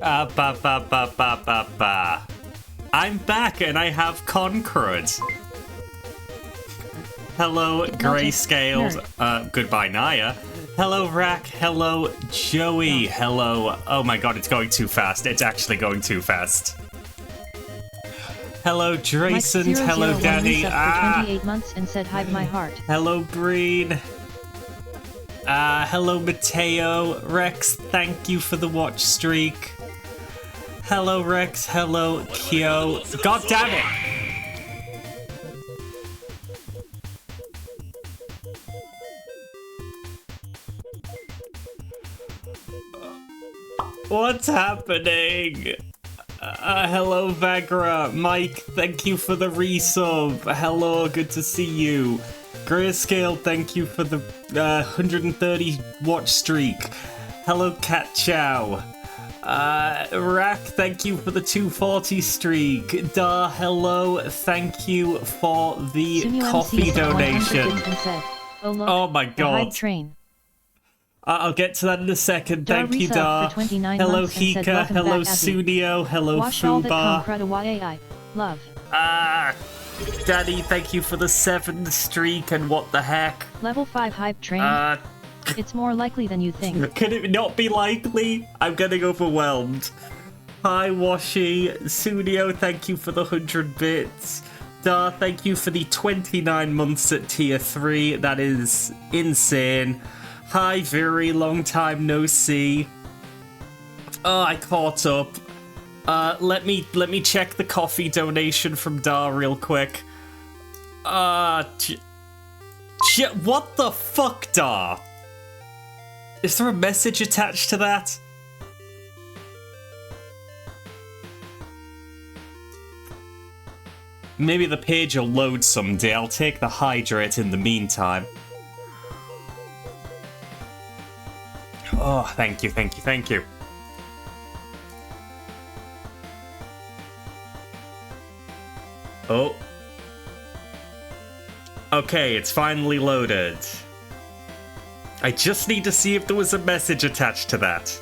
Ba ba ba ba ba ba. I'm back and I have conquered. Hello, Grayscaled. Goodbye, Naya. Hello, Rack. Hello, Joey. Hello. Oh my god, it's going too fast. It's actually going too fast. Hello, Drayson. Hello, Danny. For 28 months and said hi to my heart. Hello, Breen. Hello, Mateo. Rex, thank you for the watch streak. Hello, Rex. Hello, Kyo. God damn it! What's happening? Hello, Vagra. Mike, thank you for the resub. Hello, good to see you. Grayscale, thank you for the 130 watch streak. Hello, Cat Chow. Rack, thank you for the 240 streak. Da, hello, thank you for the coffee donation. Oh my god. Train. I'll get to that in a second. Thank you, Da. Hello, Hika. Hello, Sunio. Hello, Fubar. Love. Daddy, thank you for the 7 streak, and what the heck? Level 5 hype train. It's more likely than you think. Could it not be likely? I'm getting overwhelmed. Hi, Washi. Sunio, thank you for the 100 bits. Da, thank you for the 29 months at tier 3. That is insane. Hi, very long time no see. Oh, I caught up. Let me check the coffee donation from Da real quick. What the fuck, Da? Is there a message attached to that? Maybe the page will load someday. I'll take the hydrate in the meantime. Oh, thank you, thank you, thank you. Oh. Okay, it's finally loaded. I just need to see if there was a message attached to that.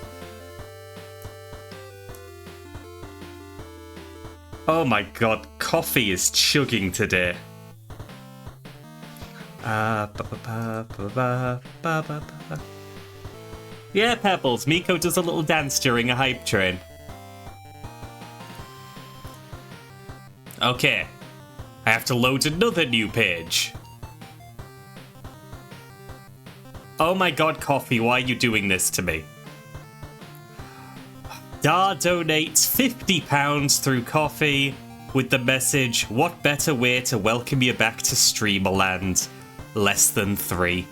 Oh my god, coffee is chugging today. Yeah, Pebbles, Miko does a little dance during a hype train. Okay, I have to load another new page. Oh my god, Coffee, why are you doing this to me? Da donates £50 through Coffee with the message, what better way to welcome you back to Streamerland? Less than 3.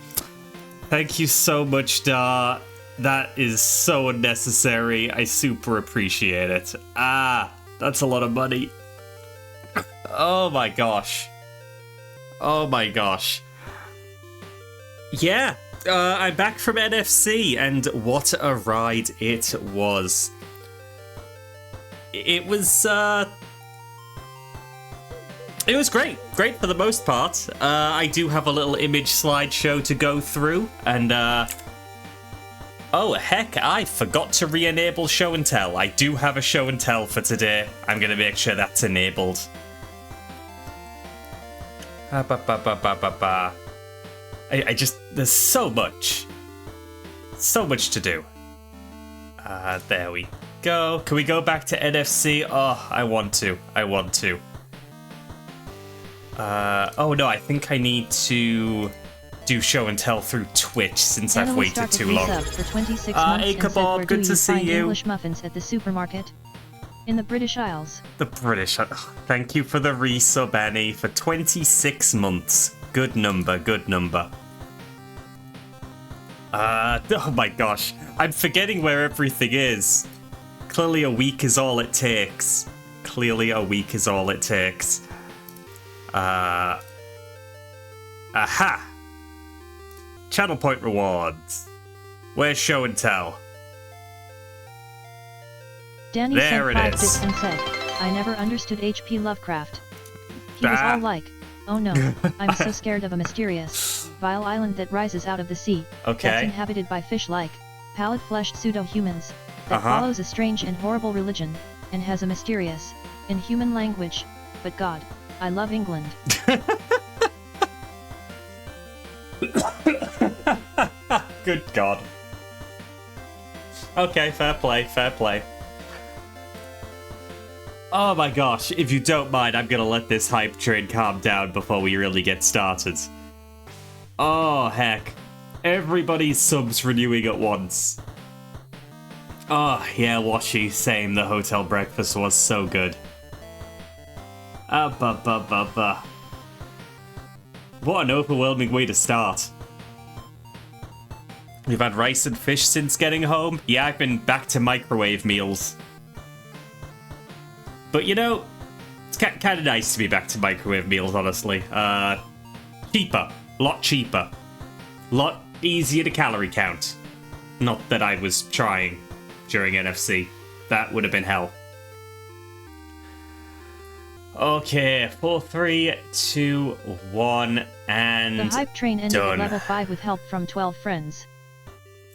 Thank you so much, Da. That is so unnecessary. I super appreciate it. That's a lot of money. Oh my gosh. Oh my gosh. Yeah, I'm back from NFC, and what a ride it was. It was great. Great for the most part. I do have a little image slideshow to go through, and oh, heck, I forgot to re-enable show and tell. I do have a show and tell for today. I'm going to make sure that's enabled. I just... There's so much. So much to do. There we go. Can we go back to NFC? Oh, I want to. I want to. Oh no, I think I need to do show and tell through Twitch since I've waited too long. Hey Kabob, good to see you. English muffins at the supermarket in the British Isles. The British. Thank you for the resub, Annie, for 26 months. Good number, good number. Oh my gosh. I'm forgetting where everything is. Clearly a week is all it takes. Clearly a week is all it takes. Aha! Channel point rewards. Where's show and tell? Danny there sent 5 it bits is. and said, I never understood H.P. Lovecraft. He was all like, oh no, I'm so scared of a mysterious, vile island that rises out of the sea, Okay. that's inhabited by fish-like, pallid-fleshed pseudo-humans, that follows a strange and horrible religion, and has a mysterious, inhuman language, but God, I love England. Good God. Okay, fair play, fair play. Oh my gosh, if you don't mind, I'm gonna let this hype train calm down before we really get started. Oh, heck. Everybody's subs renewing at once. Oh, yeah, Washy, same. The hotel breakfast was so good. What an overwhelming way to start. We've had rice and fish since getting home. Yeah, I've been back to microwave meals. But you know, it's kind of nice to be back to microwave meals, honestly. Cheaper. Lot cheaper. Lot easier to calorie count. Not that I was trying during NFC. That would have been hell. Okay, 4, 3, 2, 1, and the hype train ended done. at level 5 with help from 12 friends.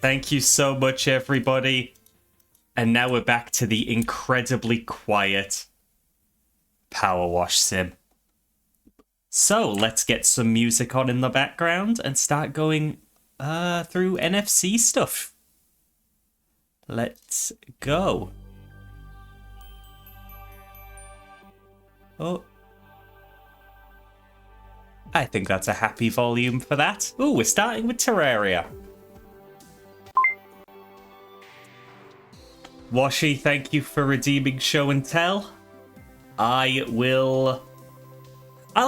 Thank you so much, everybody. And now we're back to the incredibly quiet PowerWash Sim. So let's get some music on in the background and start going through NFC stuff. Let's go. Oh. I think that's a happy volume for that. Ooh, we're starting with Terraria. Washi, thank you for redeeming Show and Tell. I'll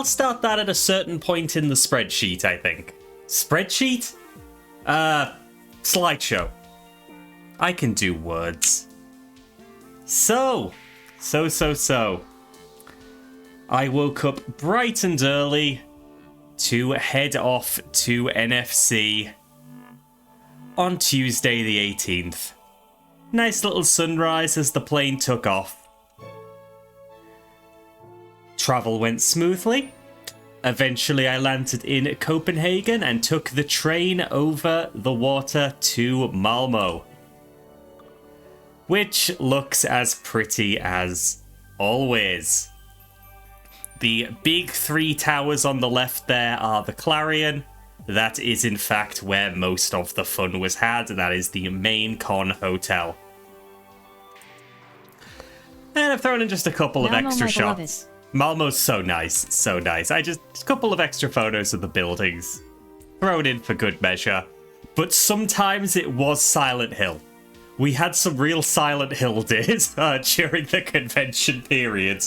start that at a certain point in the spreadsheet, I think. Spreadsheet? Slideshow. I can do words. So. I woke up bright and early to head off to NFC on Tuesday the 18th. Nice little sunrise as the plane took off. Travel went smoothly. Eventually I landed in Copenhagen and took the train over the water to Malmo, which looks as pretty as always. The big 3 towers on the left there are the Clarion. That is in fact where most of the fun was had. That is the main con hotel. And I've thrown in just a couple of extra shots. Malmo's so nice, so nice. A couple of extra photos of the buildings. Thrown in for good measure. But sometimes it was Silent Hill. We had some real Silent Hill days during the convention period.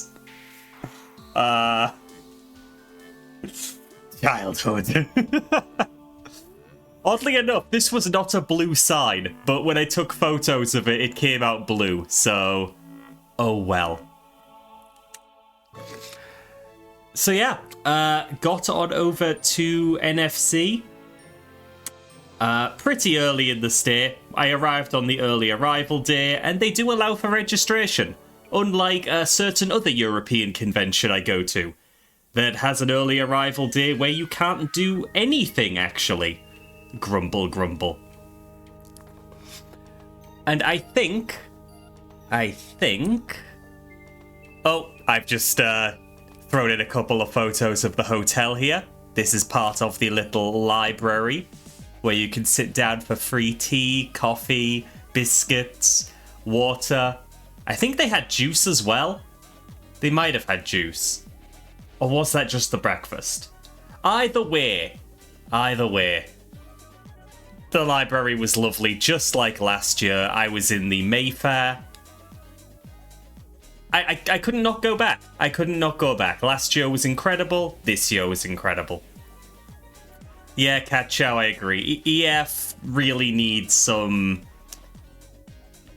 Childhood. Oddly enough, this was not a blue sign, but when I took photos of it, it came out blue, so... oh well. So yeah, got on over to NFC. Pretty early in the stay. I arrived on the early arrival day, and they do allow for registration. Unlike a certain other European convention I go to, that has an early arrival day where you can't do anything, actually. Grumble, grumble. And I think... oh, I've just thrown in a couple of photos of the hotel here. This is part of the little library, where you can sit down for free tea, coffee, biscuits, water. I think they had juice as well. They might have had juice. Or was that just the breakfast? Either way. The library was lovely, just like last year. I was in the Mayfair. I couldn't not go back. Last year was incredible. This year was incredible. Yeah, Cat Chow, I agree. EF really needs some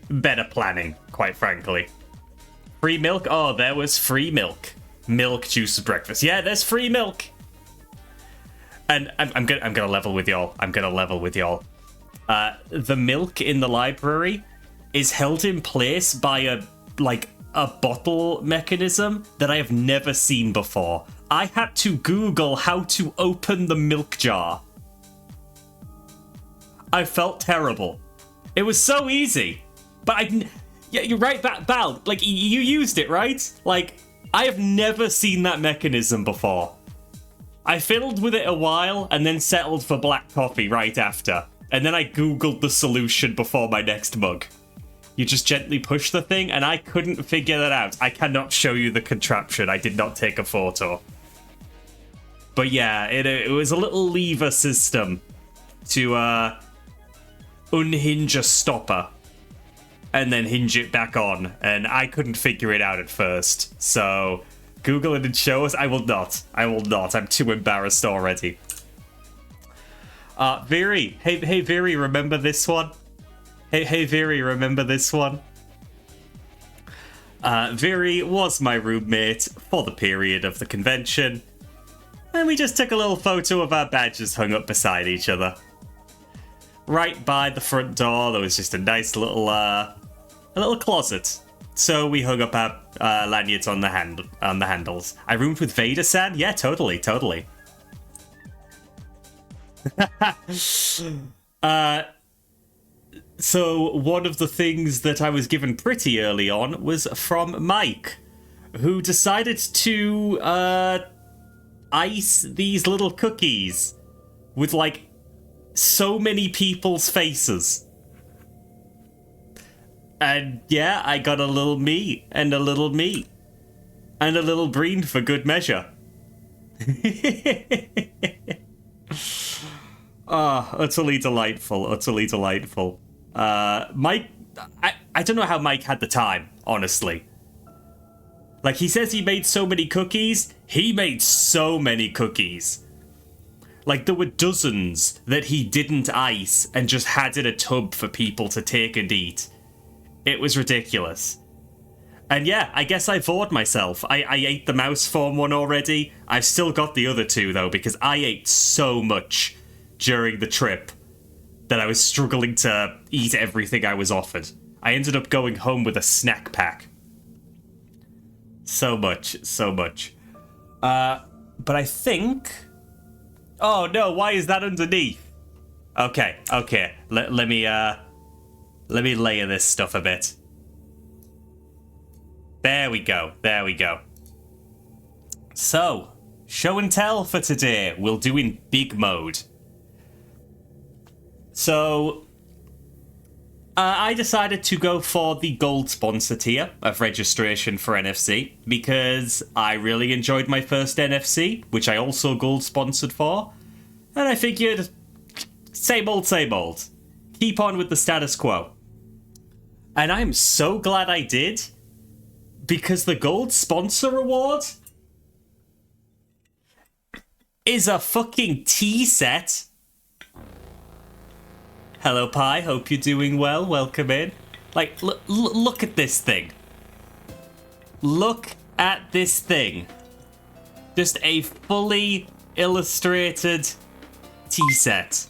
better planning, quite frankly. Free milk? Oh, there was free milk. Milk, juice, breakfast. Yeah, there's free milk. And I'm gonna level with y'all. The milk in the library is held in place by a bottle mechanism that I have never seen before. I had to Google how to open the milk jar. I felt terrible. It was so easy. But yeah, you're right, Val. Like, you used it, right? Like, I have never seen that mechanism before. I fiddled with it a while and then settled for black coffee right after. And then I googled the solution before my next mug. You just gently push the thing, and I couldn't figure that out. I cannot show you the contraption. I did not take a photo. But yeah, it was a little lever system to unhinge a stopper and then hinge it back on. And I couldn't figure it out at first. So Google it and show us. I will not. I will not. I'm too embarrassed already. Viri. Hey, Viri, remember this one? Hey, Viri, remember this one? Viri was my roommate for the period of the convention, and we just took a little photo of our badges hung up beside each other. Right by the front door, there was just a nice little, a little closet. So we hung up our lanyards on the handles. I roomed with Vader-san? Yeah, totally. So one of the things that I was given pretty early on was from Mike, who decided to ice these little cookies with, like, so many people's faces. And yeah, I got a little me, and a little me, and a little Breen for good measure. Utterly delightful. Mike, I don't know how Mike had the time, honestly. Like, he says he made so many cookies. He made so many cookies. Like, there were dozens that he didn't ice and just had in a tub for people to take and eat. It was ridiculous. And yeah, I guess I bored myself. I ate the mouse form one already. I've still got the other two, though, because I ate so much during the trip that I was struggling to eat everything I was offered. I ended up going home with a snack pack. So much. But I think... Oh no, why is that underneath? Okay. Let me layer this stuff a bit. There we go. So, show and tell for today. We'll do in big mode. So, I decided to go for the gold sponsor tier of registration for NFC because I really enjoyed my first NFC, which I also gold sponsored for, and I figured, same old. Keep on with the status quo. And I'm so glad I did, because the gold sponsor award is a fucking tea set. Hello, Pi. Hope you're doing well. Welcome in. Like, look at this thing. Look at this thing. Just a fully illustrated tea set.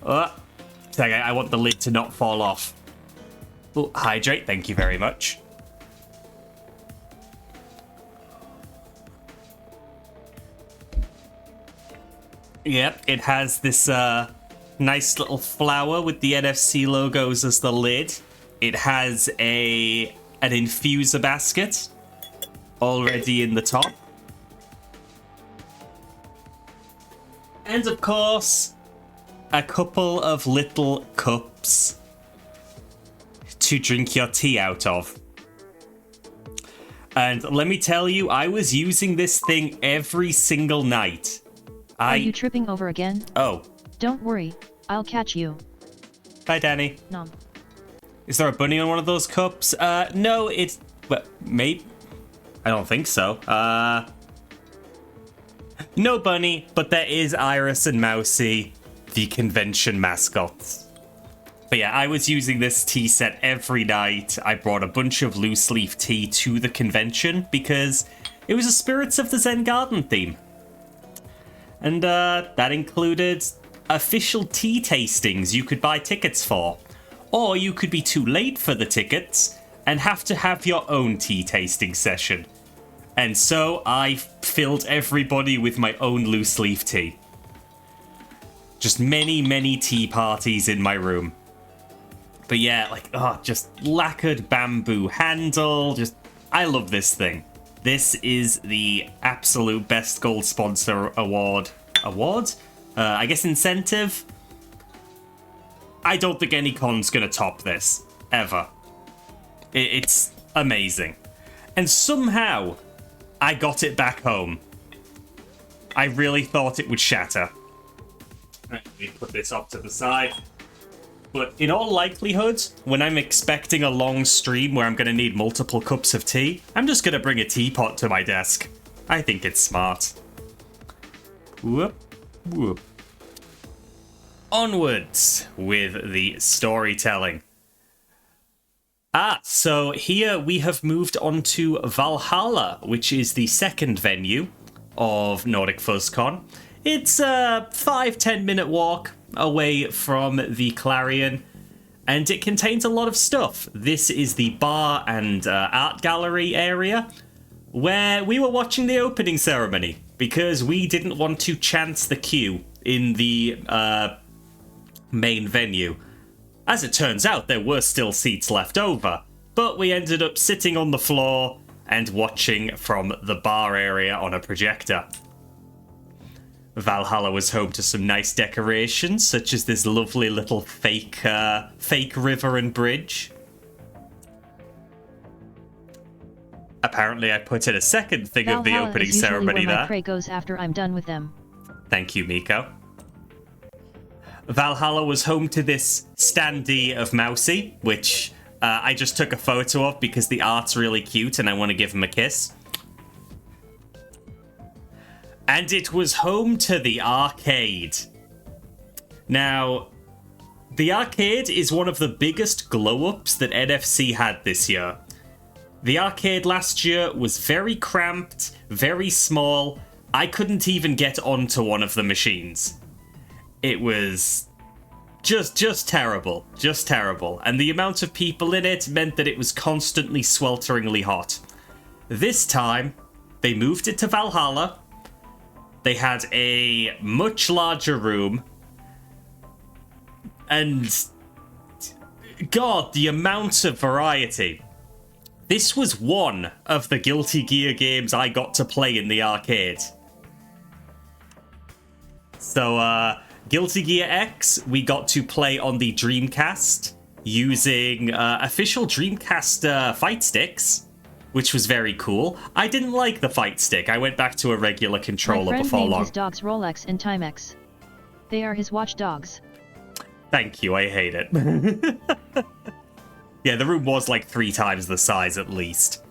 Oh, I want the lid to not fall off. Oh, hydrate. Thank you very much. Yep, it has this, nice little flower with the NFC logos as the lid. It has an infuser basket already in the top. And of course, a couple of little cups to drink your tea out of. And let me tell you, I was using this thing every single night. Are you tripping over again? Oh. Don't worry, I'll catch you. Hi, Danny. Nom. Is there a bunny on one of those cups? No, it's... Well, maybe... I don't think so. No bunny, but there is Iris and Mousy, the convention mascots. But yeah, I was using this tea set every night. I brought a bunch of loose leaf tea to the convention because it was a Spirits of the Zen Garden theme. And that included official tea tastings you could buy tickets for. Or you could be too late for the tickets and have to have your own tea tasting session. And so I filled everybody with my own loose leaf tea. Just many tea parties in my room. But yeah, like, oh, just lacquered bamboo handle. Just, I love this thing. This is the absolute best gold sponsor award. I guess incentive? I don't think any con's gonna top this, ever. It's amazing. And somehow, I got it back home. I really thought it would shatter. Let me put this off to the side. But in all likelihood, when I'm expecting a long stream where I'm going to need multiple cups of tea, I'm just going to bring a teapot to my desk. I think it's smart. Whoop, whoop. Onwards with the storytelling. So here we have moved on to Valhalla, which is the second venue of Nordic FuzzCon. It's a 5-10 minute walk away from the Clarion, and it contains a lot of stuff. This is the bar and art gallery area where we were watching the opening ceremony because we didn't want to chance the queue in the main venue. As it turns out, there were still seats left over, but we ended up sitting on the floor and watching from the bar area on a projector. Valhalla was home to some nice decorations, such as this lovely little fake river and bridge. Apparently, I put in a second thing Valhalla of the opening is usually ceremony where my there. prey goes after I'm done with them. Thank you, Miko. Valhalla was home to this standee of Mousy, which I just took a photo of because the art's really cute and I want to give him a kiss. And it was home to the arcade. Now, the arcade is one of the biggest glow-ups that NFC had this year. The arcade last year was very cramped, very small. I couldn't even get onto one of the machines. It was just terrible, just terrible. And the amount of people in it meant that it was constantly swelteringly hot. This time, they moved it to Valhalla. They had a much larger room. And God, the amount of variety. This was one of the Guilty Gear games I got to play in the arcade. So, Guilty Gear X, we got to play on the Dreamcast using official Dreamcast fight sticks, which was very cool. I didn't like the fight stick. I went back to a regular controller before long. My friend named his dogs Rolex and Timex. They are his watchdogs. Thank you, I hate it. Yeah, the room was like 3 times the size at least.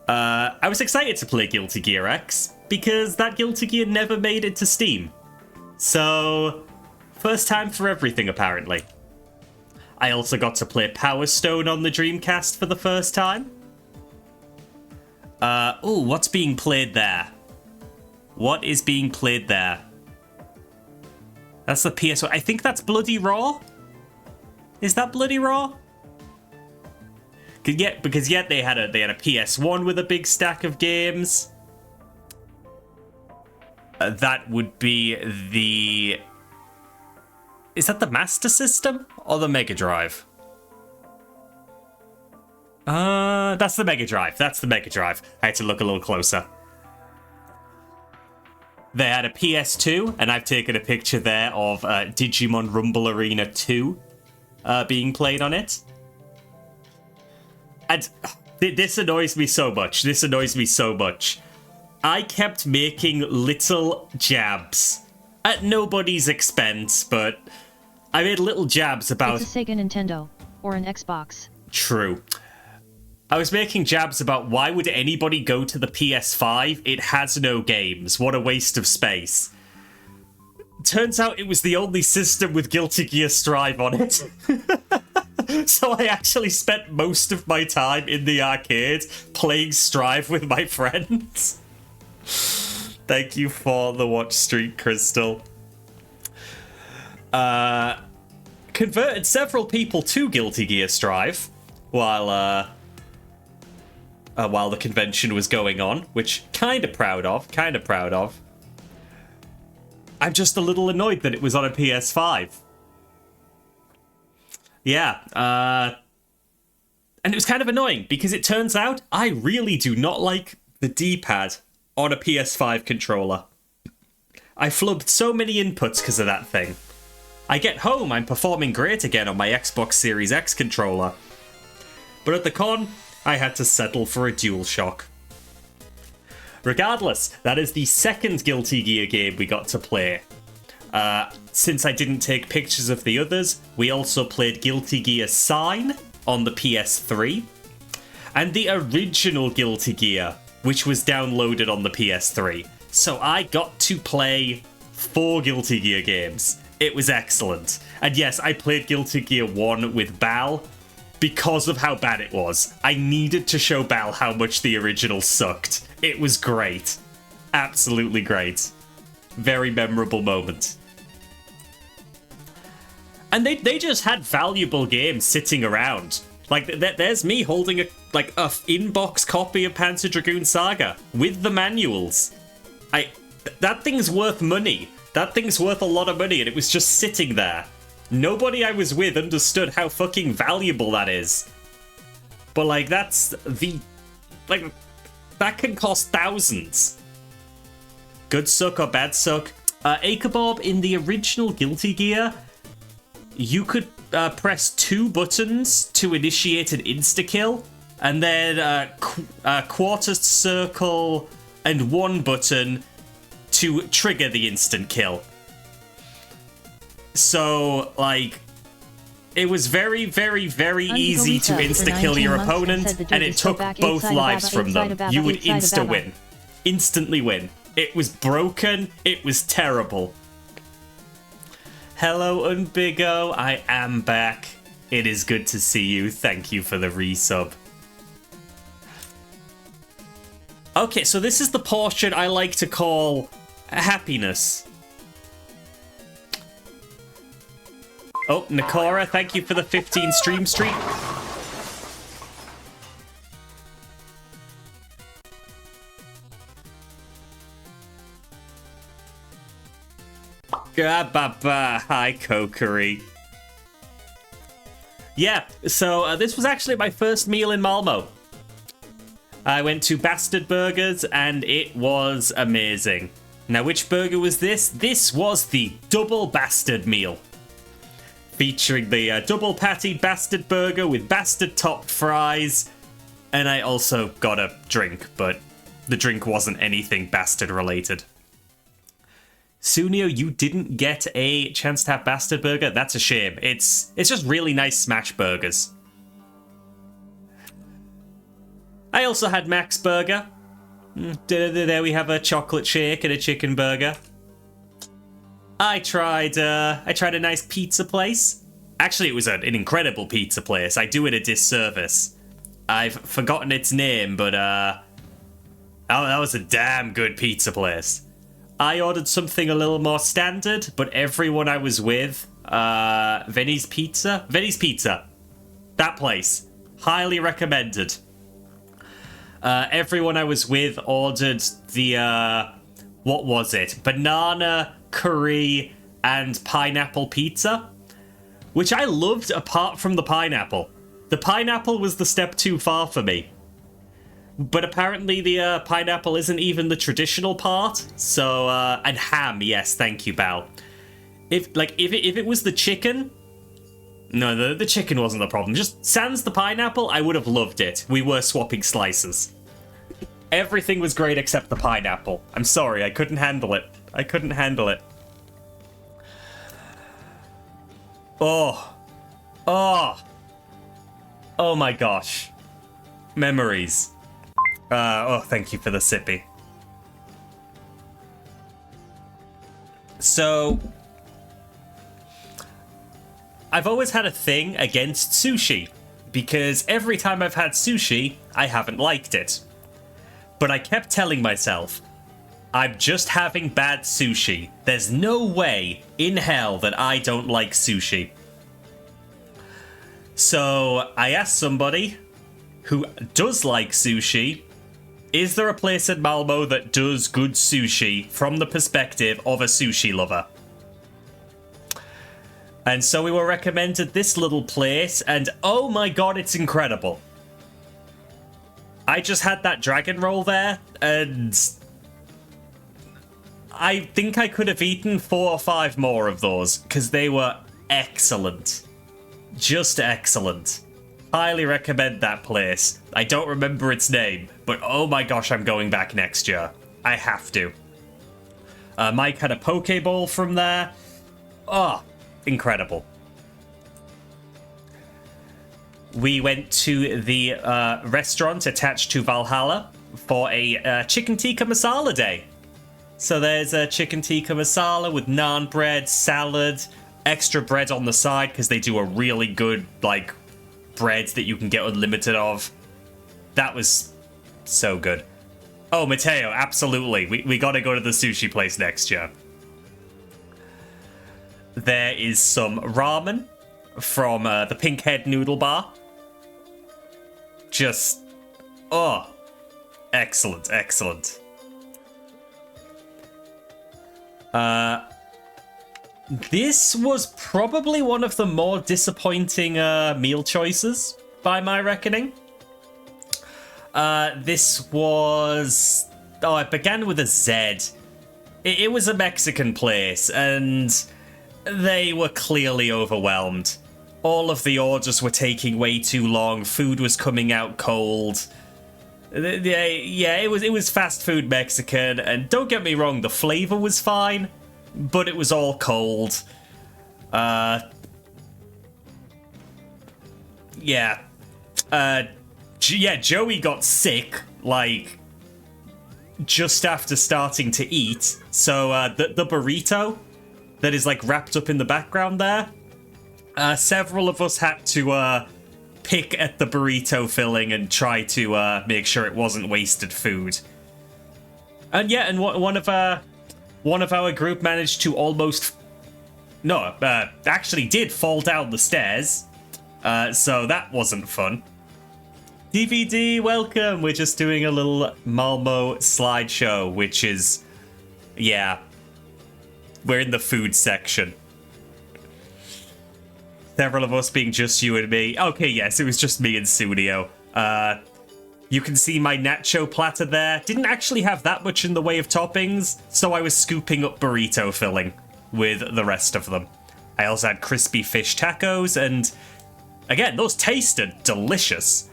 I was excited to play Guilty Gear X because that Guilty Gear never made it to Steam. So, first time for everything, apparently. I also got to play Power Stone on the Dreamcast for the first time. Ooh, what's being played there? What is being played there? That's the PS1. I think that's Bloody Raw? Is that Bloody Raw? Because yet they had a PS1 with a big stack of games. That would be the... Is that the Master System or the Mega Drive? That's the Mega Drive. That's the Mega Drive. I had to look a little closer. They had a PS2, and I've taken a picture there of Digimon Rumble Arena 2 being played on it. And this annoys me so much. This annoys me so much. I kept making little jabs at nobody's expense, but I made little jabs about... It's a Sega Nintendo, or an Xbox. True. I was making jabs about why would anybody go to the PS5? It has no games. What a waste of space. Turns out it was the only system with Guilty Gear Strive on it. So I actually spent most of my time in the arcade playing Strive with my friends. Thank you for the watch streak, Crystal. Converted several people to Guilty Gear Strive while the convention was going on, which kinda proud of. I'm just a little annoyed that it was on a PS5. Yeah, and it was kind of annoying because it turns out I really do not like the D-pad on a PS5 controller. I flubbed so many inputs because of that thing. I get home, I'm performing great again on my Xbox Series X controller. But at the con, I had to settle for a DualShock. Regardless, that is the second Guilty Gear game we got to play. Since I didn't take pictures of the others, we also played Guilty Gear Sign on the PS3, and the original Guilty Gear, which was downloaded on the PS3. So I got to play 4 Guilty Gear games. It was excellent. And yes, I played Guilty Gear 1 with Bal because of how bad it was. I needed to show Bal how much the original sucked. It was great. Absolutely great. Very memorable moment. And they just had valuable games sitting around. Like, there's me holding a inbox copy of Panzer Dragoon Saga with the manuals. That thing's worth money. That thing's worth a lot of money, and it was just sitting there. Nobody I was with understood how fucking valuable that is. But, like, that's the... Like, that can cost thousands. Good suck or bad suck. Akerbob, in the original Guilty Gear, you could press 2 buttons to initiate an insta-kill, and then quarter circle and 1 button to trigger the instant kill. So, like, it was very, very, very easy to insta-kill your opponent, and it took both lives from them. You would insta-win. Instantly win. It was broken. It was terrible. Hello, Unbigo. I am back. It is good to see you. Thank you for the resub. Okay, so this is the portion I like to call happiness. Oh, Nakora, thank you for the 15 stream streak. Hi, Kokiri. Yeah, so this was actually my first meal in Malmo. I went to Bastard Burgers, and it was amazing. Now, which burger was this? This was the Double Bastard meal. Featuring the double patty Bastard Burger with Bastard topped fries. And I also got a drink, but the drink wasn't anything Bastard related. Sunio, you didn't get a chance to have Bastard Burger? That's a shame. It's just really nice smash burgers. I also had Max Burger. There we have a chocolate shake and a chicken burger. I tried a nice pizza place. Actually, it was an incredible pizza place. I do it a disservice. I've forgotten its name, but that was a damn good pizza place. I ordered something a little more standard, but everyone I was with, Venice Pizza, that place, highly recommended. Everyone I was with ordered the, what was it? Banana, curry, and pineapple pizza, which I loved apart from the pineapple. The pineapple was the step too far for me. But apparently the pineapple isn't even the traditional part. So, and ham, yes, thank you, Bal. If it was the chicken... No, the chicken wasn't the problem. Just sans the pineapple, I would have loved it. We were swapping slices. Everything was great except the pineapple. I'm sorry, I couldn't handle it. Oh my gosh. Memories. Thank you for the sippy. So, I've always had a thing against sushi, because every time I've had sushi, I haven't liked it. But I kept telling myself, I'm just having bad sushi. There's no way in hell that I don't like sushi. So, I asked somebody who does like sushi, is there a place in Malmo that does good sushi from the perspective of a sushi lover? And so we were recommended this little place, and oh my god, it's incredible. I just had that dragon roll there, and I think I could have eaten 4 or 5 more of those, because they were excellent. Just excellent. Highly recommend that place. I don't remember its name, but oh my gosh, I'm going back next year. I have to. Mike had a Pokeball from there. Oh, incredible. We went to the restaurant attached to Valhalla for a chicken tikka masala day. So there's a chicken tikka masala with naan bread, salad, extra bread on the side because they do a really good, like, bread that you can get unlimited of. That was so good. Oh, Mateo, absolutely. We gotta go to the sushi place next year. There is some ramen from the Pink Head Noodle Bar. Just, oh, excellent, excellent. This was probably one of the more disappointing meal choices, by my reckoning. This was... Oh, it began with a Z. It was a Mexican place, and they were clearly overwhelmed. All of the orders were taking way too long. Food was coming out cold. Yeah, it was fast food Mexican, and don't get me wrong, the flavor was fine, but it was all cold. Yeah. Yeah, Joey got sick, like, just after starting to eat. So, the burrito that is, like, wrapped up in the background there, several of us had to, pick at the burrito filling and try to, make sure it wasn't wasted food. And yeah, and one of our group managed to almost... No, actually did fall down the stairs. So that wasn't fun. DVD, welcome! We're just doing a little Malmo slideshow, which is... Yeah. We're in the food section. Several of us being just you and me. Okay, yes, it was just me and Sunio. You can see my nacho platter there. Didn't actually have that much in the way of toppings, so I was scooping up burrito filling with the rest of them. I also had crispy fish tacos, and again, those tasted delicious.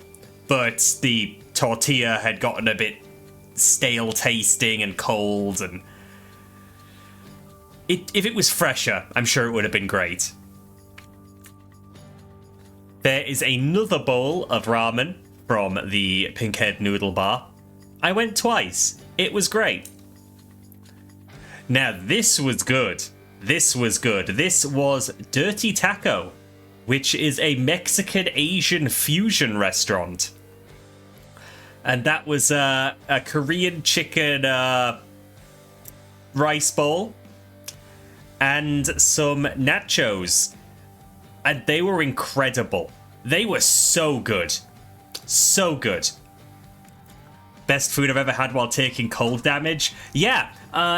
But the tortilla had gotten a bit stale tasting and cold, and if it was fresher, I'm sure it would have been great. There is another bowl of ramen from the Pinkhead Noodle Bar. I went twice. It was great. Now, this was good. This was good. This was Dirty Taco, which is a Mexican-Asian fusion restaurant. And that was a Korean chicken rice bowl and some nachos. And they were incredible. They were so good. So good. Best food I've ever had while taking cold damage? Yeah,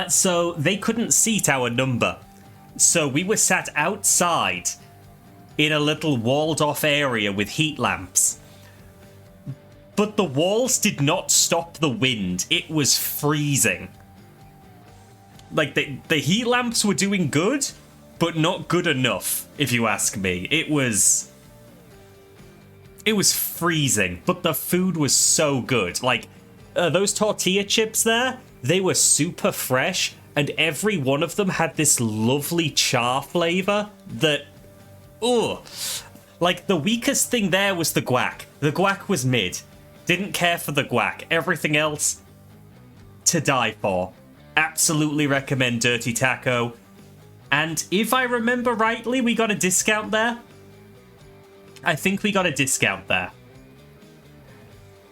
so they couldn't seat our number. So we were sat outside in a little walled-off area with heat lamps. But the walls did not stop the wind. It was freezing. Like, the heat lamps were doing good, but not good enough, if you ask me. It was freezing, but the food was so good. Like, those tortilla chips there, they were super fresh, and every one of them had this lovely char flavor that, ugh. Like, the weakest thing there was the guac. The guac was mid. Didn't care for the guac. Everything else, to die for. Absolutely recommend Dirty Taco. And if I remember rightly, we got a discount there. I think we got a discount there.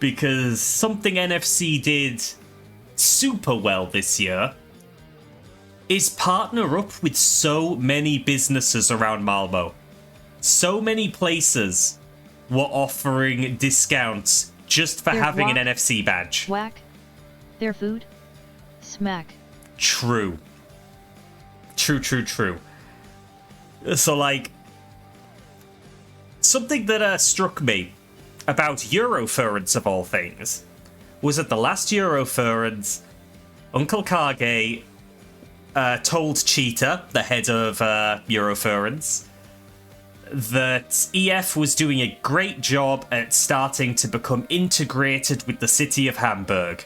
Because something NFC did super well this year is partner up with so many businesses around Malmo. So many places were offering discounts just for having an NFC badge. Whack. Their food. Smack. True. True. So, like, something that struck me about Eurofurence of all things was at the last Eurofurence, Uncle Kage told Cheetah, the head of Eurofurence, that EF was doing a great job at starting to become integrated with the city of Hamburg.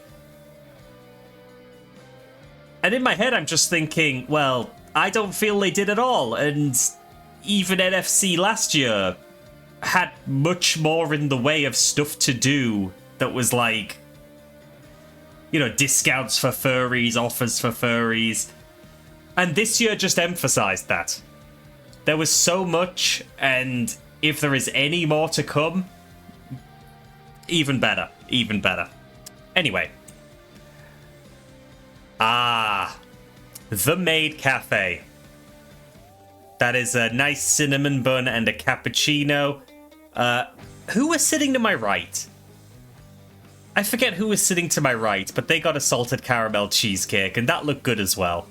And in my head, I'm just thinking, well, I don't feel they did at all, and even NFC last year had much more in the way of stuff to do that was like, you know, discounts for furries, offers for furries. And this year just emphasized that. There was so much, and if there is any more to come, even better, even better. Anyway. The Maid Cafe. That is a nice cinnamon bun and a cappuccino. Who was sitting to my right? I forget who was sitting to my right, but they got a salted caramel cheesecake, and that looked good as well.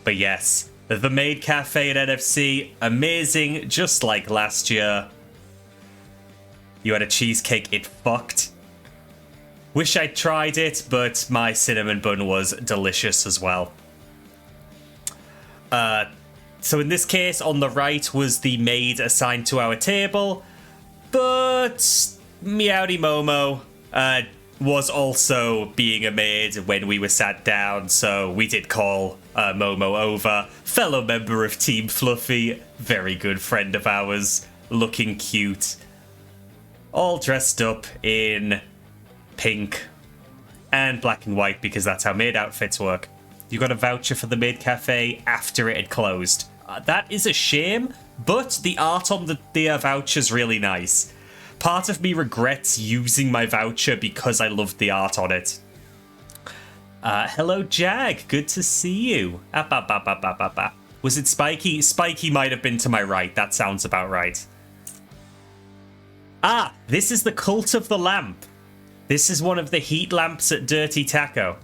But yes, the Maid Cafe at NFC, amazing, just like last year. You had a cheesecake, it fucked. Wish I'd tried it, but my cinnamon bun was delicious as well. So in this case, on the right was the maid assigned to our table, but Meowdy Momo was also being a maid when we were sat down, so we did call Momo over. Fellow member of Team Fluffy, very good friend of ours, looking cute. All dressed up in pink and black and white because that's how maid outfits work. You got a voucher for the Maid Cafe after it had closed. That is a shame, but the art on the voucher's really nice. Part of me regrets using my voucher because I loved the art on it. Hello, Jag. Good to see you. Was it Spiky? Spiky might have been to my right. That sounds about right. This is the Cult of the Lamp. This is one of the heat lamps at Dirty Taco.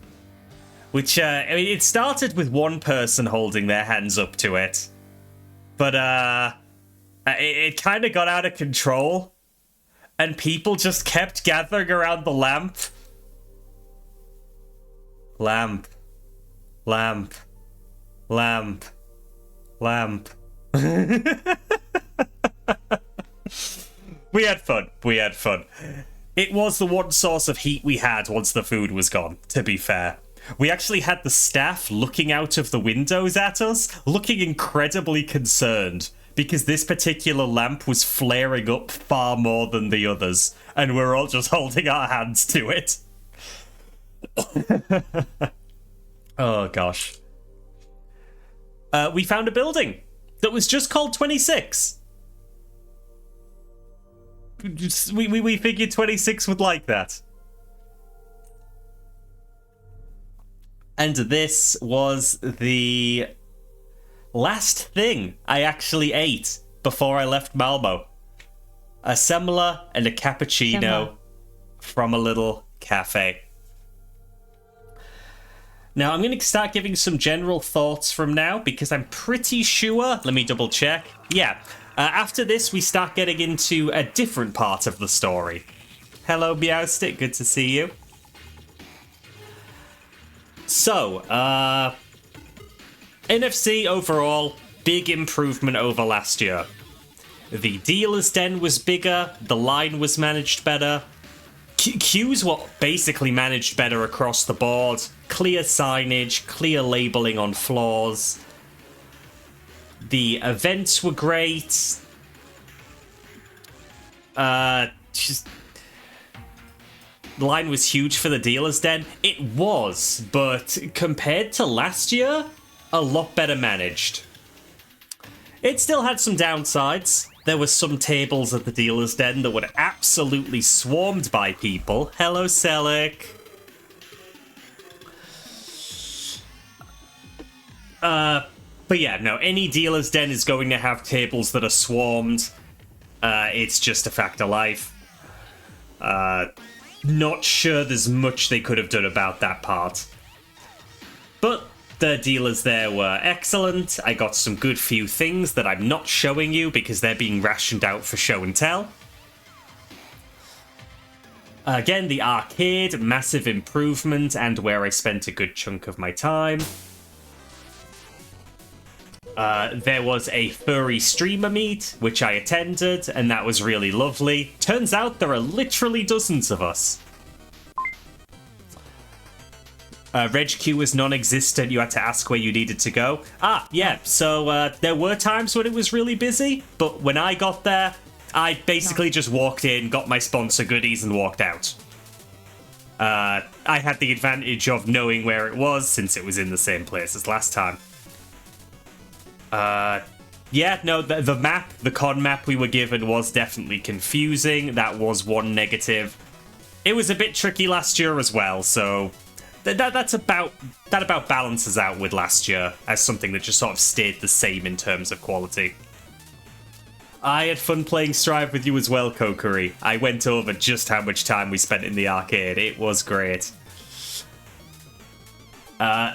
Which, I mean, it started with one person holding their hands up to it. But, it kind of got out of control. And people just kept gathering around the lamp. Lamp. Lamp. Lamp. Lamp. We had fun. We had fun. It was the one source of heat we had once the food was gone, to be fair. We actually had the staff looking out of the windows at us, looking incredibly concerned, because this particular lamp was flaring up far more than the others, and we're all just holding our hands to it. Oh, gosh. We found a building that was just called 26. We figured 26 would like that. And this was the last thing I actually ate before I left Malmo. A semla and a cappuccino from a little cafe. Now, I'm going to start giving some general thoughts from now, because I'm pretty sure... Let me double check. Yeah. After this, we start getting into a different part of the story. Hello, Meowstick. Good to see you. So, NFC overall, big improvement over last year. The dealer's den was bigger, the line was managed better. Queues were basically managed better across the board. Clear signage, clear labeling on floors. The events were great. Just... The line was huge for the dealer's den. It was, but compared to last year, a lot better managed. It still had some downsides. There were some tables at the dealer's den that were absolutely swarmed by people. Hello, Selic. But yeah, no, any dealer's den is going to have tables that are swarmed. It's just a fact of life. Not sure there's much they could have done about that part. But The dealers there were excellent. I got some good few things that I'm not showing you because they're being rationed out for show and tell. Again, the arcade, massive improvement, and where I spent a good chunk of my time. There was a furry streamer meet, which I attended, and that was really lovely. Turns out there are literally dozens of us. Reg queue was non-existent. You had to ask where you needed to go. Yeah. So there were times when it was really busy, but when I got there, I basically just walked in, got my sponsor goodies, and walked out. I had the advantage of knowing where it was since it was in the same place as last time. Yeah, no, the map, the con map we were given was definitely confusing. That was one negative. It was a bit tricky last year as well, so that about balances out with last year as something that just sort of stayed the same in terms of quality. I had fun playing Strive with you as well, Kokiri. I went over just how much time we spent in the arcade. It was great. Now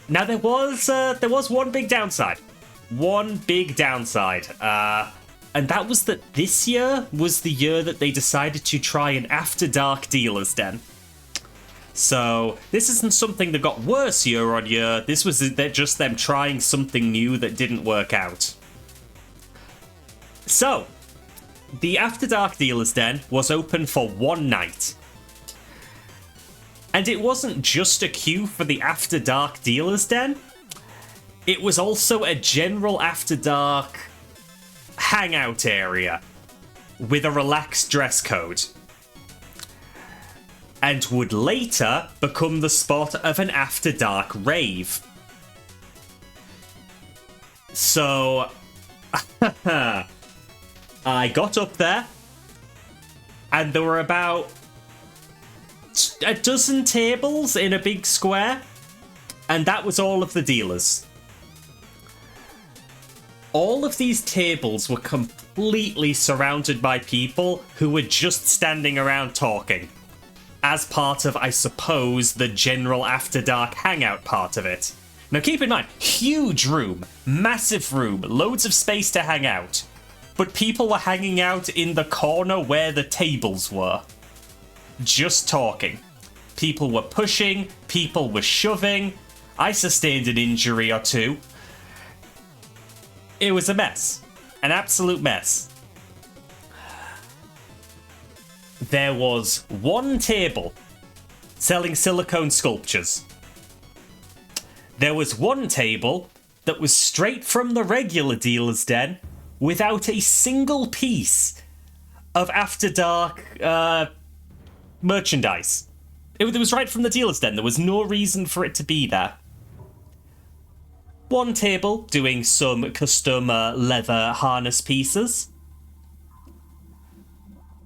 there was one big downside. One big downside. And that was that this year was the year that they decided to try an After Dark dealer's den. So this isn't something that got worse year on year. This was just them trying something new that didn't work out. So, the After Dark dealer's den was open for one night. And it wasn't just a queue for the After Dark dealer's den. It was also a general After Dark hangout area with a relaxed dress code. And would later become the spot of an After Dark rave. So, I got up there, and there were about a dozen tables in a big square, and that was all of the dealers. All of these tables were completely surrounded by people who were just standing around talking, as part of, I suppose, the general After Dark hangout part of it. Now keep in mind, huge room, massive room, loads of space to hang out. But people were hanging out in the corner where the tables were. Just talking. People were pushing, people were shoving. I sustained an injury or two. It was a mess. An absolute mess. There was one table selling silicone sculptures. There was one table that was straight from the regular dealer's den without a single piece of After Dark merchandise. It was right from the dealer's den. There was no reason for it to be there. One table doing some custom leather harness pieces.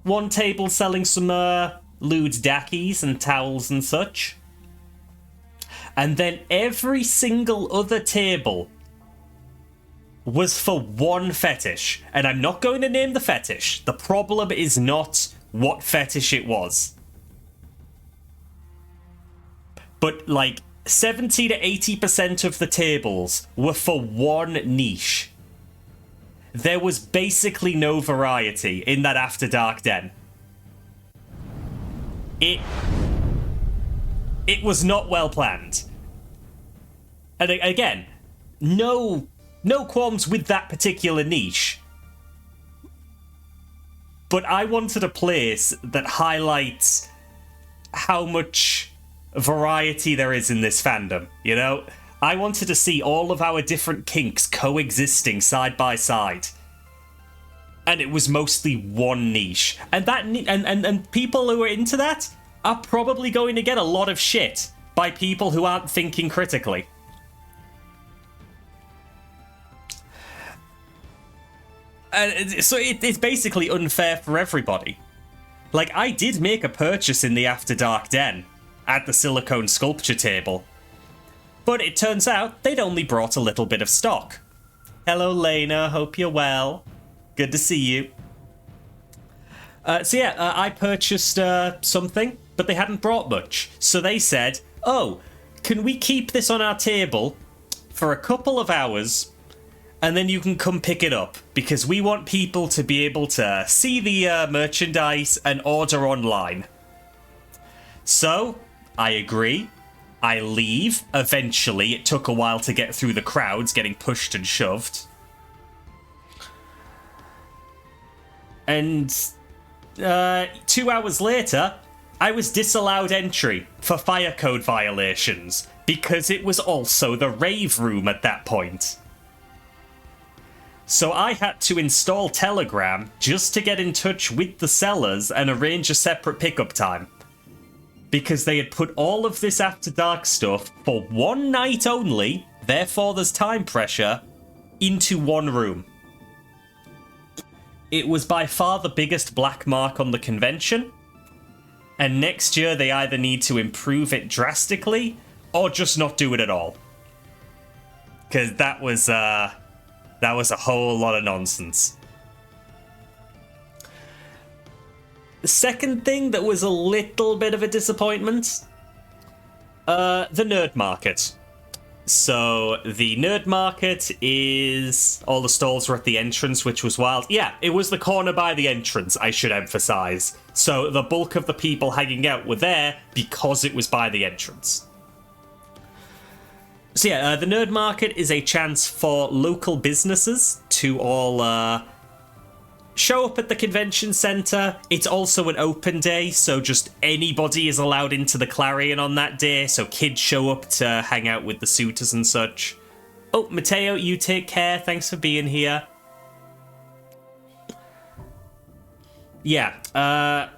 One table selling some lewd dackies and towels and such. And then every single other table was for one fetish. And I'm not going to name the fetish. The problem is not what fetish it was. But like 70 to 80% of the tables were for one niche. There was basically no variety in that After Dark den. It was not well planned. And again, no qualms with that particular niche. But I wanted a place that highlights how much variety there is in this fandom, you know? I wanted to see all of our different kinks coexisting side by side. And it was mostly one niche. And that and people who are into that are probably going to get a lot of shit by people who aren't thinking critically. So it's basically unfair for everybody. Like, I did make a purchase in the After Dark den at the silicone sculpture table. But it turns out they'd only brought a little bit of stock. Hello, Lena. Hope you're well. Good to see you. I purchased something, but they hadn't brought much. So they said, oh, can we keep this on our table for a couple of hours, and then you can come pick it up? Because we want people to be able to see the merchandise and order online. So, I agree. I leave. Eventually, it took a while to get through the crowds, getting pushed and shoved. And 2 hours later, I was disallowed entry for fire code violations, because it was also the rave room at that point. So I had to install Telegram just to get in touch with the sellers and arrange a separate pickup time. Because they had put all of this After Dark stuff for one night only, therefore there's time pressure, into one room. It was by far the biggest black mark on the convention, and next year they either need to improve it drastically or just not do it at all. Because that was a whole lot of nonsense. The second thing that was a little bit of a disappointment, the Nerd Market. So, the Nerd Market is... all the stalls were at the entrance, which was wild. Yeah, it was the corner by the entrance, I should emphasize. So, the bulk of the people hanging out were there because it was by the entrance. So yeah, the Nerd Market is a chance for local businesses to all show up at the convention center. It's also an open day, so just anybody is allowed into the Clarion on that day, so kids show up to hang out with the suitors and such. Oh, Mateo, you take care. Thanks for being here. Yeah,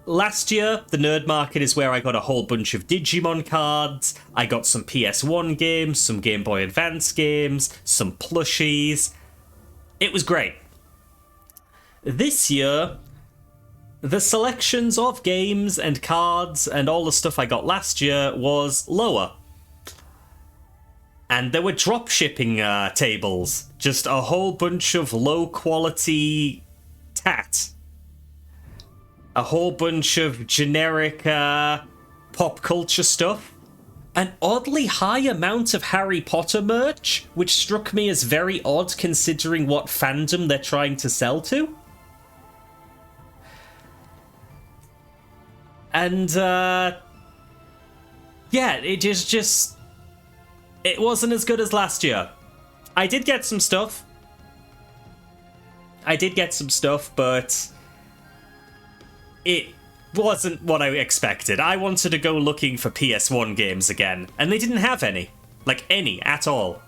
last year, the Nerd Market is where I got a whole bunch of Digimon cards, I got some PS1 games, some Game Boy Advance games, some plushies. It was great. This year, the selections of games and cards and all the stuff I got last year was lower. And there were drop shipping tables. Just a whole bunch of low quality tat. A whole bunch of generic pop culture stuff. An oddly high amount of Harry Potter merch, which struck me as very odd considering what fandom they're trying to sell to. And, yeah, it just... it wasn't as good as last year. I did get some stuff. But it wasn't what I expected. I wanted to go looking for PS1 games again, and they didn't have any. Like, any at all.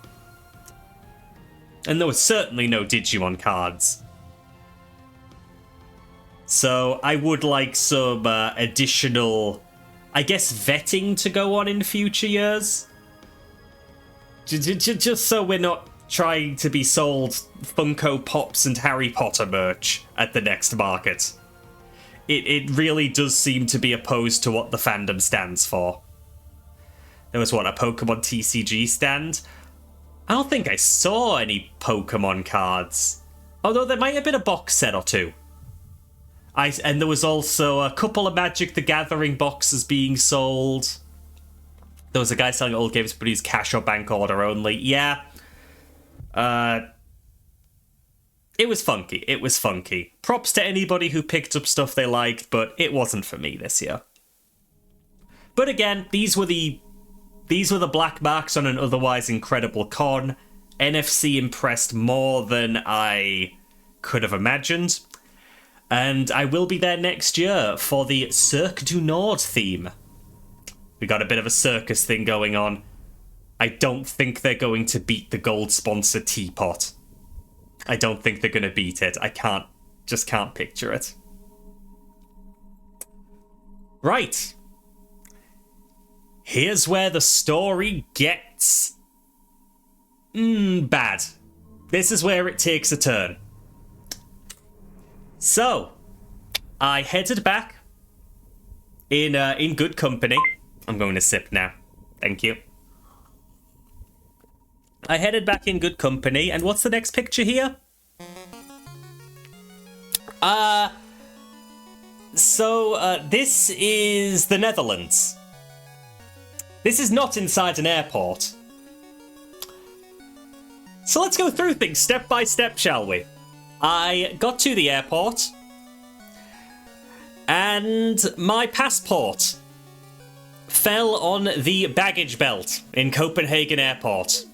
And there was certainly no Digimon cards. So I would like some additional, I guess, vetting to go on in future years. Just so we're not trying to be sold Funko Pops and Harry Potter merch at the next market. It really does seem to be opposed to what the fandom stands for. There was, what, a Pokemon TCG stand? I don't think I saw any Pokemon cards. Although there might have been a box set or two. And there was also a couple of Magic the Gathering boxes being sold. There was a guy selling old games, but he's cash or bank order only. Yeah. It was funky. It was funky. Props to anybody who picked up stuff they liked, but it wasn't for me this year. But again, these were the black marks on an otherwise incredible con. NFC impressed more than I could have imagined. And I will be there next year for the Cirque du Nord theme. We got a bit of a circus thing going on. I don't think they're going to beat the gold sponsor teapot. I don't think they're going to beat it. I just can't picture it. Right. Here's where the story gets... bad. This is where it takes a turn. So, I headed back in good company. I'm going to sip now. Thank you. I headed back in good company, and what's the next picture here? So, this is the Netherlands. This is not inside an airport. So let's go through things step by step, shall we? I got to the airport, and my passport fell on the baggage belt in Copenhagen Airport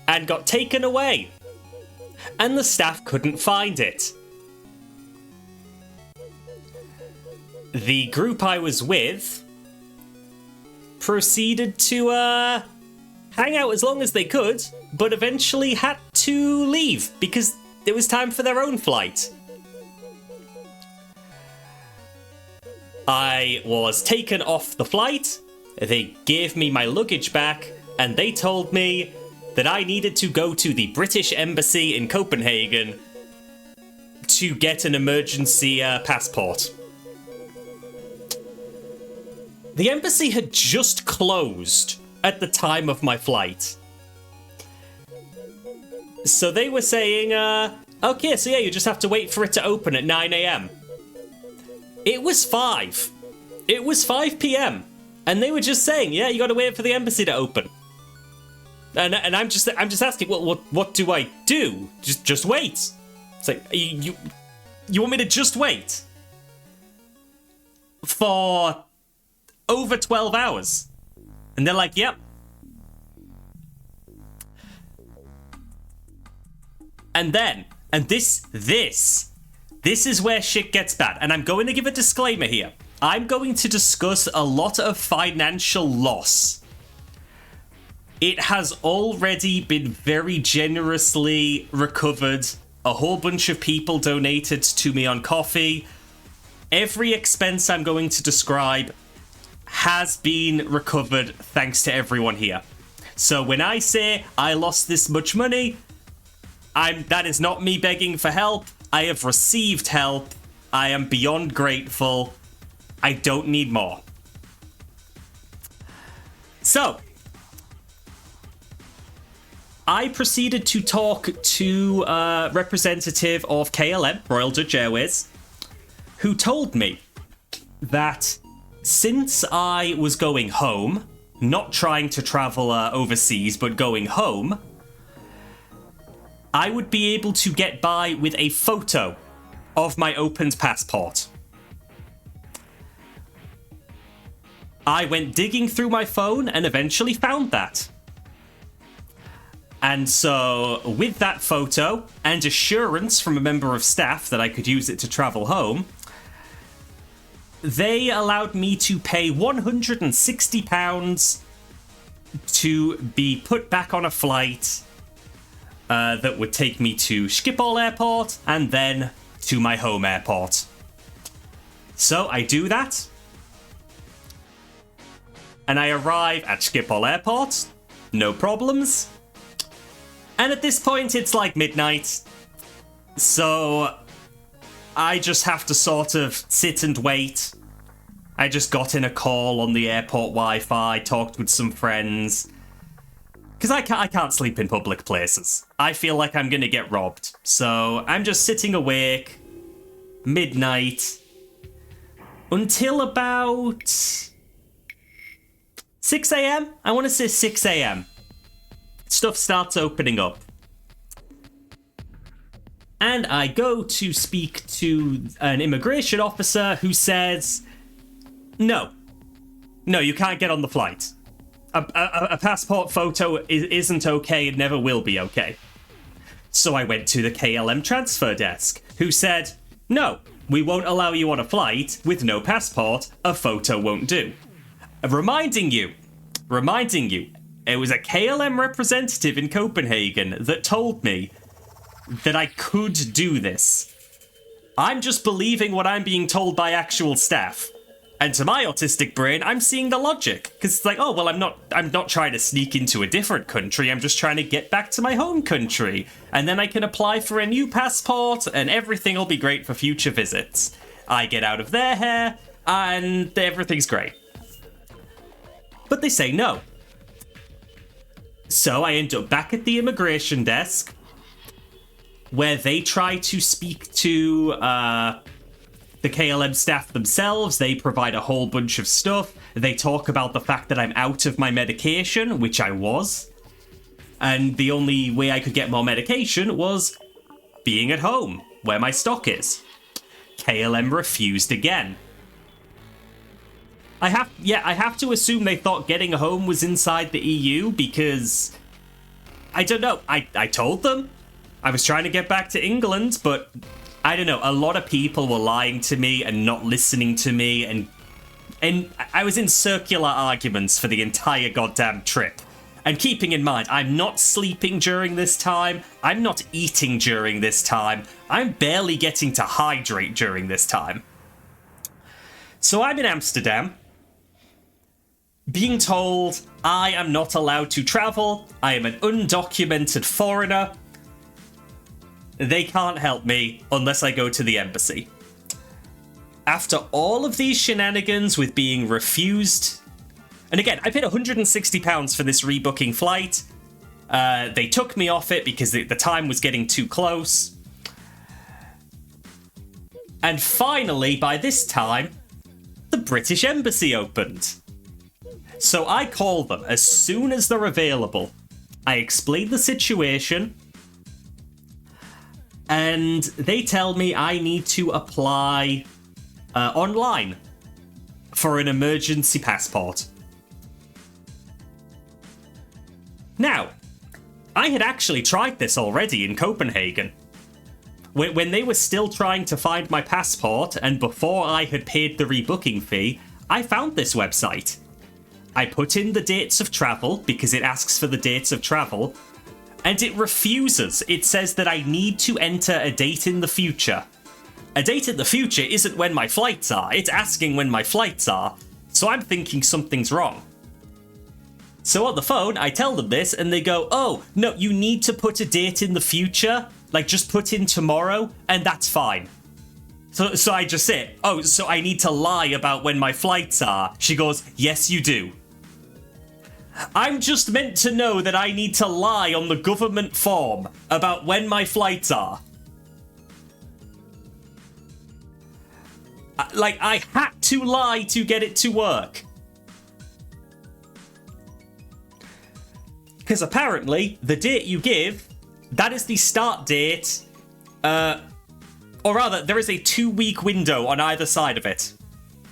and got taken away, and the staff couldn't find it. The group I was with proceeded to hang out as long as they could, but eventually had to leave because it was time for their own flight. I was taken off the flight, they gave me my luggage back, and they told me that I needed to go to the British Embassy in Copenhagen to get an emergency passport. The embassy had just closed at the time of my flight. So they were saying, okay, so yeah, you just have to wait for it to open at 9 a.m. It was 5. It was 5 p.m. And they were just saying, yeah, you gotta wait for the embassy to open. And I'm just asking, well, what do I do? Just wait. It's like, you want me to just wait? For over 12 hours. And they're like, yep. And then, this is where shit gets bad. And I'm going to give a disclaimer here. I'm going to discuss a lot of financial loss. It has already been very generously recovered. A whole bunch of people donated to me on coffee. Every expense I'm going to describe has been recovered thanks to everyone here. So when I say I lost this much money, that is not me begging for help. I have received help. I am beyond grateful. I don't need more. So I proceeded to talk to a representative of KLM, Royal Dutch Airways, who told me that since I was going home, not trying to travel overseas, but going home, I would be able to get by with a photo of my opened passport. I went digging through my phone and eventually found that. And so, with that photo and assurance from a member of staff that I could use it to travel home, they allowed me to pay £160 to be put back on a flight that would take me to Schiphol Airport and then to my home airport. So I do that. And I arrive at Schiphol Airport. No problems. And at this point, it's like midnight. So I just have to sort of sit and wait. I just got in a call on the airport Wi-Fi, talked with some friends. Because I can't sleep in public places. I feel like I'm going to get robbed. So I'm just sitting awake, midnight, until about 6 a.m? I want to say 6 a.m. Stuff starts opening up. And I go to speak to an immigration officer who says, no, you can't get on the flight. A passport photo isn't okay, it never will be okay. So I went to the KLM transfer desk, who said, no, we won't allow you on a flight with no passport, a photo won't do. Reminding you, it was a KLM representative in Copenhagen that told me that I could do this. I'm just believing what I'm being told by actual staff. And to my autistic brain, I'm seeing the logic. Because it's like, oh, well, I'm not trying to sneak into a different country. I'm just trying to get back to my home country. And then I can apply for a new passport and everything will be great for future visits. I get out of their hair and everything's great. But they say no. So I end up back at the immigration desk where they try to speak to the KLM staff themselves, they provide a whole bunch of stuff. They talk about the fact that I'm out of my medication, which I was. And the only way I could get more medication was being at home, where my stock is. KLM refused again. I have to assume they thought getting home was inside the EU because... I don't know. I told them. I was trying to get back to England, but... I don't know, a lot of people were lying to me and not listening to me, and I was in circular arguments for the entire goddamn trip. And keeping in mind, I'm not sleeping during this time, I'm not eating during this time, I'm barely getting to hydrate during this time. So I'm in Amsterdam, being told I am not allowed to travel, I am an undocumented foreigner. They can't help me unless I go to the embassy. After all of these shenanigans with being refused... And again, I paid £160 for this rebooking flight. They took me off it because the time was getting too close. And finally, by this time, the British Embassy opened. So I call them as soon as they're available. I explain the situation... And they tell me I need to apply online for an emergency passport. Now, I had actually tried this already in Copenhagen. When they were still trying to find my passport, and before I had paid the rebooking fee, I found this website. I put in the dates of travel, because it asks for the dates of travel, and it refuses. It says that I need to enter a date in the future. A date in the future isn't when my flights are, it's asking when my flights are. So I'm thinking something's wrong. So on the phone, I tell them this, and they go, oh, no, you need to put a date in the future. Like, just put in tomorrow, and that's fine. So I just say, oh, so I need to lie about when my flights are. She goes, yes, you do. I'm just meant to know that I need to lie on the government form about when my flights are. Like, I had to lie to get it to work. Because apparently, the date you give, that is the start date, or rather, there is a 2-week window on either side of it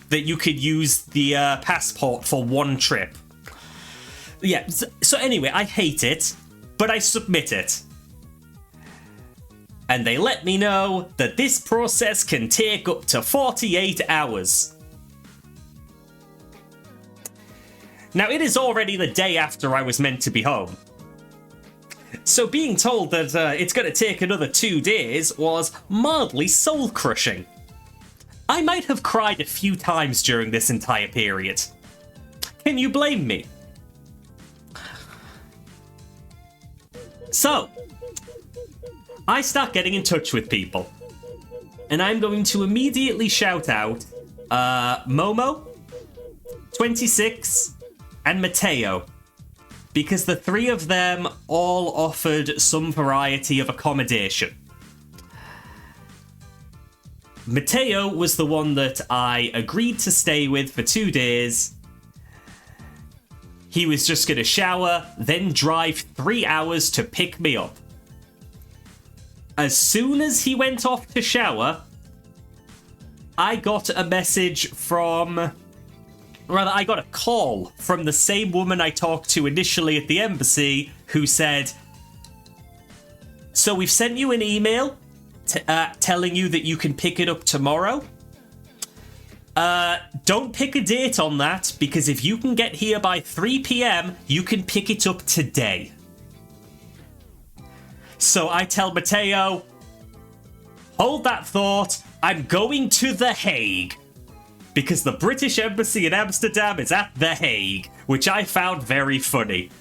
that you could use the passport for one trip. Yeah, so anyway, I hate it, but I submit it. And they let me know that this process can take up to 48 hours. Now, it is already the day after I was meant to be home. So being told that it's going to take another 2 days was mildly soul-crushing. I might have cried a few times during this entire period. Can you blame me? So, I start getting in touch with people. And I'm going to immediately shout out Momo, 26, and Mateo. Because the 3 of them all offered some variety of accommodation. Mateo was the one that I agreed to stay with for 2 days. He was just going to shower, then drive 3 hours to pick me up. As soon as he went off to shower, I got a message from... Rather, I got a call from the same woman I talked to initially at the embassy who said, so we've sent you an email telling you that you can pick it up tomorrow. Don't pick a date on that, because if you can get here by 3 p.m, you can pick it up today. So I tell Mateo, hold that thought, I'm going to The Hague. Because the British Embassy in Amsterdam is at The Hague, which I found very funny.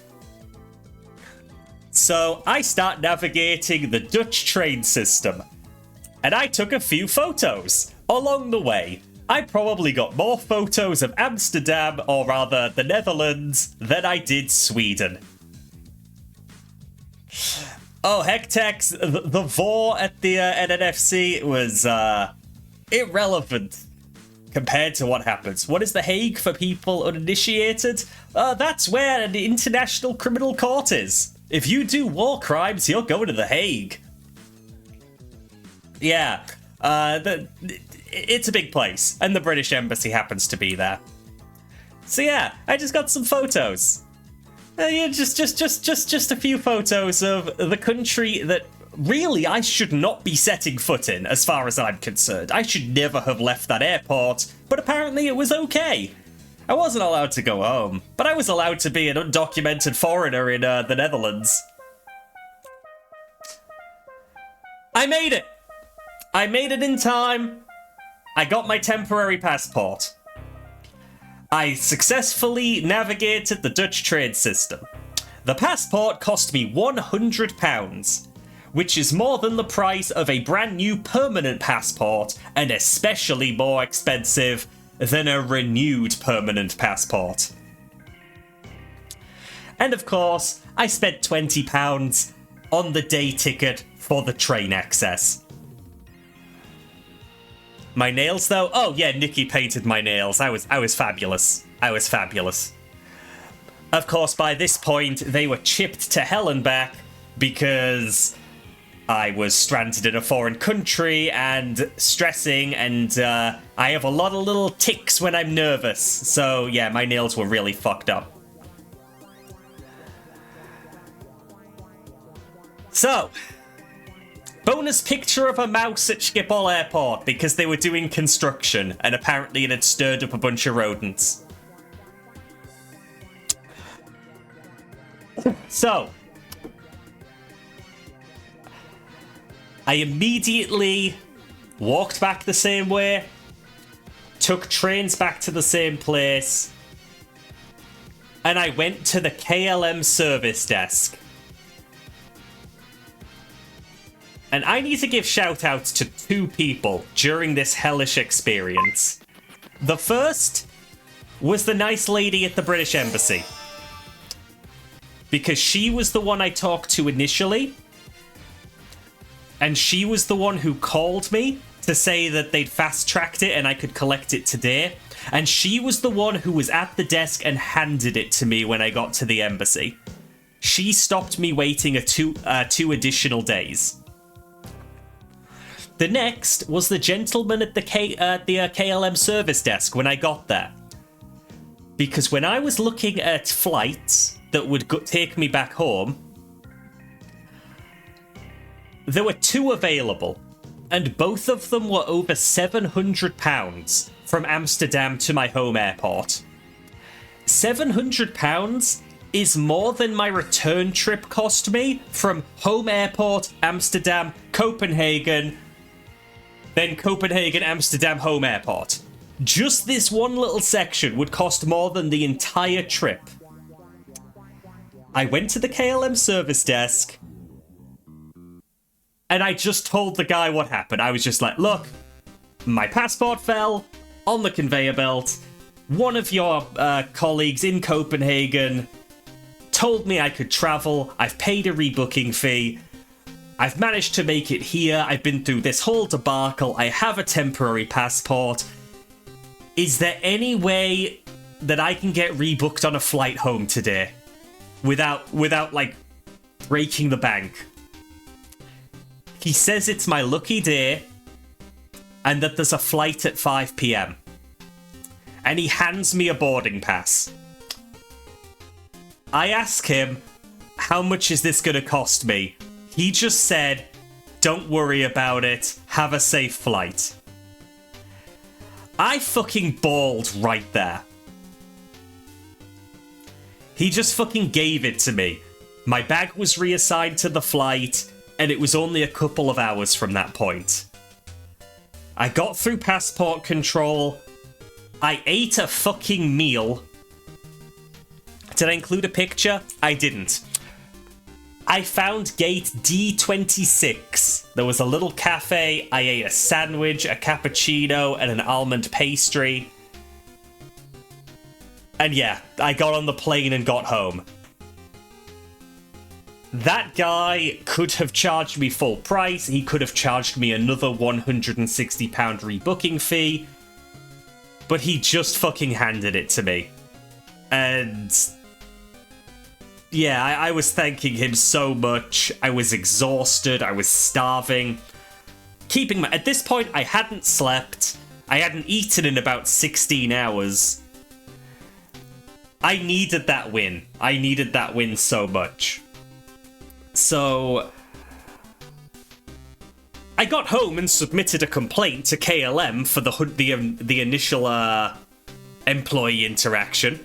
So I start navigating the Dutch train system. And I took a few photos along the way. I probably got more photos of Amsterdam, or rather the Netherlands, than I did Sweden. Oh, Hectex, the VOR at the NNFC was irrelevant compared to what happens. What is The Hague for people uninitiated? That's where an international criminal court is. If you do war crimes, you're going to The Hague. Yeah, it's a big place, and the British Embassy happens to be there. So yeah, I just got some photos. Yeah, just a few photos of the country that really I should not be setting foot in, as far as I'm concerned. I should never have left that airport, but apparently it was okay. I wasn't allowed to go home, but I was allowed to be an undocumented foreigner in the Netherlands. I made it! I made it in time. I got my temporary passport. I successfully navigated the Dutch trade system. The passport cost me £100, which is more than the price of a brand new permanent passport, and especially more expensive than a renewed permanent passport. And of course, I spent £20 on the day ticket for the train access. My nails, though? Oh yeah, Nikki painted my nails. I was fabulous. I was fabulous. Of course, by this point, they were chipped to hell and back because I was stranded in a foreign country and stressing, and I have a lot of little tics when I'm nervous. So yeah, my nails were really fucked up. So, bonus picture of a mouse at Schiphol Airport because they were doing construction and apparently it had stirred up a bunch of rodents. So, I immediately walked back the same way, took trains back to the same place, and I went to the KLM service desk. And I need to give shout-outs to two people during this hellish experience. The first was the nice lady at the British Embassy, because she was the one I talked to initially, and she was the one who called me to say that they'd fast-tracked it and I could collect it today, and she was the one who was at the desk and handed it to me when I got to the embassy. She stopped me waiting two additional days. The next was the gentleman at the KLM service desk when I got there. Because when I was looking at flights that would take me back home, there were two available, and both of them were over £700 from Amsterdam to my home airport. £700 is more than my return trip cost me from home airport, Amsterdam, Copenhagen, then Copenhagen, Amsterdam, home airport. Just this one little section would cost more than the entire trip. I went to the KLM service desk, and I just told the guy what happened. I was just like, look, my passport fell on the conveyor belt. One of your colleagues in Copenhagen told me I could travel. I've paid a rebooking fee. I've managed to make it here. I've been through this whole debacle. I have a temporary passport. Is there any way that I can get rebooked on a flight home today without like breaking the bank? He says it's my lucky day and that there's a flight at 5 p.m. And he hands me a boarding pass. I ask him, how much is this going to cost me? He just said, don't worry about it, have a safe flight. I fucking bawled right there. He just fucking gave it to me. My bag was reassigned to the flight, and it was only a couple of hours from that point. I got through passport control. I ate a fucking meal. Did I include a picture? I didn't. I found gate D26. There was a little cafe. I ate a sandwich, a cappuccino, and an almond pastry. And yeah, I got on the plane and got home. That guy could have charged me full price. He could have charged me another £160 rebooking fee. But he just fucking handed it to me. And yeah, I was thanking him so much. I was exhausted. I was starving. At this point, I hadn't slept. I hadn't eaten in about 16 hours. I needed that win. I needed that win so much. So I got home and submitted a complaint to KLM for the initial employee interaction.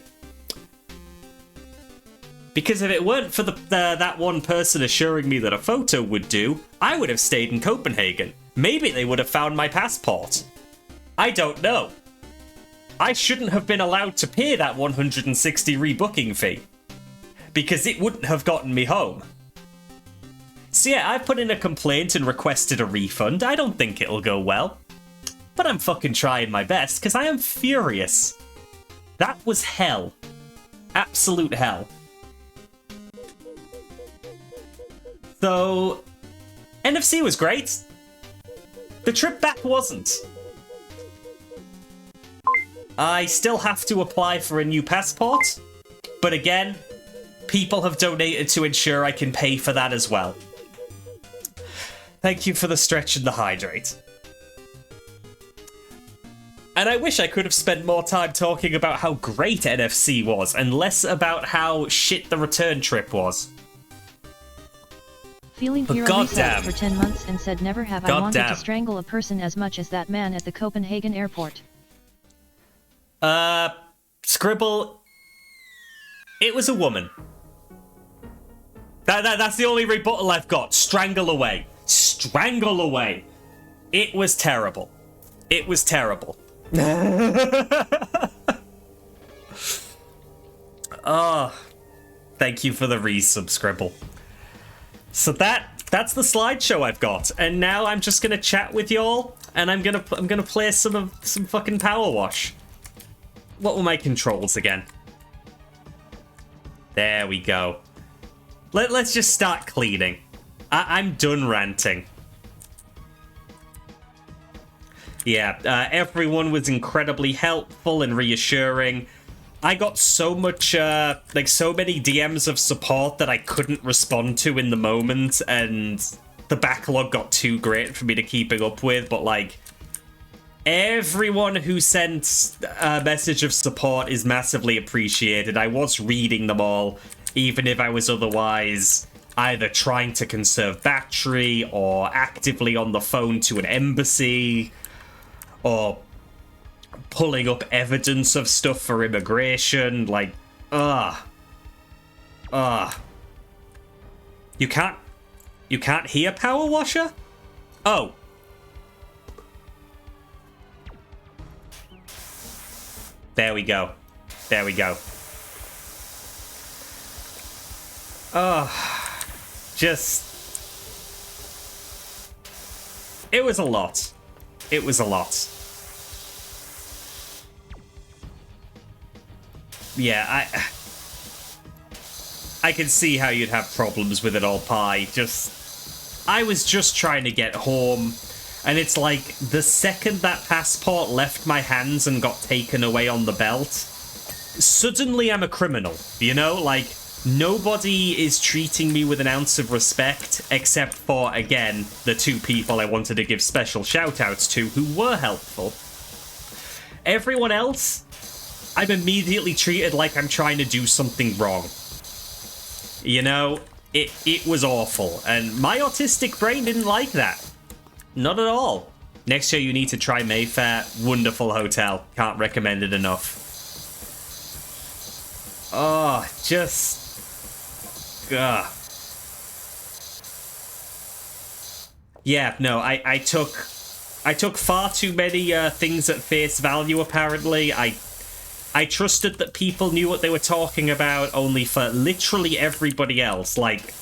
Because if it weren't for that one person assuring me that a photo would do, I would have stayed in Copenhagen. Maybe they would have found my passport. I don't know. I shouldn't have been allowed to pay that 160 rebooking fee. Because it wouldn't have gotten me home. So yeah, I put in a complaint and requested a refund. I don't think it'll go well. But I'm fucking trying my best, because I am furious. That was hell. Absolute hell. So, NFC was great. The trip back wasn't. I still have to apply for a new passport. But again, people have donated to ensure I can pay for that as well. Thank you for the stretch and the hydrate. And I wish I could have spent more time talking about how great NFC was and less about how shit the return trip was. Feeling hero reset for 10 months and said never have I wanted to strangle a person as much as that man at the Copenhagen airport. Scribble. It was a woman. That's the only rebuttal I've got. Strangle away. Strangle away. It was terrible. It was terrible. Oh, thank you for the resub, Scribble. So that's the slideshow I've got, and now I'm just gonna chat with y'all, and I'm gonna play some fucking PowerWash. What were my controls again? There we go. Let's just start cleaning. I'm done ranting. Yeah, everyone was incredibly helpful and reassuring. I got so much, so many DMs of support that I couldn't respond to in the moment, and the backlog got too great for me to keep up with, but, like, everyone who sent a message of support is massively appreciated. I was reading them all, even if I was otherwise either trying to conserve battery or actively on the phone to an embassy or pulling up evidence of stuff for immigration. Like, You can't hear Power Washer? Oh. There we go. There we go. Just... It was a lot. It was a lot. Yeah, I can see how you'd have problems with it all, Pi. I was just trying to get home, and it's like, the second that passport left my hands and got taken away on the belt, suddenly I'm a criminal, you know? Like, nobody is treating me with an ounce of respect, except for, again, the two people I wanted to give special shout-outs to who were helpful. Everyone else, I'm immediately treated like I'm trying to do something wrong. You know, it was awful, and my autistic brain didn't like that. Not at all. Next year you need to try Mayfair. Wonderful hotel. Can't recommend it enough. Oh, just... Yeah, no, I took far too many things at face value, apparently. I trusted that people knew what they were talking about, only for literally everybody else. Like,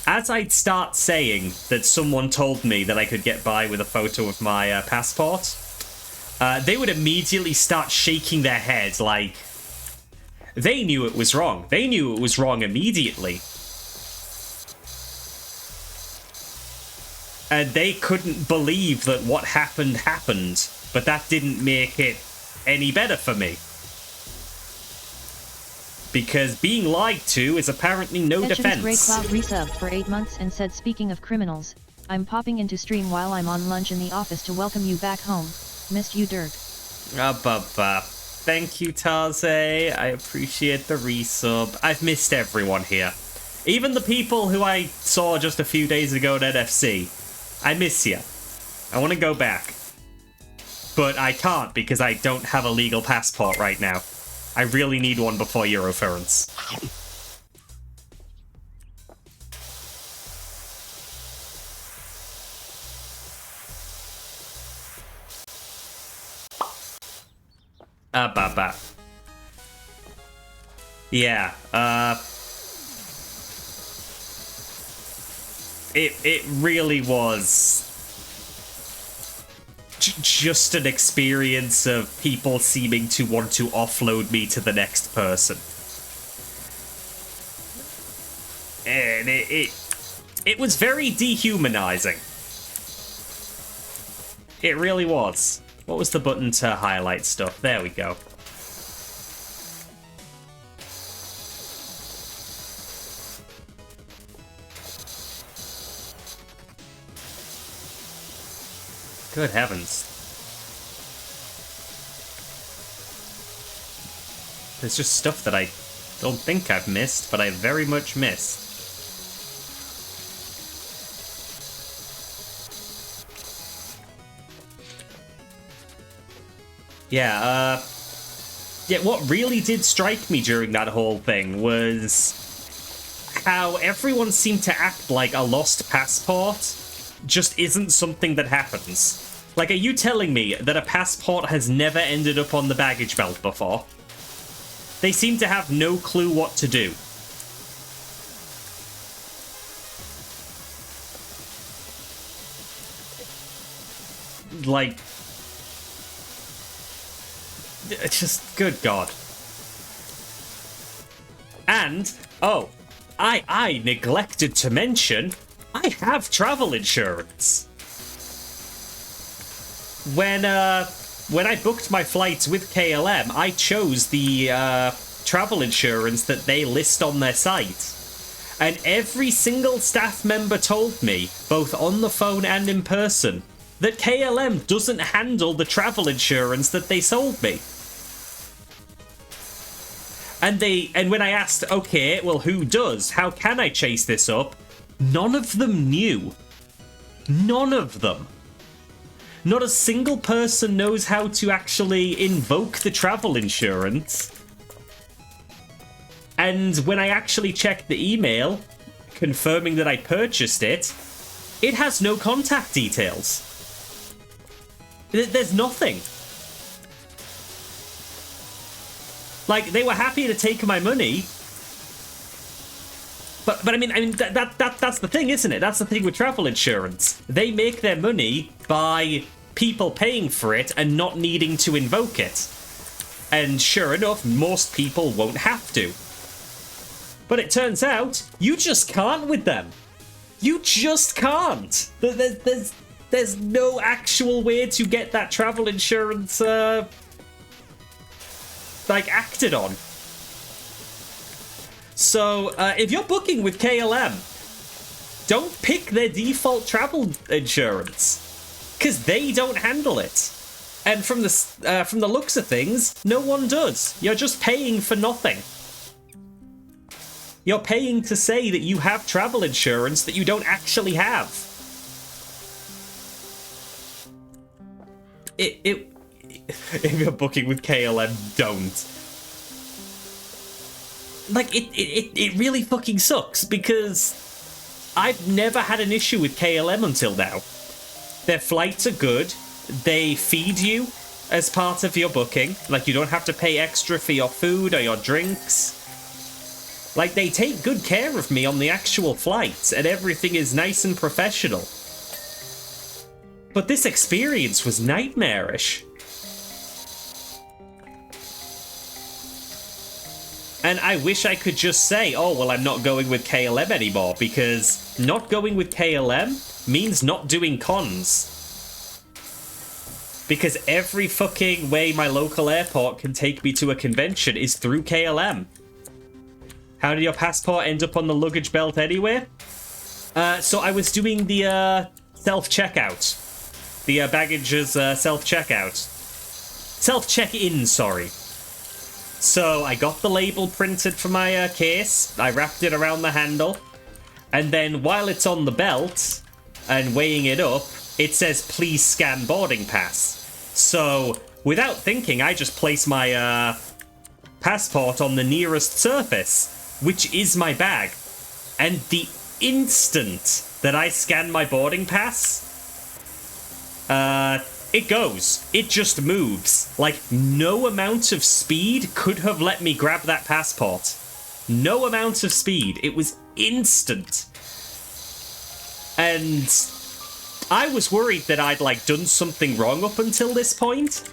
as I'd start saying that someone told me that I could get by with a photo of my passport, they would immediately start shaking their heads like they knew it was wrong. They knew it was wrong immediately. And they couldn't believe that what happened, but that didn't make it any better for me. Because being lied to is apparently no defense. Grey Cloud resubbed for 8 months and said, speaking of criminals, I'm popping into stream while I'm on lunch in the office to welcome you back home. Missed you, Dirk. Thank you, Tarze. I appreciate the resub. I've missed everyone here. Even the people who I saw just a few days ago at NFC. I miss you. I want to go back. But I can't because I don't have a legal passport right now. I really need one before Euroference. Yeah, It really was just an experience of people seeming to want to offload me to the next person. And it was very dehumanizing. It really was. What was the button to highlight stuff? There we go. Good heavens. There's just stuff that I don't think I've missed, but I very much missed. Yeah, what really did strike me during that whole thing was how everyone seemed to act like a lost passport just isn't something that happens. Like, are you telling me that a passport has never ended up on the baggage belt before? They seem to have no clue what to do. Like, just, good God. And, oh, I neglected to mention, I have travel insurance. When I booked my flights with KLM, I chose the travel insurance that they list on their site. And every single staff member told me, both on the phone and in person, that KLM doesn't handle the travel insurance that they sold me. And when I asked, okay, well, who does? How can I chase this up? None of them knew. None of them. Not a single person knows how to actually invoke the travel insurance. And when I actually checked the email, confirming that I purchased it, it has no contact details. There's nothing. Like, they were happy to take my money. But I mean that's the thing, isn't it? That's the thing with travel insurance. They make their money by people paying for it and not needing to invoke it. And sure enough, most people won't have to. But it turns out, you just can't with them. You just can't. There's no actual way to get that travel insurance, like, acted on. So, if you're booking with KLM, don't pick their default travel insurance, because they don't handle it. And from the looks of things, no one does. You're just paying for nothing. You're paying to say that you have travel insurance that you don't actually have. If you're booking with KLM, don't. Like, it really fucking sucks, because I've never had an issue with KLM until now. Their flights are good. They feed you as part of your booking. Like, you don't have to pay extra for your food or your drinks. Like, they take good care of me on the actual flights, and everything is nice and professional. But this experience was nightmarish. And I wish I could just say, oh, well, I'm not going with KLM anymore, because not going with KLM means not doing cons. Because every fucking way my local airport can take me to a convention is through KLM. How did your passport end up on the luggage belt anyway? So I was doing the self-checkout. The baggage's self-checkout. Self-check-in, sorry. So I got the label printed for my case. I wrapped it around the handle. And then while it's on the belt and weighing it up, it says, please scan boarding pass. So, without thinking, I just place my passport on the nearest surface, which is my bag. And the instant that I scan my boarding pass, it goes. It just moves. Like, no amount of speed could have let me grab that passport. No amount of speed. It was instant. And I was worried that I'd, like, done something wrong up until this point.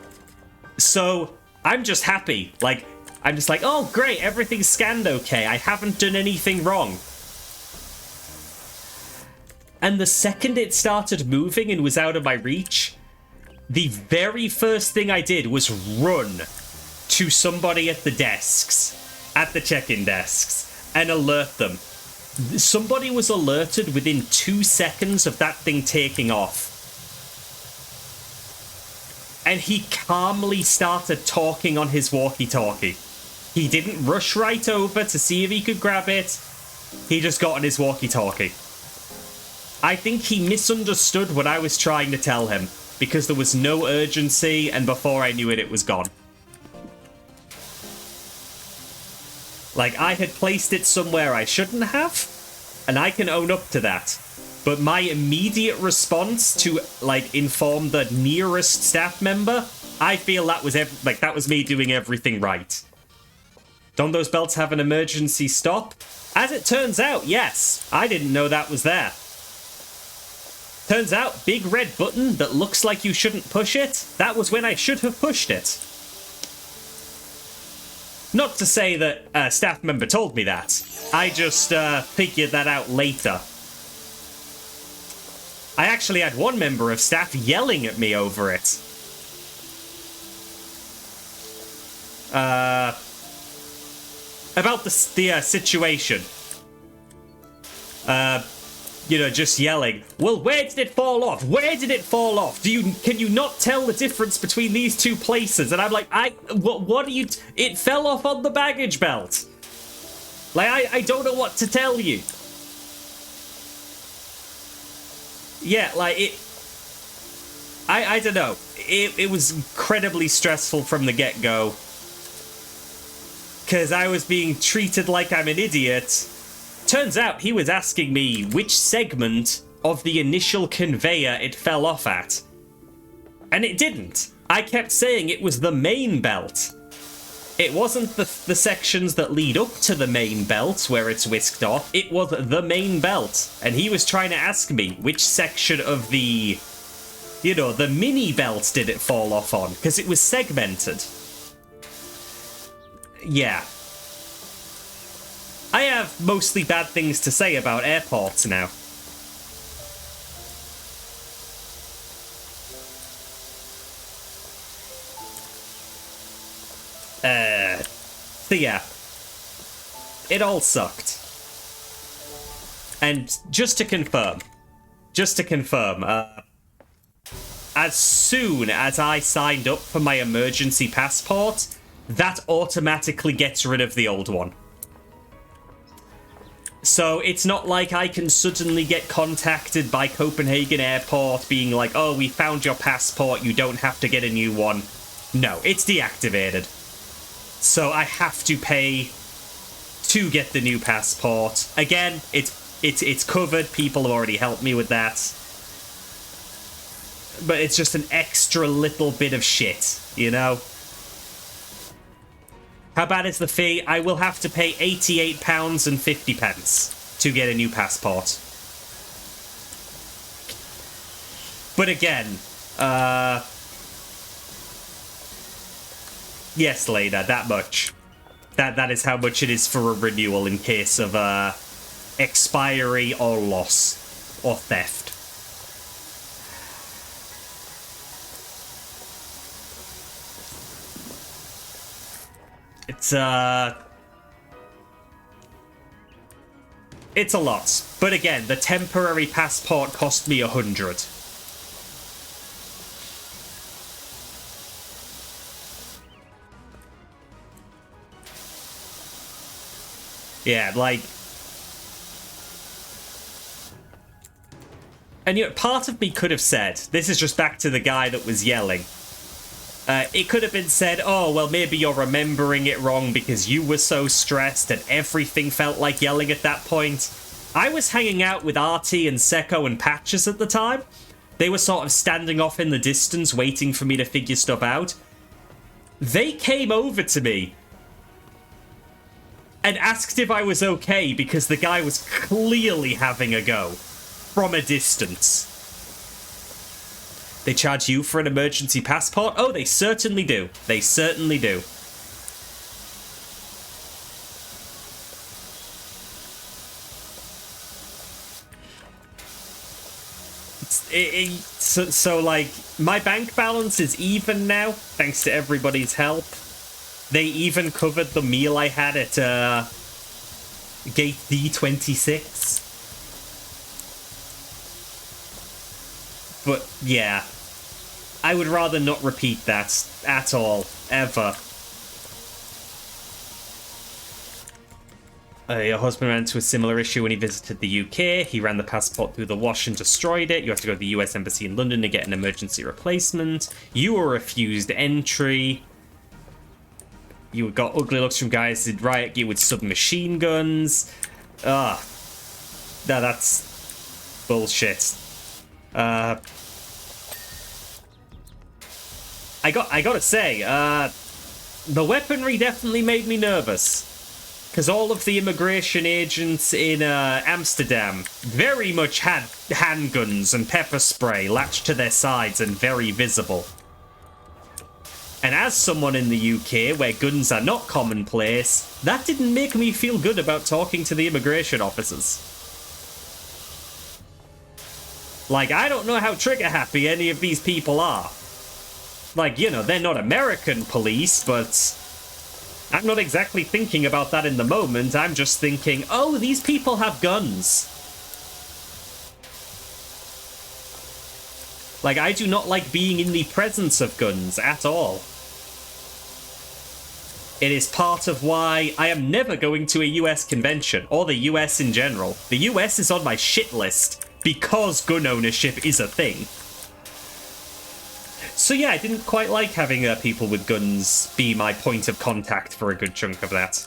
So, I'm just happy. Like, I'm just like, oh, great, everything's scanned okay. I haven't done anything wrong. And the second it started moving and was out of my reach, the very first thing I did was run to somebody at the desks, at the check-in desks, and alert them. Somebody was alerted within 2 seconds of that thing taking off. And he calmly started talking on his walkie-talkie. He didn't rush right over to see if he could grab it. He just got on his walkie-talkie. I think he misunderstood what I was trying to tell him, because there was no urgency, and before I knew it, it was gone. Like, I had placed it somewhere I shouldn't have, and I can own up to that. But my immediate response to, like, inform the nearest staff member, I feel that was that was me doing everything right. Don't those belts have an emergency stop? As it turns out, yes. I didn't know that was there. Turns out, big red button that looks like you shouldn't push it, that was when I should have pushed it. Not to say that a staff member told me that. I just figured that out later. I actually had one member of staff yelling at me over it. About the situation. You know, just yelling, well, where did it fall off? Where did it fall off? Can you not tell the difference between these two places? And I'm like, what are you... It fell off on the baggage belt. Like, I don't know what to tell you. Yeah, like, I don't know. It was incredibly stressful from the get-go. Because I was being treated like I'm an idiot. Turns out he was asking me which segment of the initial conveyor it fell off at. And it didn't. I kept saying it was the main belt. It wasn't the sections that lead up to the main belt where it's whisked off. It was the main belt. And he was trying to ask me which section of the, you know, the mini belt did it fall off on. Because it was segmented. Yeah. I have mostly bad things to say about airports now. So yeah. It all sucked. And just to confirm, as soon as I signed up for my emergency passport, that automatically gets rid of the old one. So it's not like I can suddenly get contacted by Copenhagen Airport being like, oh, we found your passport, you don't have to get a new one. No, it's deactivated. So I have to pay to get the new passport. Again, it's covered, people have already helped me with that. But it's just an extra little bit of shit, you know? How bad is the fee? I will have to pay £88.50 to get a new passport. But again, yes, Lena, that much. That is how much it is for a renewal in case of expiry or loss or theft. It's a lot. But again, the temporary passport cost me 100. Yeah, like... And, you know, part of me could have said, this is just back to the guy that was yelling. It could have been said, oh, well, maybe you're remembering it wrong because you were so stressed and everything felt like yelling at that point. I was hanging out with Artie and Seko and Patches at the time. They were sort of standing off in the distance waiting for me to figure stuff out. They came over to me and asked if I was okay because the guy was clearly having a go from a distance. They charge you for an emergency passport? Oh, they certainly do. They certainly do. So, like, my bank balance is even now, thanks to everybody's help. They even covered the meal I had at Gate D26. But, yeah. I would rather not repeat that at all, ever. Your husband ran into a similar issue when he visited the UK. He ran the passport through the wash and destroyed it. You have to go to the US Embassy in London to get an emergency replacement. You were refused entry. You got ugly looks from guys who did riot gear with submachine guns. No, that's bullshit. I gotta say, the weaponry definitely made me nervous. Because all of the immigration agents in Amsterdam very much had handguns and pepper spray latched to their sides and very visible. And as someone in the UK where guns are not commonplace, that didn't make me feel good about talking to the immigration officers. Like, I don't know how trigger happy any of these people are. Like, you know, they're not American police, but I'm not exactly thinking about that in the moment. I'm just thinking, oh, these people have guns. Like, I do not like being in the presence of guns at all. It is part of why I am never going to a US convention, or the US in general. The US is on my shit list, because gun ownership is a thing. So yeah, I didn't quite like having people with guns be my point of contact for a good chunk of that.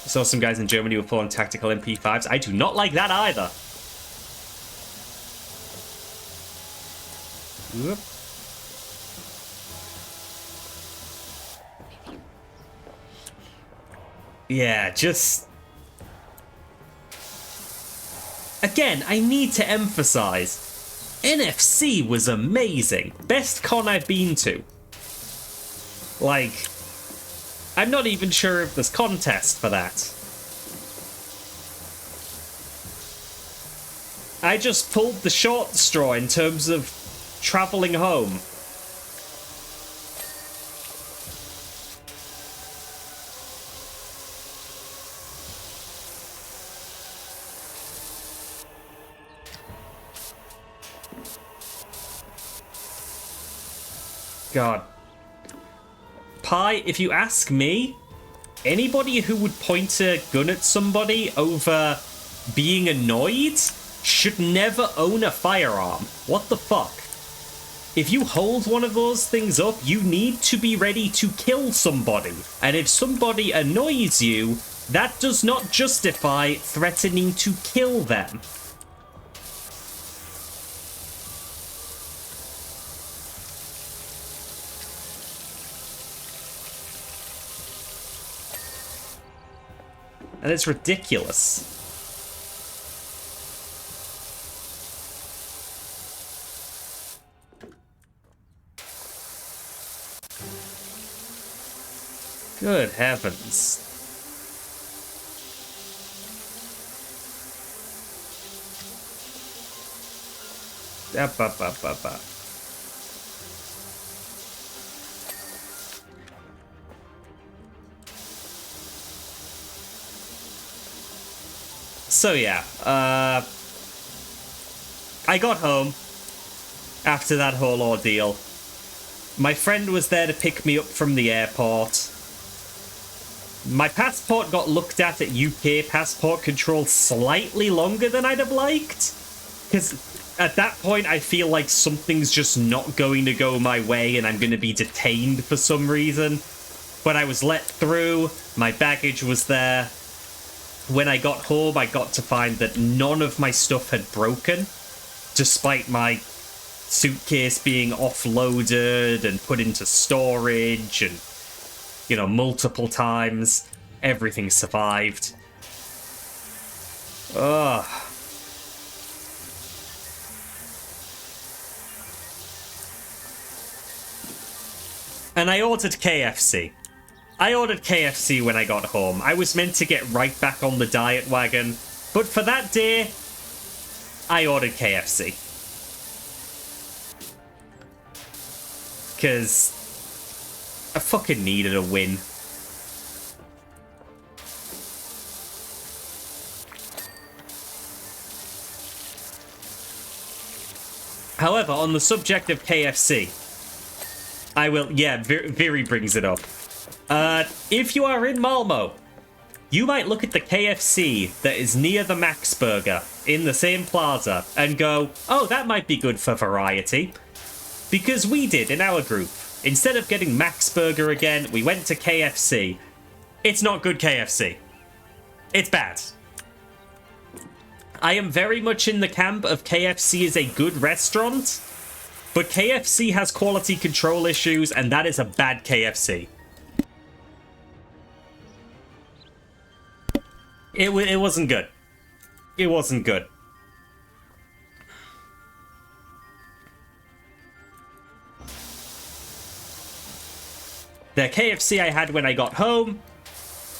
Saw some guys in Germany who were full on tactical MP5s. I do not like that either. Whoop. Yeah, just... Again, I need to emphasize, NFC was amazing. Best con I've been to. Like, I'm not even sure if there's contest for that. I just pulled the short straw in terms of traveling home. God. Pi, if you ask me, anybody who would point a gun at somebody over being annoyed should never own a firearm. What the fuck? If you hold one of those things up, you need to be ready to kill somebody. And if somebody annoys you, that does not justify threatening to kill them. And it's ridiculous. Good heavens. Up. So yeah, I got home after that whole ordeal. My friend was there to pick me up from the airport. My passport got looked at UK passport control slightly longer than I'd have liked. Because at that point, I feel like something's just not going to go my way and I'm going to be detained for some reason. But I was let through. My baggage was there. When I got home, I got to find that none of my stuff had broken, despite my suitcase being offloaded and put into storage and, you know, multiple times. Everything survived. Ugh. And I ordered KFC. I ordered KFC when I got home. I was meant to get right back on the diet wagon, but for that day, I ordered KFC. Because I fucking needed a win. However, on the subject of KFC, I will... Yeah, Viri brings it up. If you are in Malmo, you might look at the KFC that is near the Max Burger in the same plaza and go, oh, that might be good for variety. Because we did in our group. Instead of getting Max Burger again, we went to KFC. It's not good KFC. It's bad. I am very much in the camp of KFC is a good restaurant, but KFC has quality control issues, and that is a bad KFC. It wasn't good. It wasn't good. The KFC I had when I got home,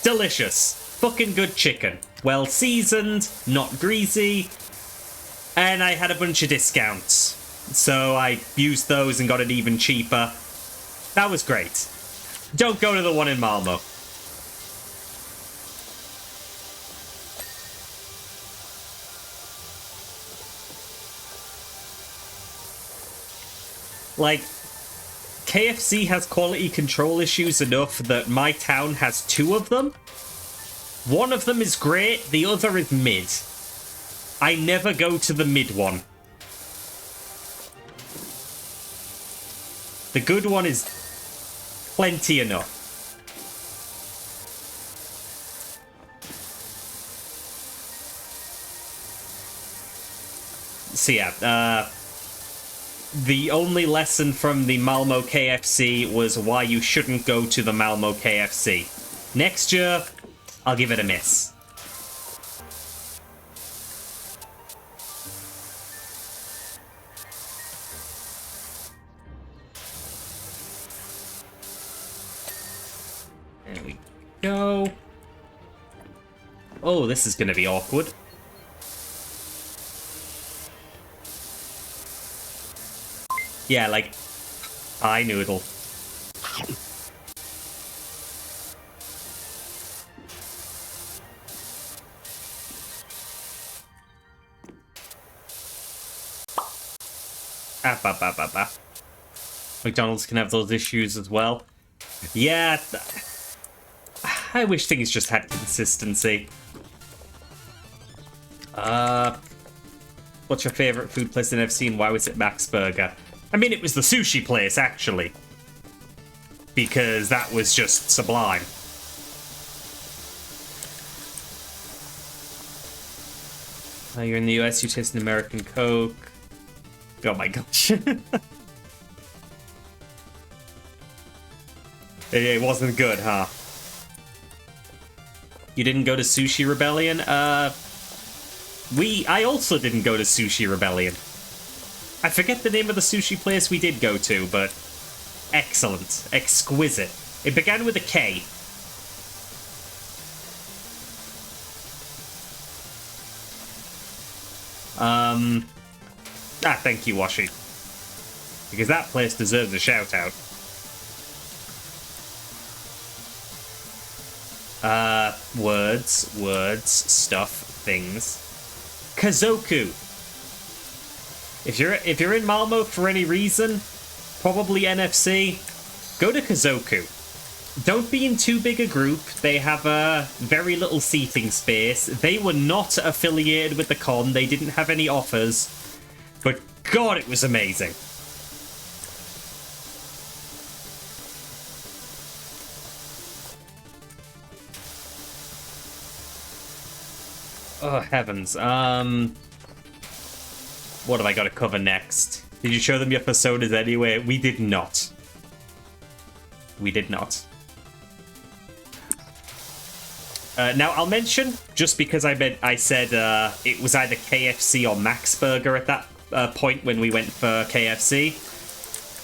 delicious. Fucking good chicken. Well seasoned, not greasy, and I had a bunch of discounts. So I used those and got it even cheaper. That was great. Don't go to the one in Malmo. Like, KFC has quality control issues enough that my town has 2 of them. One of them is great, the other is mid. I never go to the mid one. The good one is plenty enough. So yeah, the only lesson from the Malmo KFC was why you shouldn't go to the Malmo KFC. Next year, I'll give it a miss. There we go. Oh, this is going to be awkward. Yeah, like, pie noodle. McDonald's can have those issues as well. Yeah, I wish things just had consistency. What's your favorite food place that I've seen? Why was it Max Burger? I mean, it was the sushi place, actually. Because that was just sublime. You're in the US, you taste an American Coke. Oh my gosh. It wasn't good, huh? You didn't go to Sushi Rebellion? I also didn't go to Sushi Rebellion. I forget the name of the sushi place we did go to, but excellent. Exquisite. It began with a K. Thank you, Washi. Because that place deserves a shout-out. Words, stuff, things. Kazoku. If you're in Malmo for any reason, probably NFC, go to Kazoku. Don't be in too big a group. They have a very little seating space. They were not affiliated with the con. They didn't have any offers. But God, it was amazing. Oh, heavens. What have I got to cover next? Did you show them your personas anyway? We did not. We did not. Now, I'll mention, just because I said it was either KFC or Max Burger at that point when we went for KFC,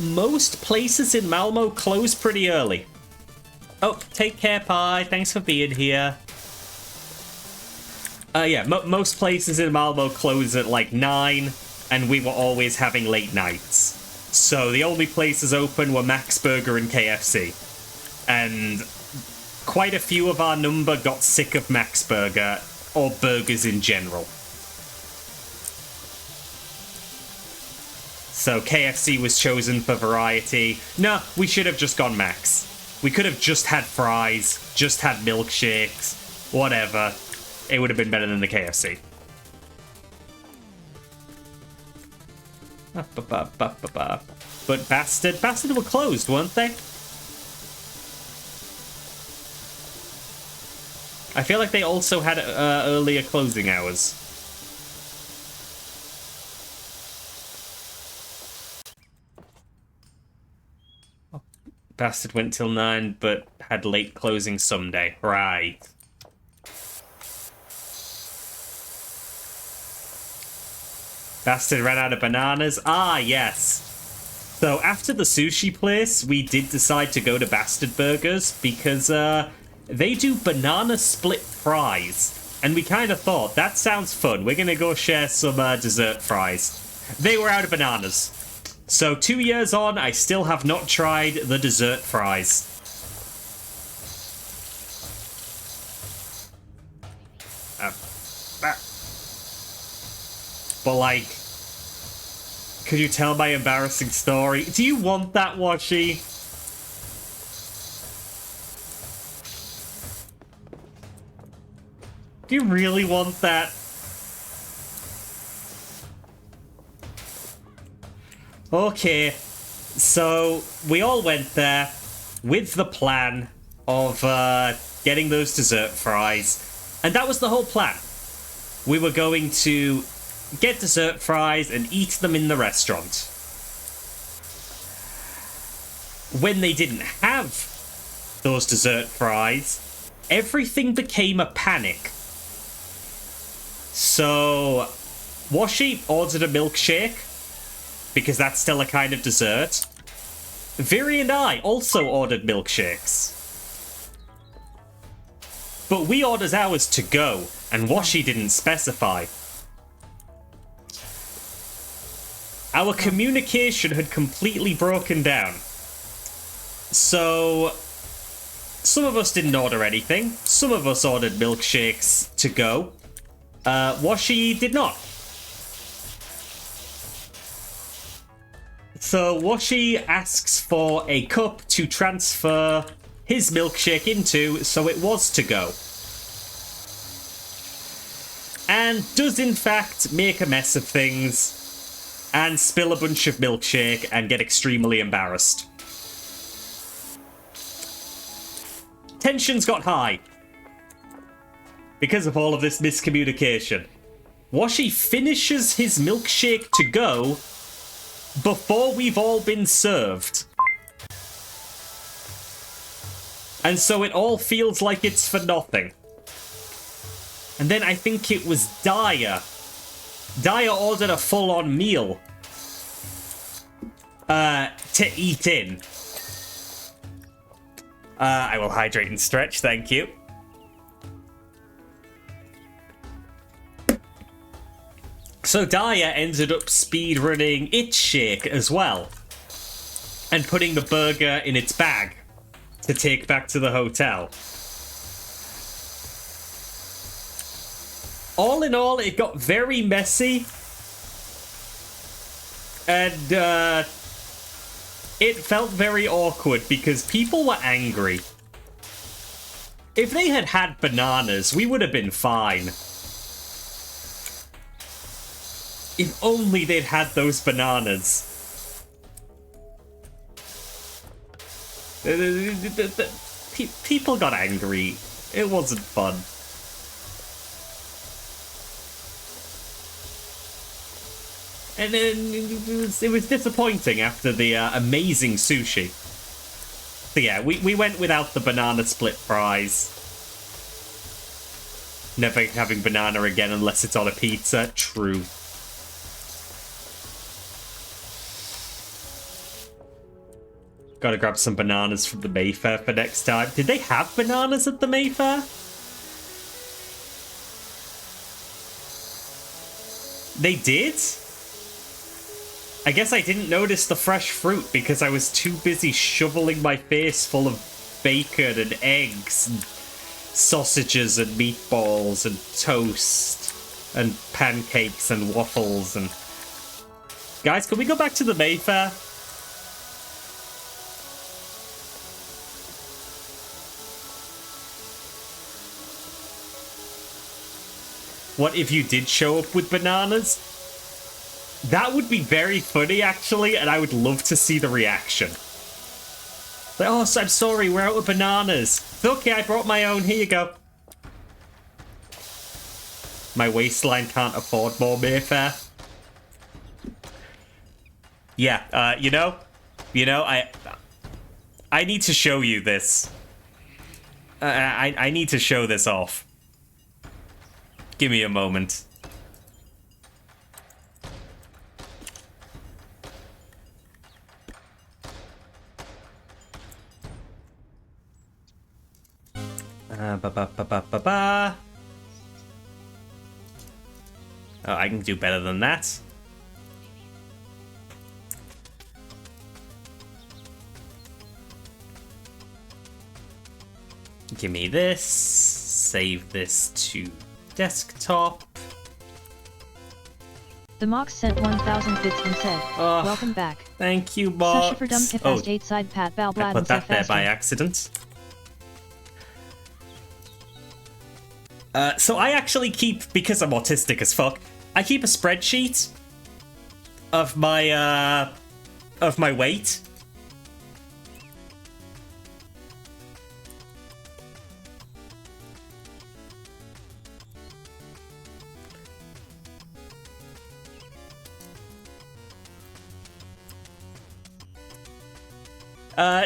most places in Malmo close pretty early. Oh, take care, Pi. Thanks for being here. Yeah, most places in Malmo close at like 9, and we were always having late nights. So the only places open were Max Burger and KFC. And quite a few of our number got sick of Max Burger, or burgers in general. So KFC was chosen for variety. No, we should have just gone Max. We could have just had fries, just had milkshakes, whatever. It would have been better than the KFC. But Bastard were closed, weren't they? I feel like they also had earlier closing hours. Bastard went till 9, but had late closing someday. Right. Bastard ran out of bananas. Ah, yes. So after the sushi place, we did decide to go to Bastard Burgers because they do banana split fries. And we kind of thought, that sounds fun. We're going to go share some dessert fries. They were out of bananas. So 2 years on, I still have not tried the dessert fries. But like, could you tell my embarrassing story? Do you want that, Washi? Do you really want that? Okay, so we all went there with the plan of getting those dessert fries, and that was the whole plan. We were going to get dessert fries and eat them in the restaurant. When they didn't have those dessert fries, everything became a panic. So, Washi ordered a milkshake, because that's still a kind of dessert. Viri and I also ordered milkshakes. But we ordered ours to go, and Washi didn't specify. Our communication had completely broken down. So, some of us didn't order anything. Some of us ordered milkshakes to go. Washi did not. So Washi asks for a cup to transfer his milkshake into, so it was to go. And does in fact make a mess of things, and spill a bunch of milkshake and get extremely embarrassed. Tensions got high because of all of this miscommunication. Washi finishes his milkshake to go before we've all been served. And so it all feels like it's for nothing. And then I think it was Daya. Daya ordered a full-on meal to eat in. I will hydrate and stretch, thank you. So Daya ended up speedrunning its shake as well, and putting the burger in its bag to take back to the hotel. all in all, it got very messy. And it felt very awkward because people were angry. If they had had bananas, we would have been fine. If only they'd had those bananas. People got angry. It wasn't fun. And it was disappointing after the amazing sushi. So yeah, we went without the banana split fries. Never having banana again unless it's on a pizza. True. Gotta grab some bananas from the Mayfair for next time. Did they have bananas at the Mayfair? They did? I guess I didn't notice the fresh fruit because I was too busy shoveling my face full of bacon and eggs and sausages and meatballs and toast and pancakes and waffles and... Guys, can we go back to the Mayfair? What if you did show up with bananas? That would be very funny, actually, and I would love to see the reaction. Like, oh, I'm sorry, we're out of bananas. It's okay, I brought my own. Here you go. My waistline can't afford more Mayfair. Yeah, you know, I need to show you this. I need to show this off. Give me a moment. Oh, I can do better than that. Give me this. Save this to desktop. The Mox sent 1,000 bits and said, welcome back. Thank you, Mox. Sasha for dumb fast 8 side pat bal blad. I put that there by accident. So I actually keep, because I'm autistic as fuck, I keep a spreadsheet of my weight.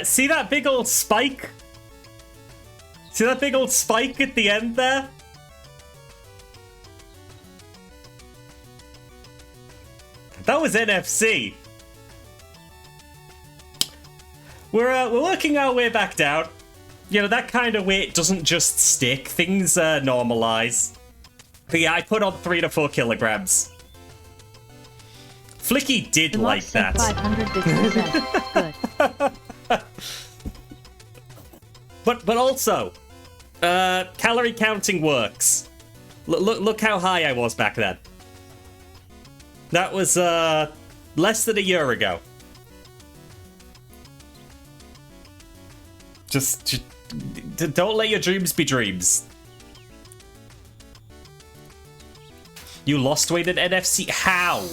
See that big old spike? See that big old spike at the end there? That was NFC. We're working our way back down. You know, that kind of weight doesn't just stick. Things normalize. But yeah, I put on 3 to 4 kilograms. Flicky did like that. 500 bits and said, good. But also, calorie counting works. Look how high I was back then. That was less than a year ago. Just don't let your dreams be dreams. You lost weight at NFC? How?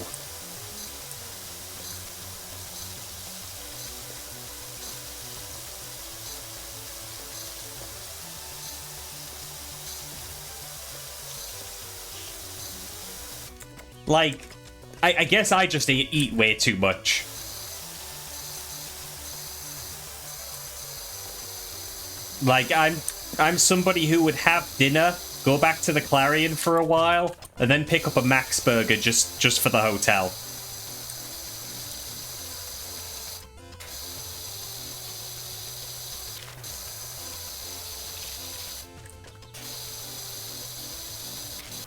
Like, I guess I just eat way too much. Like, I'm somebody who would have dinner, go back to the Clarion for a while, and then pick up a Max Burger just for the hotel.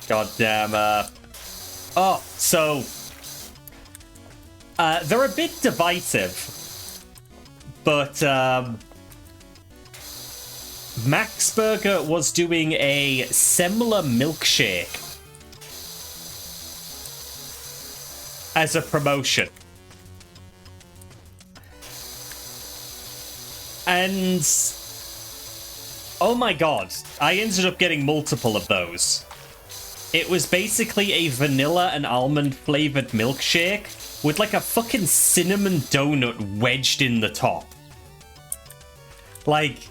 Goddamn, oh, so... they're a bit divisive, but, Max Burger was doing a similar milkshake as a promotion. And oh my god, I ended up getting multiple of those. It was basically a vanilla and almond flavored milkshake with like a fucking cinnamon donut wedged in the top. Like,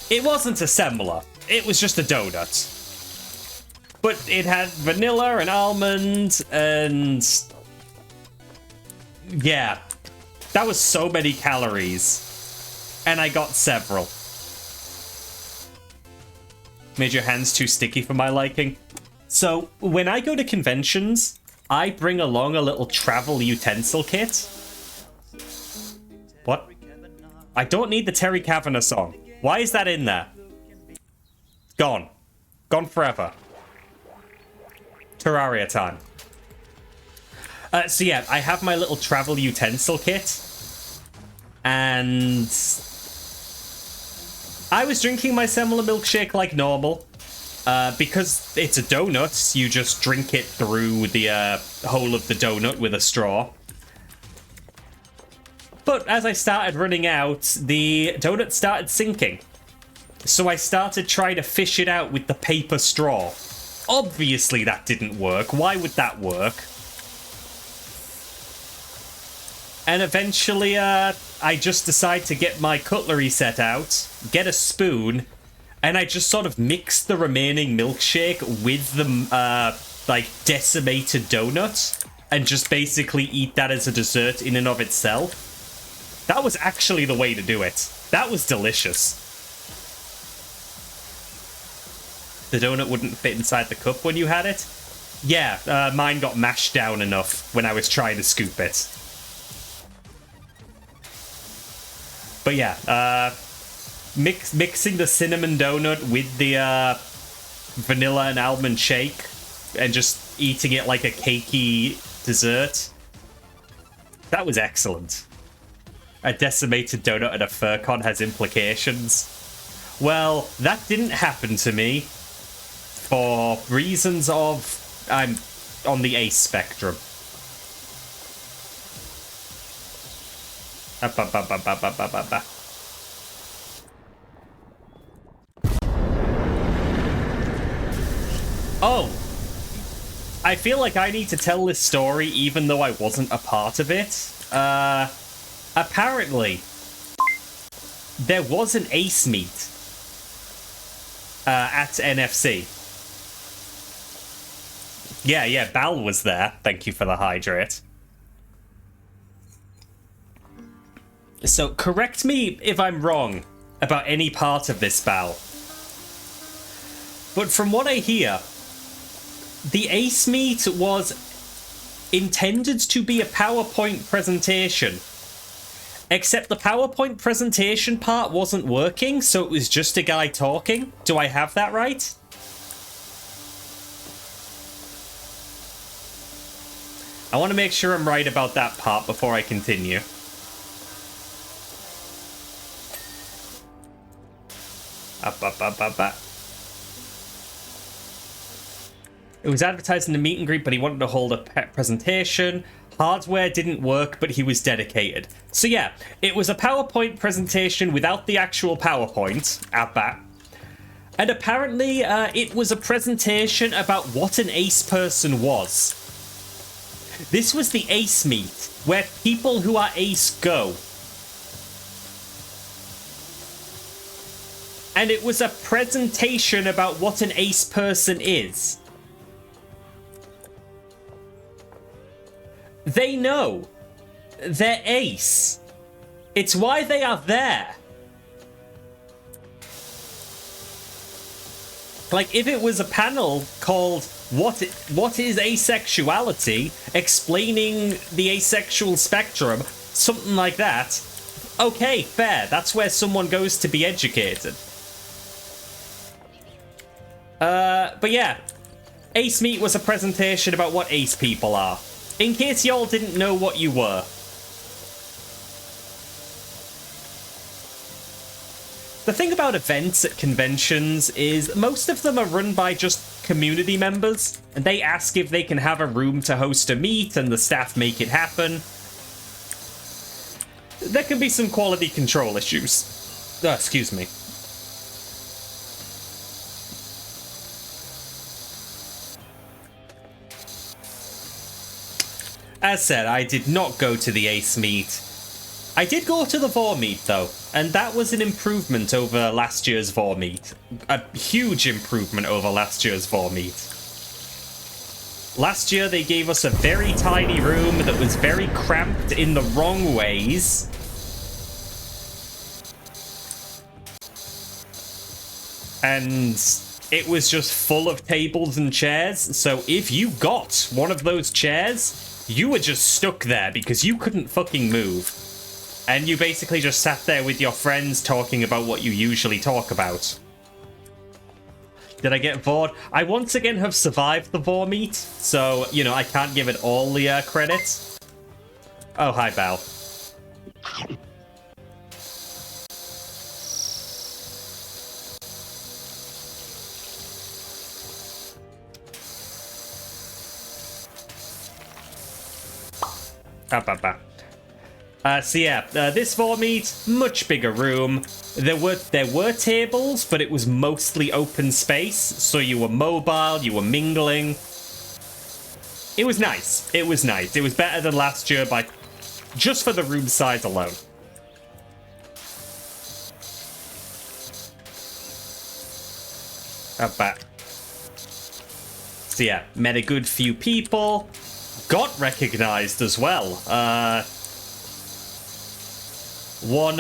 it wasn't a semler, it was just a donut. But it had vanilla and almond and... yeah, that was so many calories. And I got several. Made your hands too sticky for my liking. So, when I go to conventions, I bring along a little travel utensil kit. What? I don't need the Terry Kavanagh song. Why is that in there? Gone. Gone forever. Terraria time. So yeah, I have my little travel utensil kit. And I was drinking my semler milkshake like normal. Because it's a donut, you just drink it through the hole of the donut with a straw. But as I started running out, the donut started sinking. So I started trying to fish it out with the paper straw. Obviously that didn't work. Why would that work? And eventually, I just decide to get my cutlery set out, get a spoon, and I just sort of mixed the remaining milkshake with the, like, decimated donut, and just basically eat that as a dessert in and of itself. That was actually the way to do it. That was delicious. The donut wouldn't fit inside the cup when you had it? Yeah, mine got mashed down enough when I was trying to scoop it. But yeah, mixing the cinnamon donut with the vanilla and almond shake and just eating it like a cakey dessert. That was excellent. A decimated donut at a FurCon has implications. Well, that didn't happen to me for reasons of I'm on the ace spectrum. Oh, I feel like I need to tell this story even though I wasn't a part of it. Apparently, there was an ace meet at NFC. Yeah, Bal was there. Thank you for the hydrate. So, correct me if I'm wrong about any part of this, Bal. But from what I hear, the Ace Meet was intended to be a PowerPoint presentation. Except the PowerPoint presentation part wasn't working, so it was just a guy talking. Do I have that right? I want to make sure I'm right about that part before I continue. It was advertised in the meet and greet, but he wanted to hold a presentation. Hardware didn't work, but he was dedicated. So yeah, it was a PowerPoint presentation without the actual PowerPoint at that. And apparently, it was a presentation about what an ace person was. This was the ace meet, where people who are ace go. And it was a presentation about what an ace person is. They know. They're ace. It's why they are there. Like, if it was a panel called What is Asexuality? Explaining the asexual spectrum, something like that, okay, fair. That's where someone goes to be educated. But yeah, Ace Meet was a presentation about what ace people are. In case y'all didn't know what you were. The thing about events at conventions is most of them are run by just community members, and they ask if they can have a room to host a meet, and the staff make it happen, there can be some quality control issues. Excuse me. As said, I did not go to the Ace meet. I did go to the Vor meet, though, and that was an improvement over last year's Vor meet. A huge improvement over last year's Vor meet. Last year, they gave us a very tiny room that was very cramped in the wrong ways. And it was just full of tables and chairs, so if you got one of those chairs, you were just stuck there because you couldn't fucking move. And you basically just sat there with your friends talking about what you usually talk about. Did I get bored? I once again have survived the Vor meet, so, you know, I can't give it all the credit. Oh, hi, Belle. So yeah, this Vor meet, much bigger room. There were tables, but it was mostly open space, so you were mobile, you were mingling. It was nice. It was nice. It was better than last year by just for the room size alone. So yeah, met a good few people. Got recognized as well. One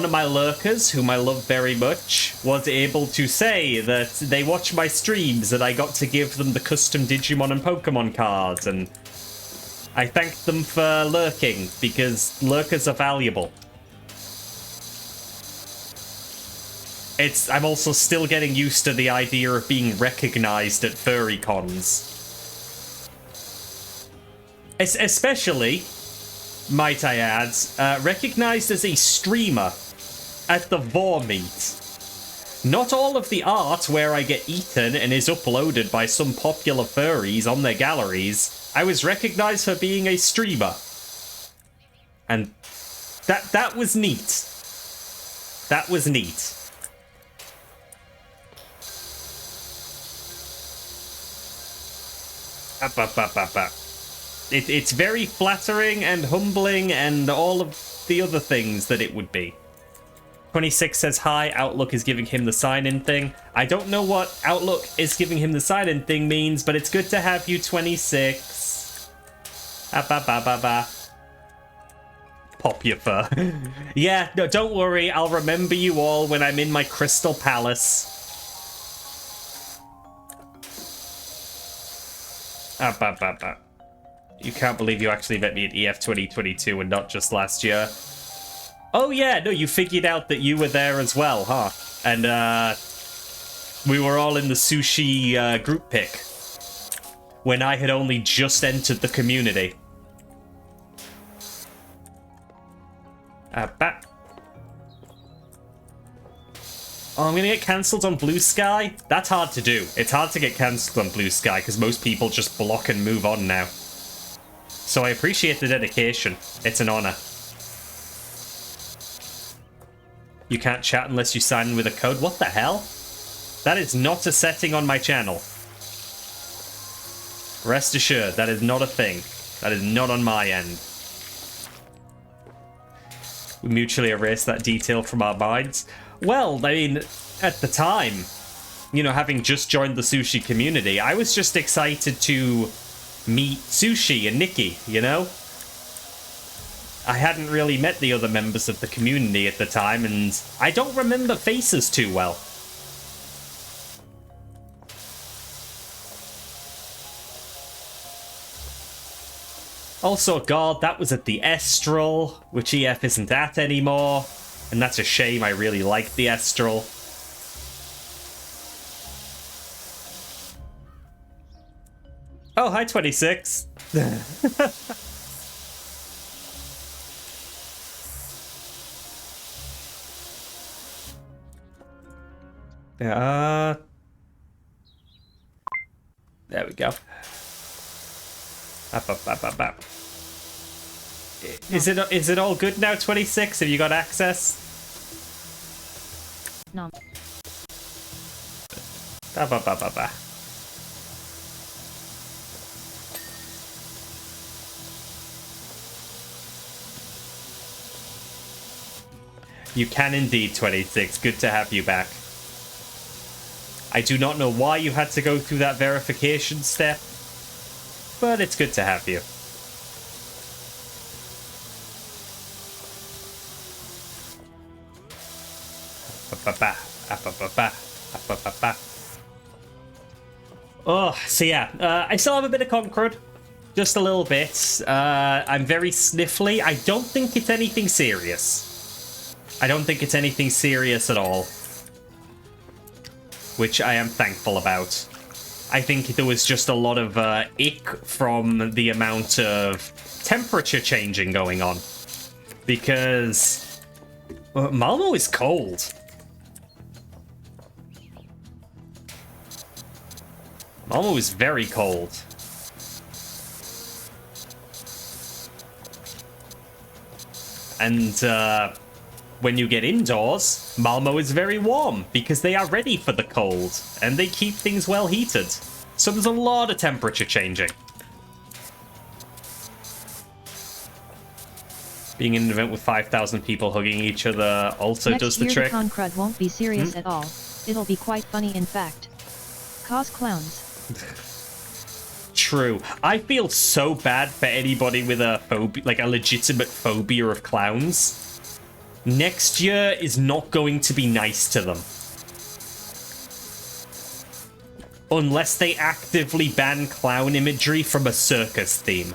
of my lurkers, whom I love very much, was able to say that they watch my streams and I got to give them the custom Digimon and Pokemon cards, and I thanked them for lurking because lurkers are valuable. I'm also still getting used to the idea of being recognized at furry cons. Especially, might I add, recognized as a streamer at the Vor meet. Not all of the art where I get eaten and is uploaded by some popular furries on their galleries. I was recognized for being a streamer. And that was neat. That was neat. It's very flattering and humbling and all of the other things that it would be. 26 says hi, Outlook is giving him the sign-in thing. I don't know what Outlook is giving him the sign-in thing means, but it's good to have you, 26. Pop your fur. Yeah, no, don't worry, I'll remember you all when I'm in my Crystal Palace. You can't believe you actually met me at EF 2022 and not just last year. Oh yeah, no, you figured out that you were there as well, huh? And we were all in the sushi group pic when I had only just entered the community. Oh, I'm gonna get cancelled on Blue Sky? That's hard to do. It's hard to get cancelled on Blue Sky because most people just block and move on now. So I appreciate the dedication. It's an honor. You can't chat unless you sign in with a code. What the hell? That is not a setting on my channel. Rest assured, that is not a thing. That is not on my end. We mutually erase that detail from our minds. Well, I mean, at the time, you know, having just joined the sushi community, I was just excited to meet Sushi and Nikki, you know? I hadn't really met the other members of the community at the time, and I don't remember faces too well. Also, God, that was at the Estral, which EF isn't at anymore. And that's a shame, I really liked the Estral. Oh, hi, 26. There we go. Up. Is it all good now, 26? Have you got access? No. Ba. You can indeed, 26. Good to have you back. I do not know why you had to go through that verification step, but it's good to have you. Oh, so yeah, I still have a bit of Conquered. Just a little bit. I'm very sniffly. I don't think it's anything serious. I don't think it's anything serious at all. Which I am thankful about. I think there was just a lot of ick from the amount of temperature changing going on. Because Malmo is cold. Malmo is very cold. And when you get indoors, Malmo is very warm because they are ready for the cold and they keep things well heated. So there's a lot of temperature changing. Being in an event with 5,000 people hugging each other also does the trick. Next year the Concrud won't be serious at all. It'll be quite funny in fact. Cause clowns. True. I feel so bad for anybody with a phobia, like a legitimate phobia of clowns. Next year is not going to be nice to them. Unless they actively ban clown imagery from a circus theme.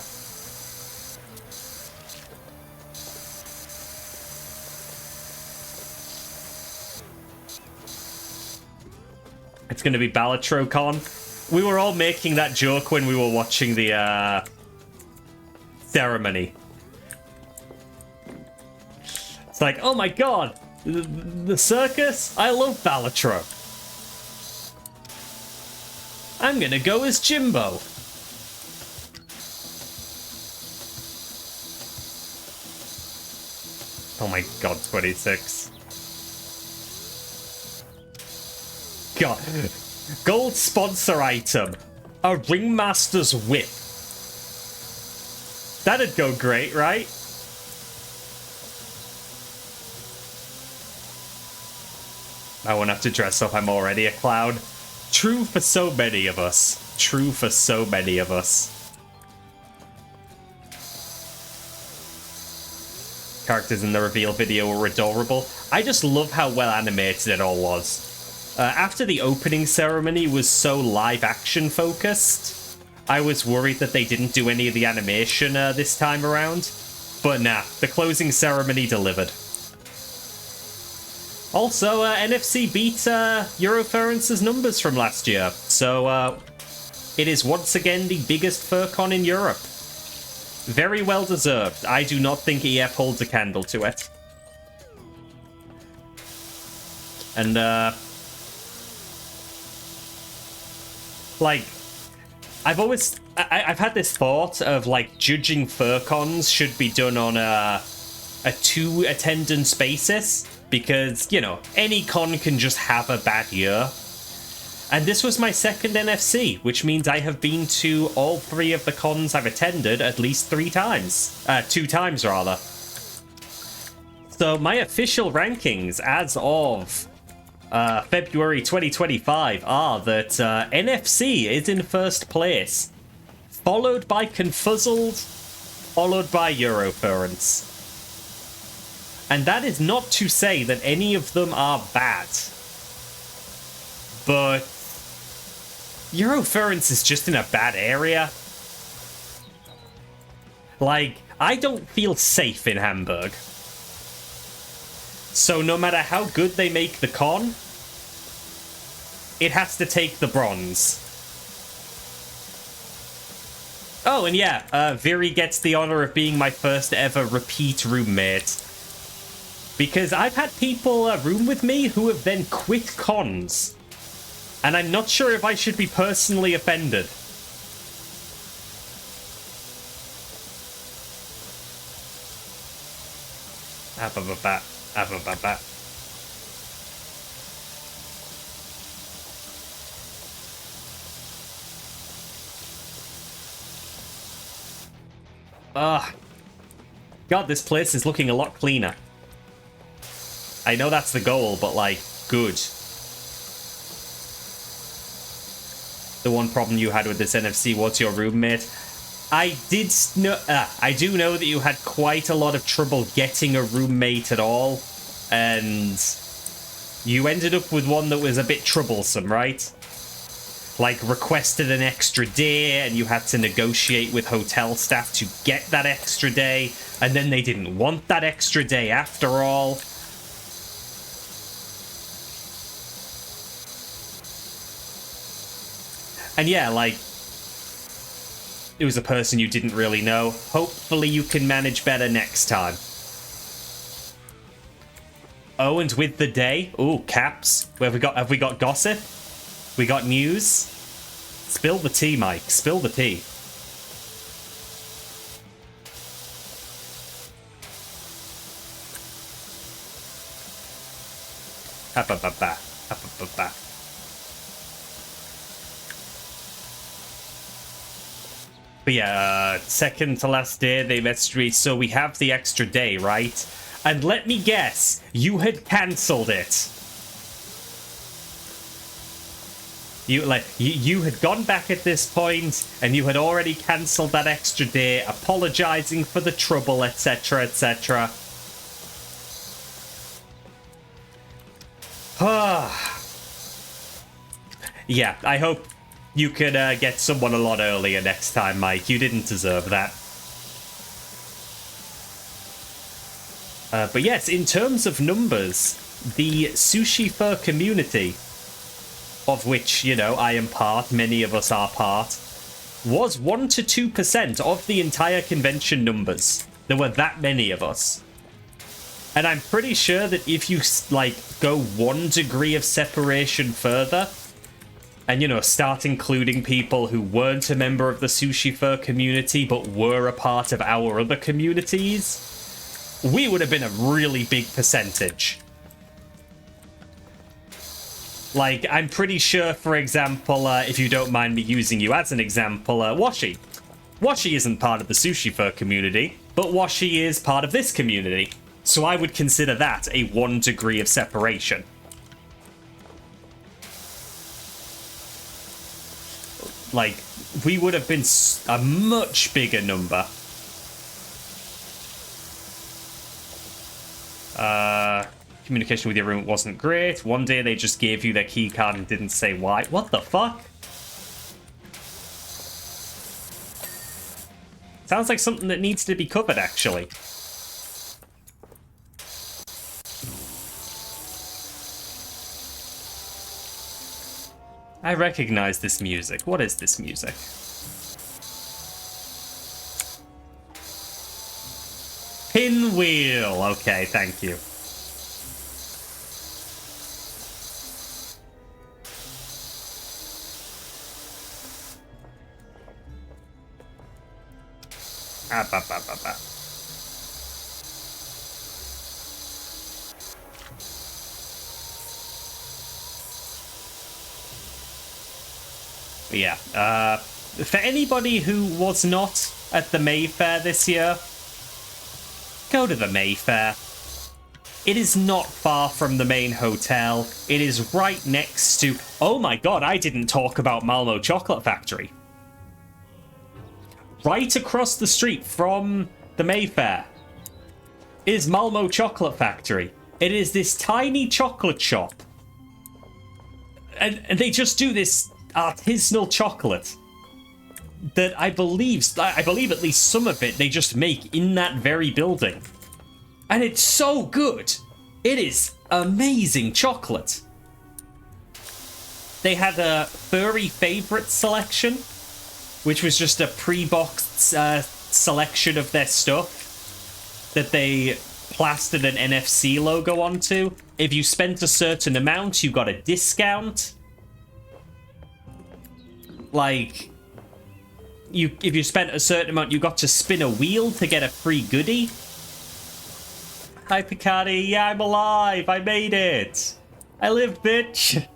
It's going to be Ballatrocon. We were all making that joke when we were watching the ceremony. It's like, oh my god, the circus? I love Ballatro. I'm gonna go as Jimbo. Oh my god, 26. God. Gold sponsor item. A Ringmaster's Whip. That'd go great, right? I won't have to dress up, I'm already a clown. True for so many of us. True for so many of us. Characters in the reveal video were adorable. I just love how well animated it all was. After the opening ceremony was so live-action focused, I was worried that they didn't do any of the animation this time around. But nah, the closing ceremony delivered. Also, NFC beat Eurofurrence's numbers from last year, so it is once again the biggest FurCon in Europe. Very well deserved. I do not think EF holds a candle to it. And, like, I've had this thought of, like, judging FurCons should be done on a 2 attendance basis. Because, you know, any con can just have a bad year. And this was my second NFC, which means I have been to all 3 of the cons I've attended at least 3 times. 2 times, rather. So my official rankings as of February 2025 are that NFC is in first place, followed by Confuzzled, followed by Eurofurence. And that is not to say that any of them are bad. But Eurofurence is just in a bad area. Like, I don't feel safe in Hamburg. So no matter how good they make the con, it has to take the bronze. Oh, and yeah, Viri gets the honor of being my first ever repeat roommate. Because I've had people room with me who have then quit cons. And I'm not sure if I should be personally offended. Ah, ba, ba, ba. Ah, ba, ba, ba. Ugh. God, this place is looking a lot cleaner. I know that's the goal, but, like, good. The one problem you had with this NFC was your roommate. I do know that you had quite a lot of trouble getting a roommate at all, and you ended up with one that was a bit troublesome, right? Like, requested an extra day, and you had to negotiate with hotel staff to get that extra day, and then they didn't want that extra day after all. And yeah, like, it was a person you didn't really know. Hopefully you can manage better next time. Oh, and with the day, ooh, caps. Where have we got gossip? We got news? Spill the tea, Mike. Spill the tea. Ha-ba-ba-ba. Ha-ba-ba-ba. But yeah, second to last day, they messaged me, so we have the extra day, right? And let me guess, you had cancelled it. You had gone back at this point, and you had already cancelled that extra day, apologizing for the trouble, etc., etc. Yeah, I hope you could get someone a lot earlier next time, Mike. You didn't deserve that. But yes, in terms of numbers, the sushi fur community, of which, you know, I am part, many of us are part, was 1 to 2% of the entire convention numbers. There were that many of us. And I'm pretty sure that if you, like, go 1 degree of separation further, and, you know, start including people who weren't a member of the sushi fur community, but were a part of our other communities, we would have been a really big percentage. Like, I'm pretty sure, for example, if you don't mind me using you as an example, Washi. Washi isn't part of the sushi fur community, but Washi is part of this community. So I would consider that a 1 degree of separation. Like, we would have been a much bigger number. Communication with your roommate wasn't great. One day they just gave you their key card and didn't say why. What the fuck? Sounds like something that needs to be covered, actually. I recognize this music. What is this music? Pinwheel! Okay, thank you. Ah, ba, ba, ba, ba. Yeah, for anybody who was not at the Mayfair this year, go to the Mayfair. It is not far from the main hotel. It is right next to... Oh my god, I didn't talk about Malmo Chocolate Factory. Right across the street from the Mayfair is Malmo Chocolate Factory. It is this tiny chocolate shop. And they just do this artisanal chocolate that I believe at least some of it they just make in that very building. And it's so good. It is amazing chocolate. They had a furry favorite selection, which was just a pre-boxed selection of their stuff that they plastered an NFC logo onto. If you spent a certain amount, you got a discount. Like, if you spent a certain amount, you got to spin a wheel to get a free goodie. Hi, Picardi. Yeah, I'm alive. I made it. I live, bitch.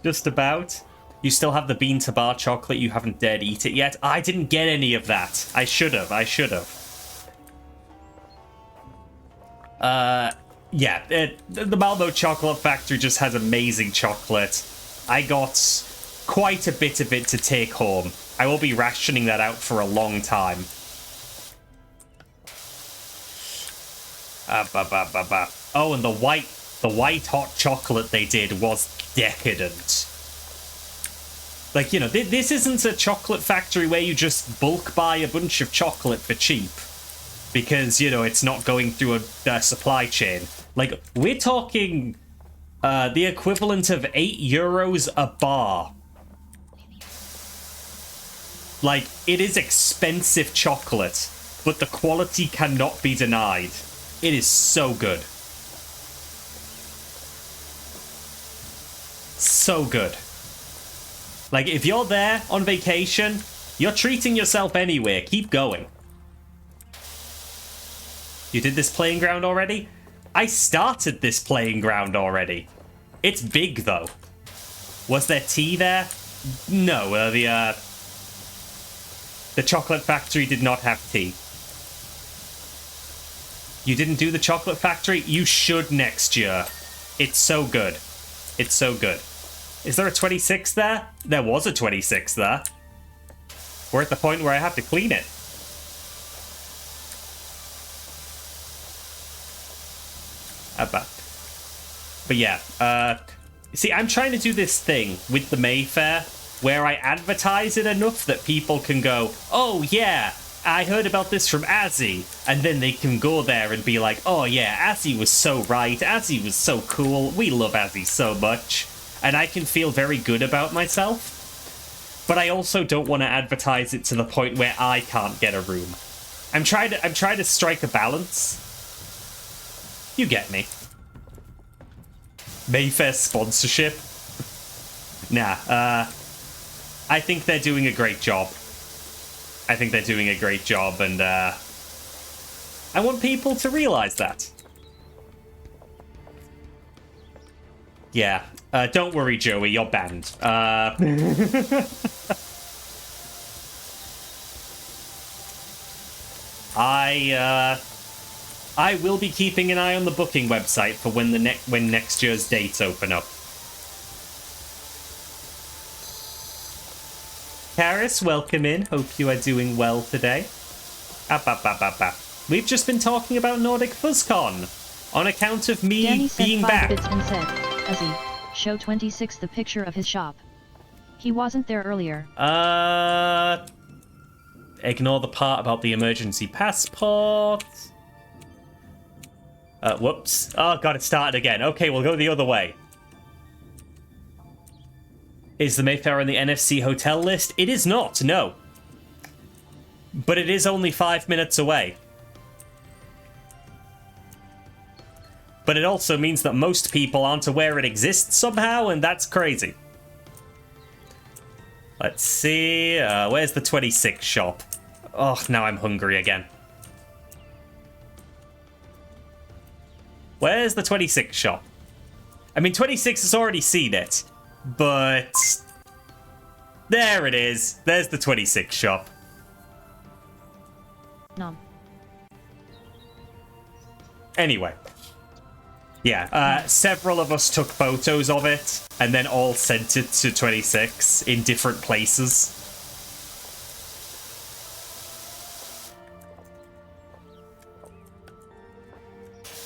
Just about. You still have the bean to bar chocolate. You haven't dared eat it yet. I didn't get any of that. I should have. I should have. Yeah. The Malmo Chocolate Factory just has amazing chocolate. I got quite a bit of it to take home. I will be rationing that out for a long time. Oh, and the white hot chocolate they did was decadent. Like, you know, this isn't a chocolate factory where you just bulk buy a bunch of chocolate for cheap. Because, you know, it's not going through a supply chain. Like, we're talking the equivalent of €8 a bar. Like, it is expensive chocolate, but the quality cannot be denied. It is so good. So good. Like, if you're there on vacation, you're treating yourself anyway. Keep going. You did this playing ground already? I started this playing ground already. It's big, though. Was there tea there? No, the chocolate factory did not have tea. You didn't do the chocolate factory? You should next year. It's so good. It's so good. Is there a 26 there? There was a 26 there. We're at the point where I have to clean it. But yeah, see, I'm trying to do this thing with the Mayfair where I advertise it enough that people can go, oh yeah, I heard about this from Azzy, and then they can go there and be like, oh yeah, Azzy was so right, Azzy was so cool, we love Azzy so much, and I can feel very good about myself, but I also don't want to advertise it to the point where I can't get a room. I'm trying to strike a balance. You get me. Mayfair sponsorship? Nah, I think they're doing a great job. I think they're doing a great job, and I want people to realize that. Yeah, don't worry, Joey, you're banned. I will be keeping an eye on the booking website for when when next year's dates open up. Karis, welcome in. Hope you are doing well today. We've just been talking about Nordic FuzzCon on account of me Danny being sent 5 back. bits and said, Azzy, show 26 the picture of his shop. He wasn't there earlier. Ignore the part about the emergency passport. Whoops. Oh god, it started again. Okay, we'll go the other way. Is the Mayfair on the NFC hotel list? It is not, no. But it is only 5 minutes away. But it also means that most people aren't aware it exists somehow, and that's crazy. Let's see. Where's the 26 shop? Oh, now I'm hungry again. Where's the 26 shop? I mean, 26 has already seen it, but there it is. There's the 26 shop. No. Anyway. Yeah, several of us took photos of it and then all sent it to 26 in different places.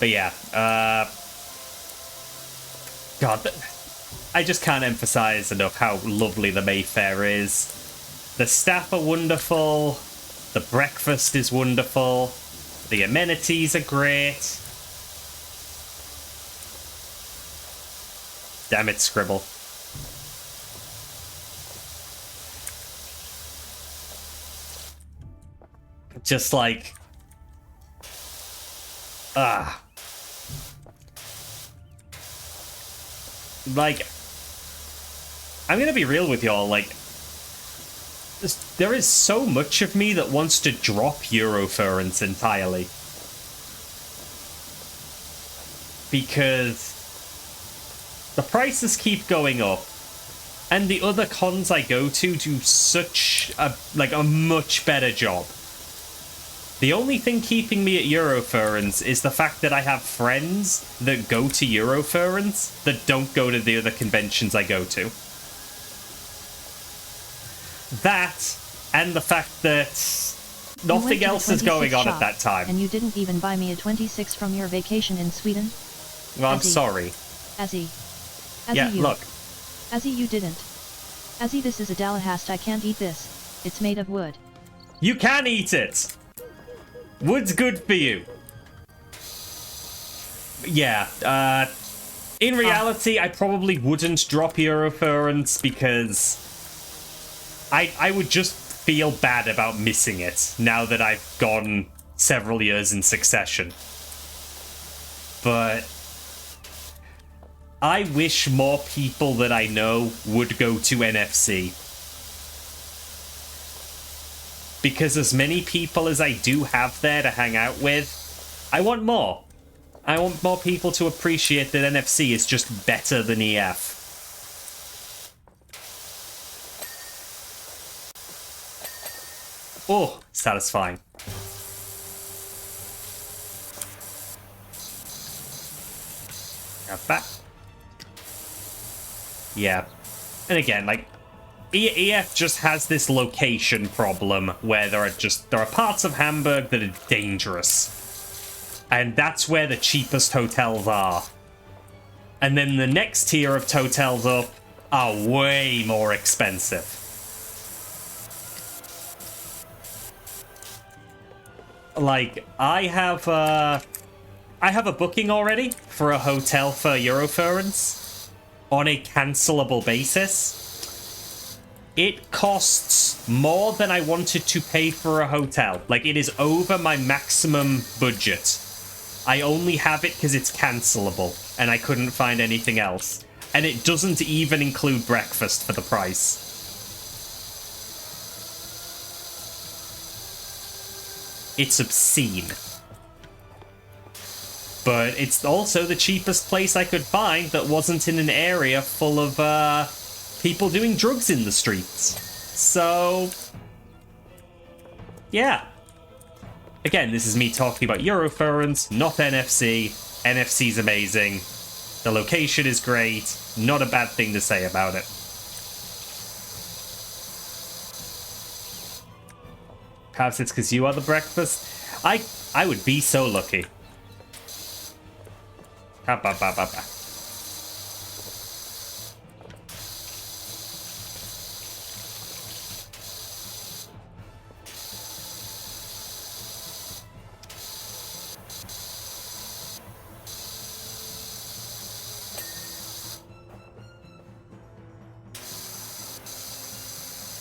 But yeah, God, I just can't emphasize enough how lovely the Mayfair is. The staff are wonderful, the breakfast is wonderful, the amenities are great. Damn it, Scribble. Just like... Like, I'm gonna be real with y'all, like, there is so much of me that wants to drop Eurofurence entirely. because the prices keep going up, and the other cons I go to do such a much better job. The only thing keeping me at Eurofurence is the fact that I have friends that go to Eurofurence that don't go to the other conventions I go to. That, and the fact that nothing else is going on at that time. And you didn't even buy me a 26 from your vacation in Sweden? Well, I'm sorry. Azzy, yeah, look. Azzy, you didn't. Azzy, this is a Dalahast. I can't eat this. It's made of wood. You can eat it! Wood's good for you. Yeah, in reality, I probably wouldn't drop Eurofurence because I would just feel bad about missing it now that I've gone several years in succession. But I wish more people that I know would go to NFC. Because as many people as I do have there to hang out with, I want more. I want more people to appreciate that NFC is just better than EF. Oh, satisfying. Got that. Yeah. And again, like, EF just has this location problem where there are parts of Hamburg that are dangerous. And that's where the cheapest hotels are. And then the next tier of hotels up are way more expensive. Like, I have a booking already for a hotel for Eurofurence on a cancelable basis. It costs more than I wanted to pay for a hotel. Like, it is over my maximum budget. I only have it because it's cancelable, and I couldn't find anything else. And it doesn't even include breakfast for the price. It's obscene. But it's also the cheapest place I could find that wasn't in an area full of, people doing drugs in the streets. So, yeah. Again, this is me talking about Eurofurence, not NFC. NFC's amazing. The location is great. Not a bad thing to say about it. Perhaps it's because you are the breakfast. I would be so lucky. Ha ba ba ba ba.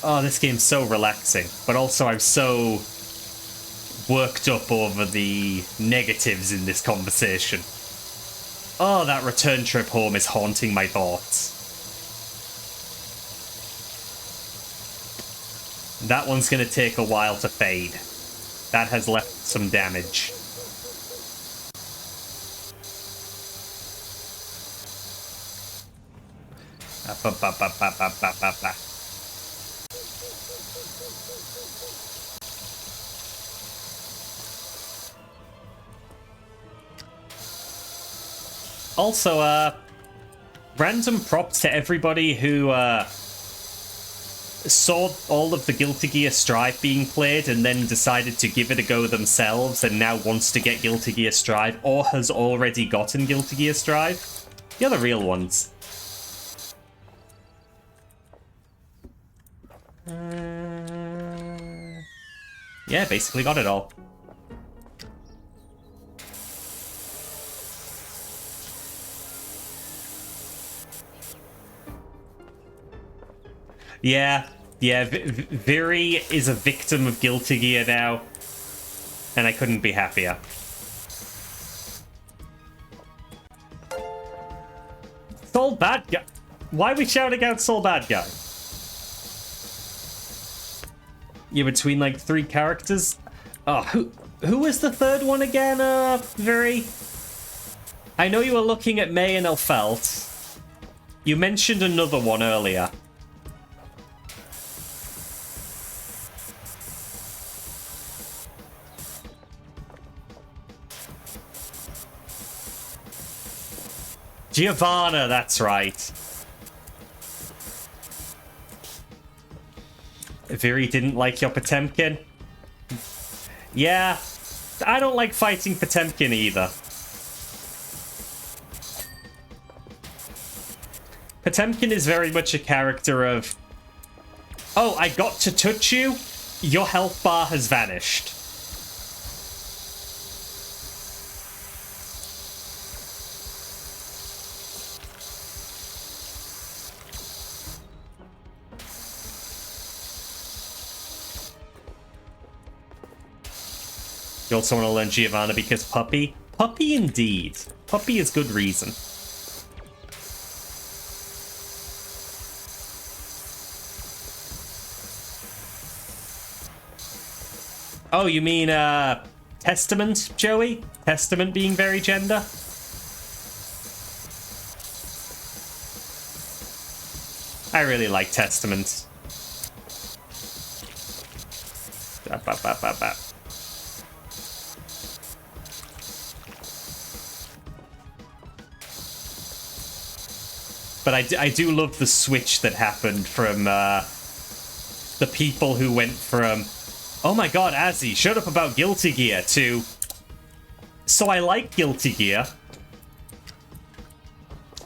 Oh, this game's so relaxing, but also I'm so worked up over the negatives in this conversation. Oh, that return trip home is haunting my thoughts. That one's gonna take a while to fade. That has left some damage. Also, random props to everybody who saw all of the Guilty Gear Strive being played and then decided to give it a go themselves and now wants to get Guilty Gear Strive or has already gotten Guilty Gear Strive. You're the real ones. Yeah, basically got it all. Yeah, Viri is a victim of Guilty Gear now, and I couldn't be happier. Soul Bad Guy. Why are we shouting out Soul Bad Guy? You're between like 3 characters. Oh, who was the third one again? Viri. I know you were looking at May and Elfelt. You mentioned another one earlier. Giovanna, that's right. Viri didn't like your Potemkin? Yeah, I don't like fighting Potemkin either. Potemkin is very much a character of, oh, I got to touch you, your health bar has vanished. You also want to learn Giovanna because Puppy? Puppy indeed. Puppy is good reason. Oh, you mean, Testament, Joey? Testament being very gender? I really like Testament. But I do love the switch that happened from, the people who went from, oh my god, Azzy, shut up about Guilty Gear, to, so I like Guilty Gear.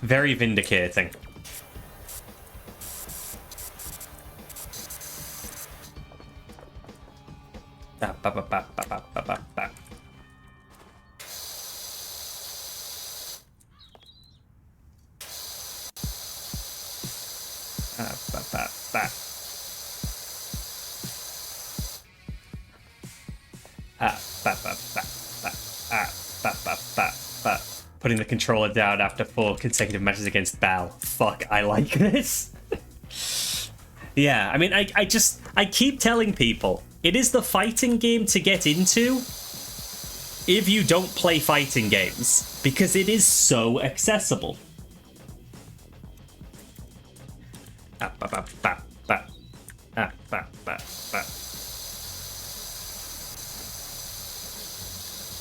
Very vindicating. Putting the controller down after 4 consecutive matches against Bal. Fuck, I like this. Yeah, I mean, I keep telling people, it is the fighting game to get into if you don't play fighting games, because it is so accessible.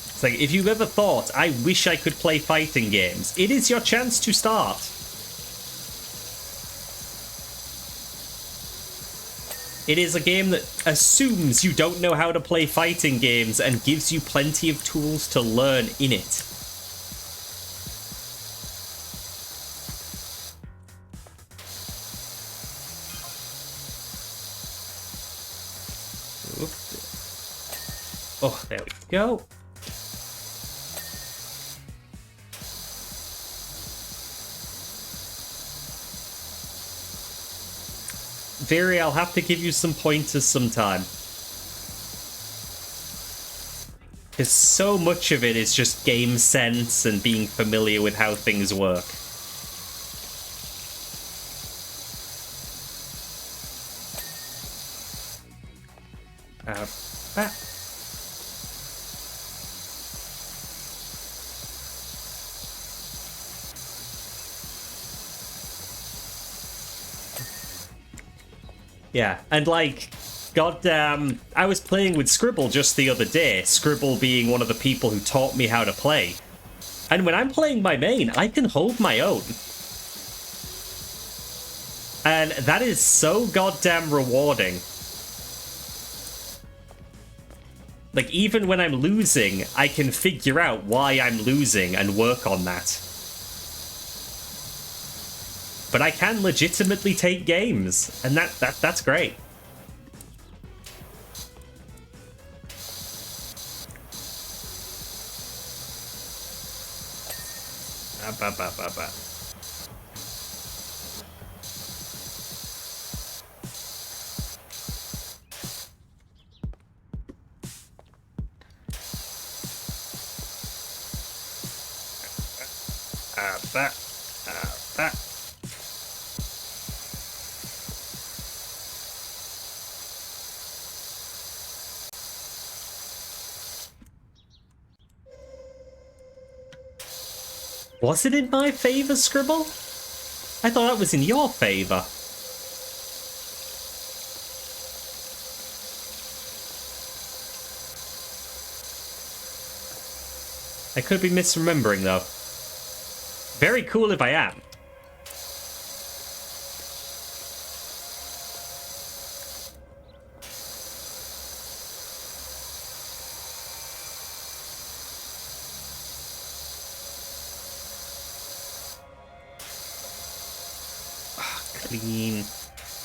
It's like, if you've ever thought, I wish I could play fighting games, it is your chance to start. It is a game that assumes you don't know how to play fighting games and gives you plenty of tools to learn in it. Oh, there we go. Viri, I'll have to give you some pointers sometime. Because so much of it is just game sense and being familiar with how things work. Yeah, and like, goddamn, I was playing with Scribble just the other day, Scribble being one of the people who taught me how to play. And when I'm playing my main, I can hold my own. And that is so goddamn rewarding. Like, even when I'm losing, I can figure out why I'm losing and work on that. But I can legitimately take games, and that's great. Was it in my favor, Scribble? I thought that was in your favor. I could be misremembering, though. Very cool if I am. Clean.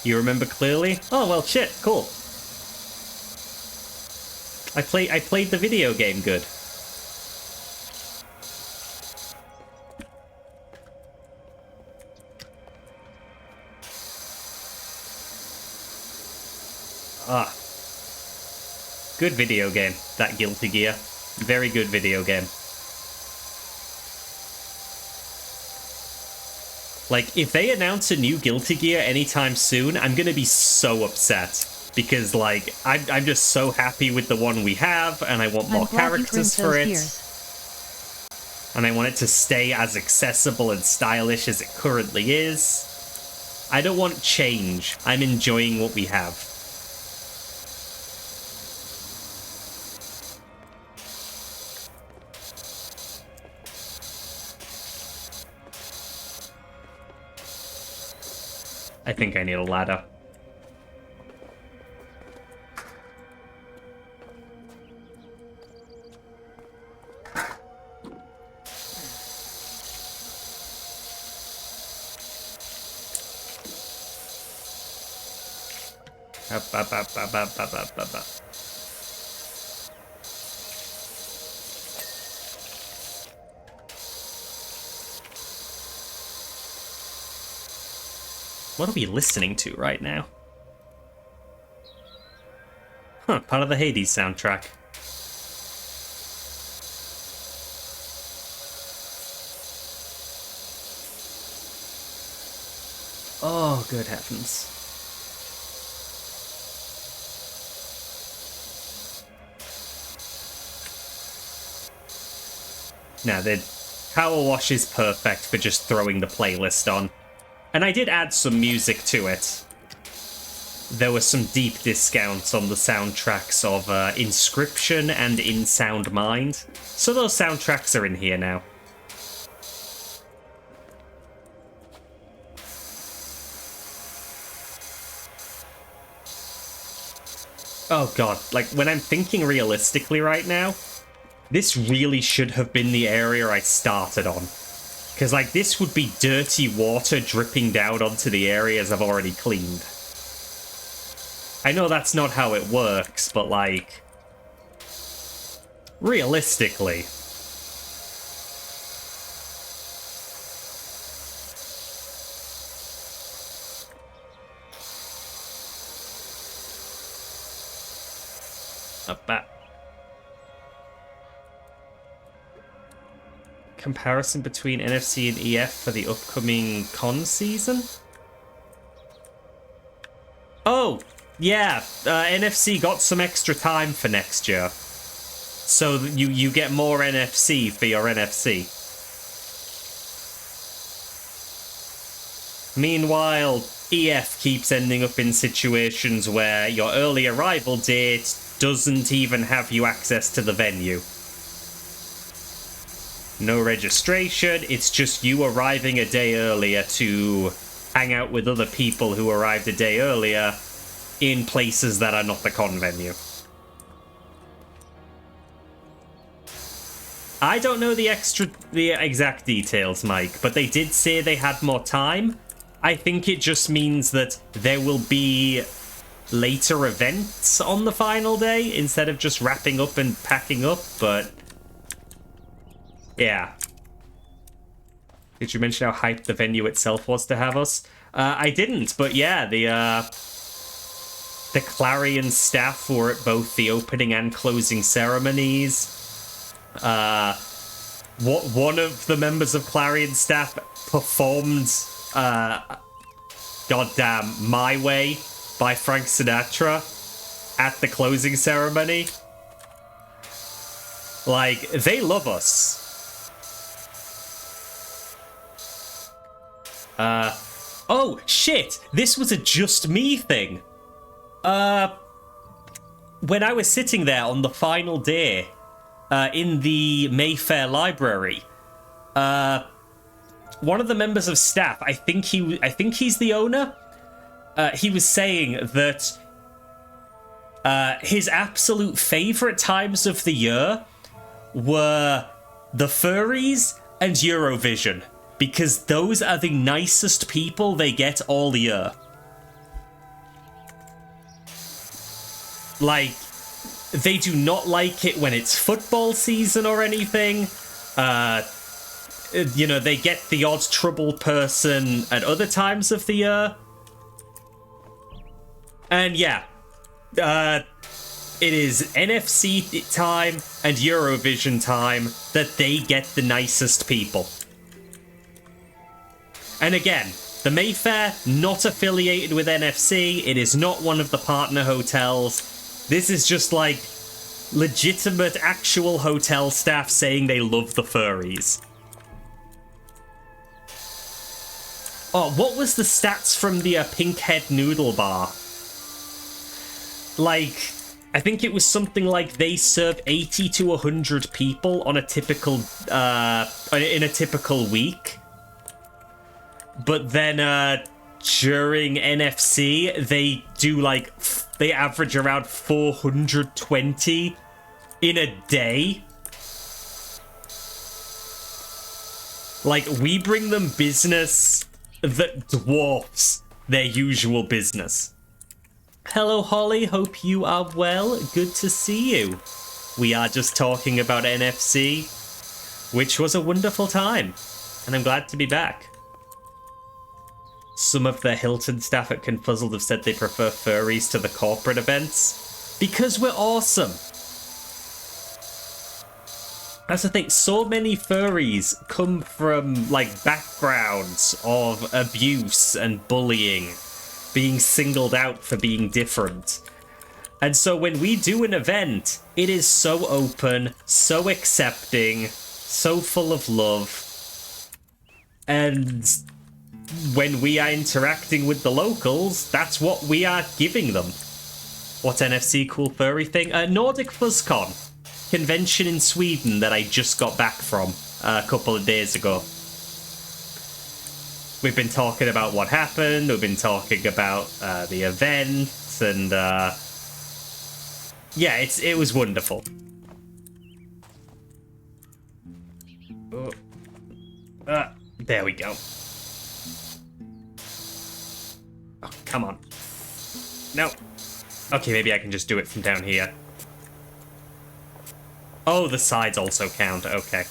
You remember clearly? Oh, well, shit, cool. I played the video game good. Ah. Good video game, that Guilty Gear. Very good video game. Like, if they announce a new Guilty Gear anytime soon, I'm gonna be so upset. Because, like, I'm just so happy with the one we have, and I want more characters for it. And I want it to stay as accessible and stylish as it currently is. I don't want change. I'm enjoying what we have. I think I need a ladder. What are we listening to right now? Huh, part of the Hades soundtrack. Oh, good heavens. Now, the PowerWash is perfect for just throwing the playlist on. And I did add some music to it. There were some deep discounts on the soundtracks of Inscription and In Sound Mind. So those soundtracks are in here now. Oh god, like, when I'm thinking realistically right now, this really should have been the area I started on. Because, like, this would be dirty water dripping down onto the areas I've already cleaned. I know that's not how it works, but, like, realistically. Up that. Comparison between NFC and EF for the upcoming con season? Oh, yeah. NFC got some extra time for next year. So you get more NFC for your NFC. Meanwhile, EF keeps ending up in situations where your early arrival date doesn't even have you access to the venue. No registration, it's just you arriving a day earlier to hang out with other people who arrived a day earlier in places that are not the con venue. I don't know the exact details, Mike, but they did say they had more time. I think it just means that there will be later events on the final day instead of just wrapping up and packing up, but yeah. Did you mention how hyped the venue itself was to have us? I didn't, but yeah, the Clarion staff were at both the opening and closing ceremonies. One of the members of Clarion staff performed goddamn My Way by Frank Sinatra at the closing ceremony. Like, they love us. Oh, shit! This was a just me thing. When I was sitting there on the final day, in the Mayfair Library, one of the members of staff, I think he's the owner, he was saying that his absolute favorite times of the year were the furries and Eurovision, because those are the nicest people they get all year. Like, they do not like it when it's football season or anything. You know, they get the odd troubled person at other times of the year. And yeah, it is NFC time and Eurovision time that they get the nicest people. And again, the Mayfair, not affiliated with NFC. It is not one of the partner hotels. This is just like legitimate, actual hotel staff saying they love the furries. Oh, what was the stats from the Pinkhead Noodle Bar? Like, I think it was something like they serve 80 to 100 people on a typical, in a typical week. But then, during NFC, they do like, they average around 420 in a day. Like, we bring them business that dwarfs their usual business. Hello, Holly. Hope you are well. Good to see you. We are just talking about NFC, which was a wonderful time, and I'm glad to be back. Some of the Hilton staff at Confuzzled have said they prefer furries to the corporate events because we're awesome. That's the thing, so many furries come from, like, backgrounds of abuse and bullying, being singled out for being different. And so when we do an event, it is so open, so accepting, so full of love. And when we are interacting with the locals, that's what we are giving them. What NFC cool furry thing? Nordic FuzzCon convention in Sweden that I just got back from a couple of days ago. We've been talking about what happened, we've been talking about the event, and yeah, it was wonderful. Oh. There we go. Oh, come on. No. Okay, maybe I can just do it from down here. Oh, the sides also count. Okay.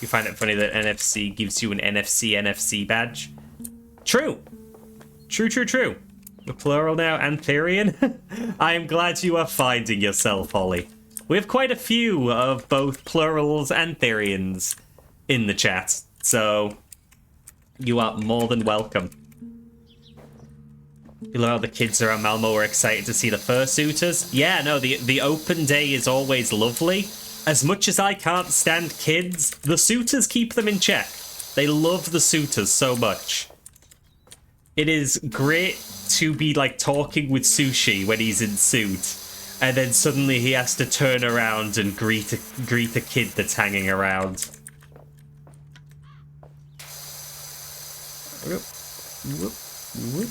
You find it funny that NFC gives you an NFC badge? True. True. The plural now, Antherian. I am glad you are finding yourself, Holly. We have quite a few of both plurals and Therians in the chat, so you are more than welcome. You know how the kids around Malmo were excited to see the fursuiters? Yeah, no, the open day is always lovely. As much as I can't stand kids, the suitors keep them in check. They love the suitors so much. It is great to be, like, talking with Sushi when he's in suit, and then suddenly he has to turn around and greet a kid that's hanging around. Whoop.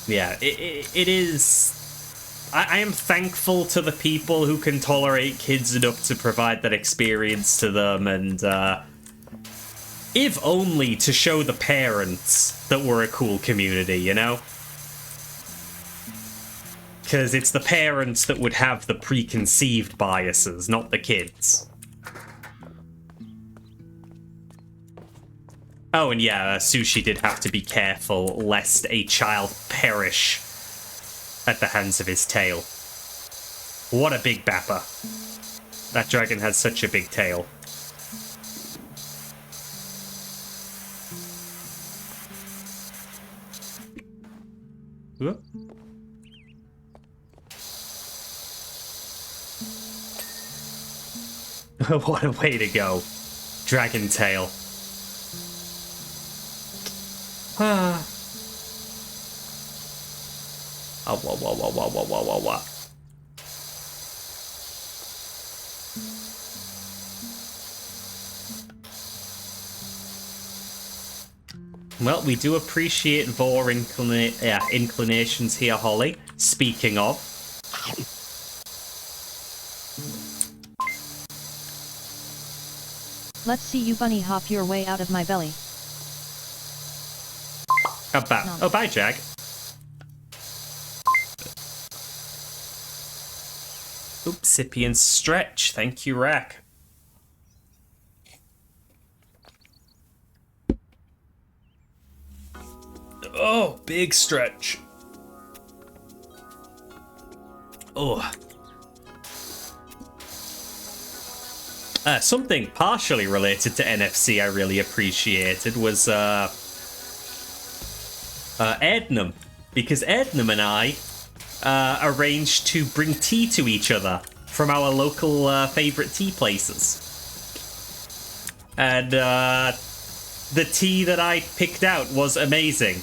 Yeah, it is. I am thankful to the people who can tolerate kids enough to provide that experience to them, and if only to show the parents that we're a cool community, you know? Because it's the parents that would have the preconceived biases, not the kids. Oh, and yeah, Sushi did have to be careful lest a child perish at the hands of his tail. What a big bapper. That dragon has such a big tail. Whoop. What a way to go. Dragon tail. Ah. Oh, whoa, whoa, whoa, whoa, whoa, whoa, whoa, whoa. Well, we do appreciate Vor inclinations here, Holly. Speaking of. Let's see you bunny hop your way out of my belly. Oh, bye, Jag. Oopsippian stretch. Thank you, Rack. Oh, big stretch. Oh. Something partially related to NFC I really appreciated was Ednam. Because Ednam and I arranged to bring tea to each other from our local favourite tea places. And the tea that I picked out was amazing.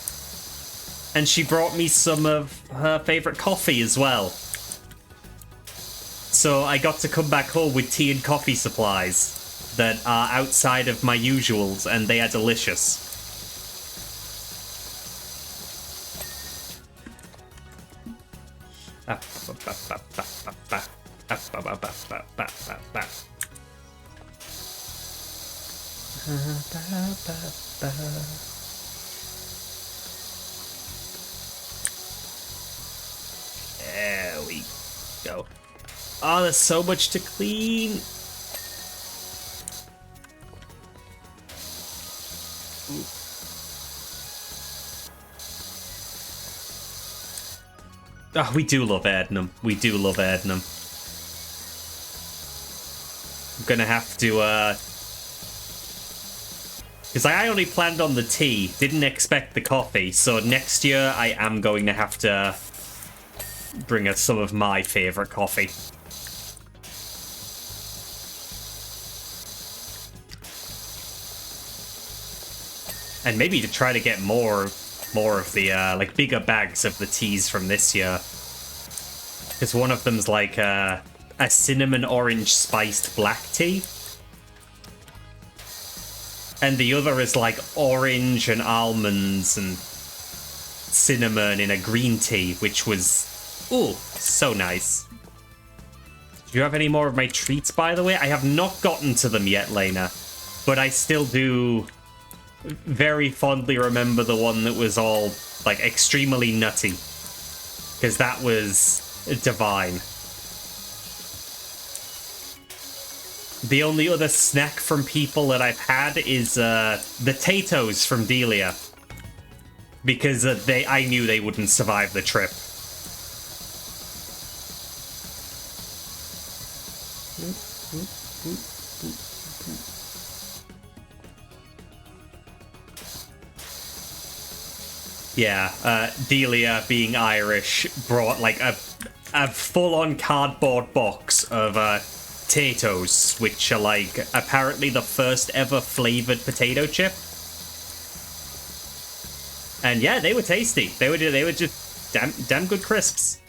And she brought me some of her favourite coffee as well. So I got to come back home with tea and coffee supplies that are outside of my usuals, and they are delicious. There we go. Oh, there's so much to clean. Ooh. Oh, we do love Ednam. We do love Ednam. I'm gonna have to, because I only planned on the tea, didn't expect the coffee, so next year I am going to have to bring us some of my favourite coffee. And maybe to try to get more of the, like, bigger bags of the teas from this year. Because one of them's like a cinnamon orange spiced black tea. And the other is like orange and almonds and cinnamon in a green tea, which was, ooh, so nice. Do you have any more of my treats, by the way? I have not gotten to them yet, Lena. But I still do very fondly remember the one that was all, like, extremely nutty. Because that was divine. The only other snack from people that I've had is the Tatoes from Delia. Because I knew they wouldn't survive the trip. Yeah, Delia, being Irish, brought like a full-on cardboard box of Tatoes, which are like apparently the first ever flavored potato chip. And yeah, they were tasty. They were just damn good crisps.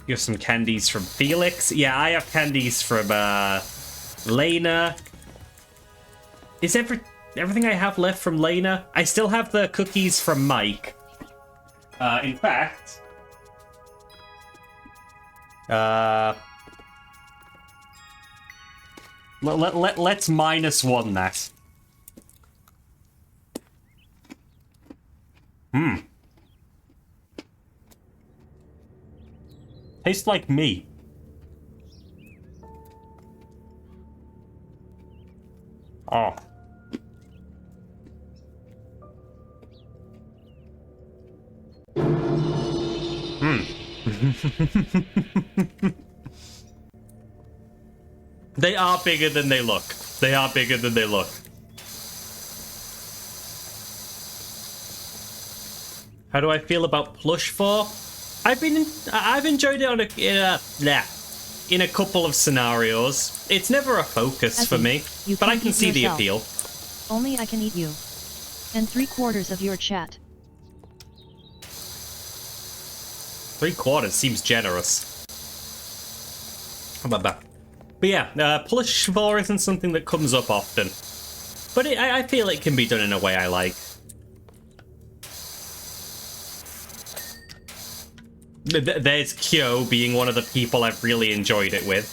You have some candies from Felix. Yeah, I have candies from Lena. Is everything I have left from Lena? I still have the cookies from Mike. In fact, let's -1 that. Tastes like me. Oh. They are bigger than they look. They are bigger than they look. How do I feel about plush for? I've enjoyed it in a couple of scenarios. It's never a focus for me, but I can see the appeal. Only I can eat you. And 3/4 of your chat. 3/4 seems generous. How about that? But yeah, plush vor isn't something that comes up often. But I feel it can be done in a way I like. There's Kyo being one of the people I've really enjoyed it with.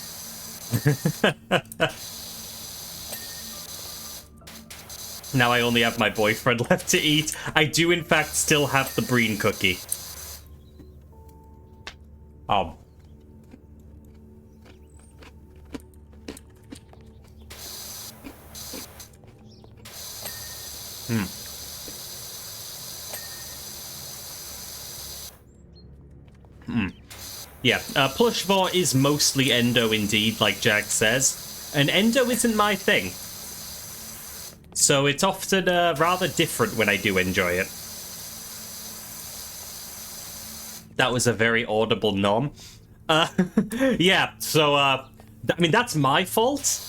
Now I only have my boyfriend left to eat. I do in fact still have the Breen cookie. Yeah, plush vor is mostly endo indeed, like Jack says. And endo isn't my thing. So it's often rather different when I do enjoy it. That was a very audible nom. Yeah, so, I mean, that's my fault.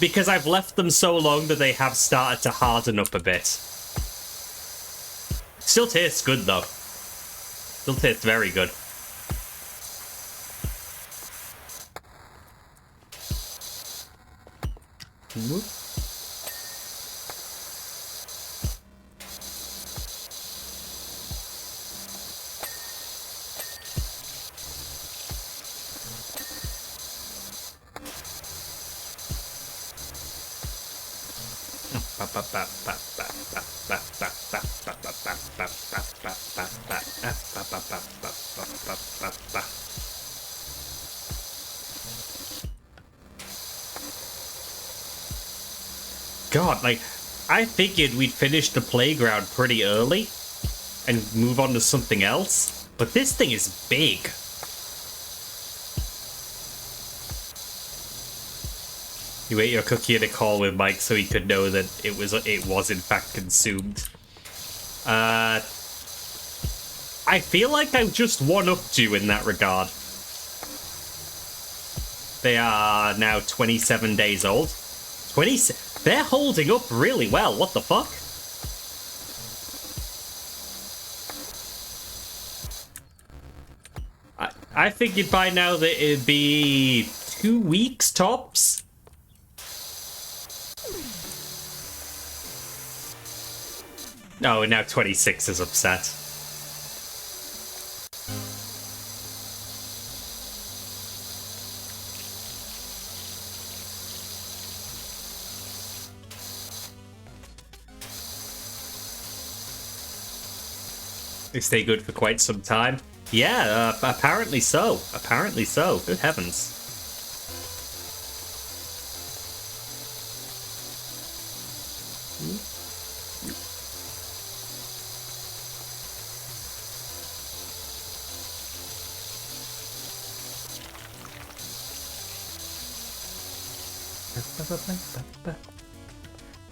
Because I've left them so long that they have started to harden up a bit. Still tastes good, though. Still tastes very good. Whoop. God, like, I figured we'd finish the playground pretty early and move on to something else, but this thing is big. You ate your cookie in a call with Mike so he could know that it was in fact consumed. I feel like I've just one-upped you in that regard. They are now 27 days old. They're holding up really well. What the fuck? I figured by now that it'd be 2 weeks tops. Oh, and now 26 is upset. They stay good for quite some time. Yeah, apparently so. Apparently so. Good heavens.